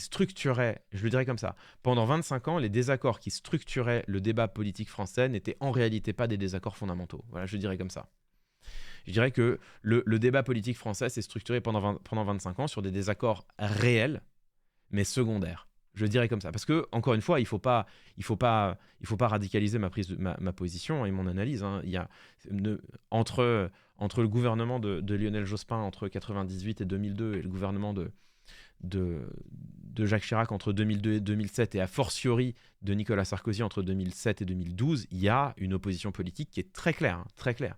structuraient, je le dirais comme ça, pendant 25 ans, les désaccords qui structuraient le débat politique français n'étaient en réalité pas des désaccords fondamentaux. Voilà, je le dirais comme ça. Je dirais que le débat politique français s'est structuré pendant 25 ans sur des désaccords réels, mais secondaires. Je le dirais comme ça. Parce que, encore une fois, il faut pas radicaliser ma position et mon analyse. Hein. Il y a, entre le gouvernement de Lionel Jospin entre 1998 et 2002 et le gouvernement de Jacques Chirac entre 2002 et 2007 et a fortiori de Nicolas Sarkozy entre 2007 et 2012, il y a une opposition politique qui est très claire. Hein, très claire.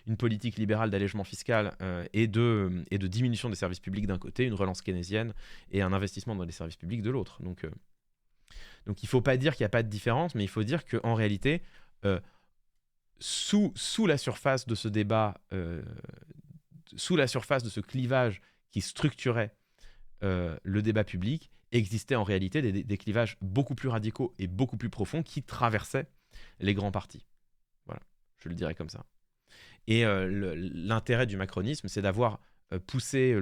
Une politique libérale d'allègement fiscal et de diminution des services publics d'un côté, une relance keynésienne et un investissement dans les services publics de l'autre. Donc il ne faut pas dire qu'il n'y a pas de différence, mais il faut dire qu'en réalité, sous la surface de ce débat, sous la surface de ce clivage qui structurait le débat public, existaient en réalité des clivages beaucoup plus radicaux et beaucoup plus profonds qui traversaient les grands partis. Voilà, je le dirais comme ça. Et l'intérêt du macronisme, c'est d'avoir poussé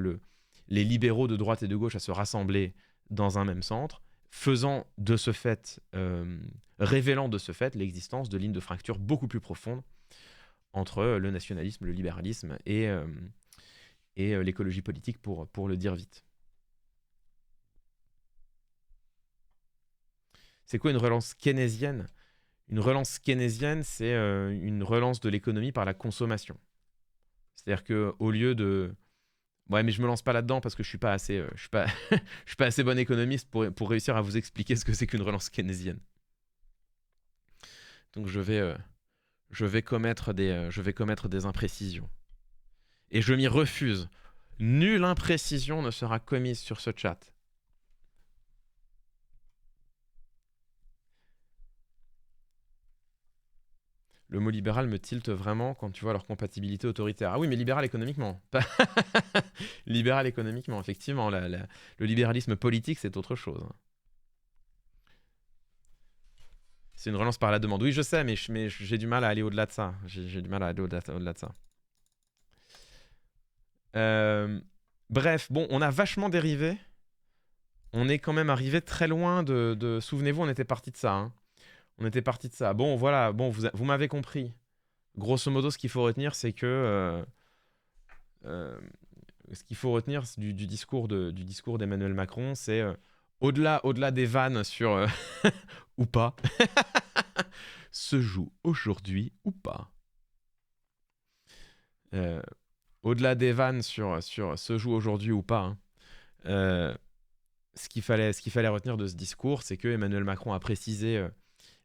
les libéraux de droite et de gauche à se rassembler dans un même centre, faisant de ce fait, révélant de ce fait l'existence de lignes de fracture beaucoup plus profondes entre le nationalisme, le libéralisme et l'écologie politique, pour le dire vite. C'est quoi une relance keynésienne ? Une relance keynésienne, c'est une relance de l'économie par la consommation. C'est-à-dire qu'au lieu de... Ouais, mais je me lance pas là-dedans parce que je suis pas assez, je suis pas assez bon économiste pour réussir à vous expliquer ce que c'est qu'une relance keynésienne. Donc je vais commettre des imprécisions. Et je m'y refuse. Nulle imprécision ne sera commise sur ce chat. Le mot libéral me tilte vraiment quand tu vois leur compatibilité autoritaire. Ah oui, mais libéral économiquement. Libéral économiquement, effectivement. Le libéralisme politique, c'est autre chose. C'est une relance par la demande. Oui, je sais, mais j'ai du mal à aller au-delà de ça. J'ai du mal à aller au-delà de ça. Bref, bon, on a vachement dérivé. On est quand même arrivé très loin de... Souvenez-vous, on était parti de ça. Hein. On était parti de ça. Bon, voilà, bon, vous m'avez compris. Grosso modo, ce qu'il faut retenir, c'est que... ce qu'il faut retenir du discours d'Emmanuel Macron, c'est au-delà des vannes sur ou pas, se joue aujourd'hui ou pas. Au-delà des vannes sur se joue aujourd'hui ou pas, hein, ce qu'il fallait retenir de ce discours, c'est que Emmanuel Macron a précisé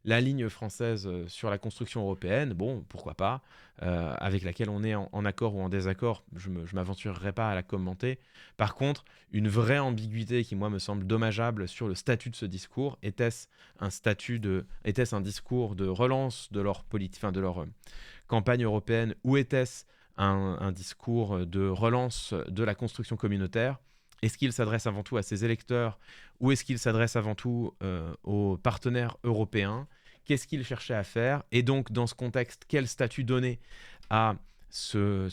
la ligne française sur la construction européenne, bon, pourquoi pas, avec laquelle on est en accord ou en désaccord, je m'aventurerai pas à la commenter. Par contre, une vraie ambiguïté qui, moi, me semble dommageable sur le statut de ce discours, était-ce un discours de relance de leur campagne européenne, ou était-ce un discours de relance de la construction communautaire ? Est-ce qu'il s'adresse avant tout à ses électeurs ou est-ce qu'il s'adresse avant tout aux partenaires européens ? Qu'est-ce qu'il cherchait à faire ? Et donc, dans ce contexte, quel statut donner à ce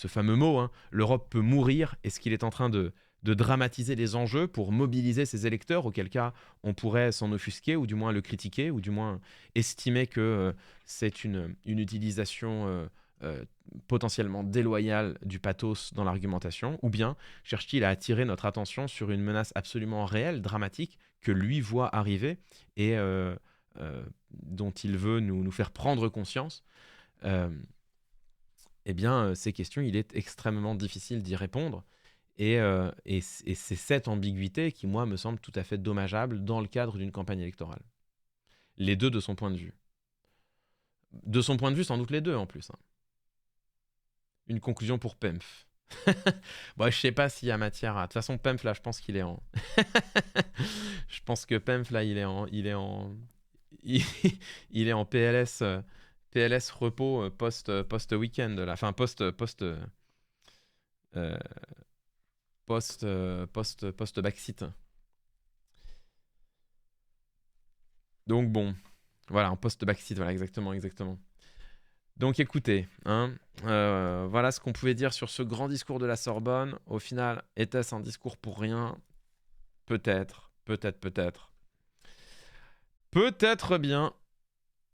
fameux mot, hein, l'Europe peut mourir ? Est-ce qu'il est en train de dramatiser les enjeux pour mobiliser ses électeurs, auquel cas on pourrait s'en offusquer ou du moins le critiquer ou du moins estimer que c'est une utilisation... potentiellement déloyale du pathos dans l'argumentation, ou bien cherche-t-il à attirer notre attention sur une menace absolument réelle, dramatique, que lui voit arriver et dont il veut nous faire prendre conscience? Eh bien, ces questions, il est extrêmement difficile d'y répondre. Et c'est cette ambiguïté qui, moi, me semble tout à fait dommageable dans le cadre d'une campagne électorale. Les deux de son point de vue. De son point de vue, sans doute les deux en plus. Hein. Une conclusion pour Pempf. Bon, je sais pas s'il y a matière à... De toute façon, Pempf, là, je pense qu'il est en... je pense que Pempf, là, il est en PLS, PLS repos post-week-end, là. Enfin, post-backseat. Donc, bon. Voilà, en post-backseat, voilà, exactement. Donc écoutez, hein, voilà ce qu'on pouvait dire sur ce grand discours de la Sorbonne. Au final, était-ce un discours pour rien ? Peut-être bien.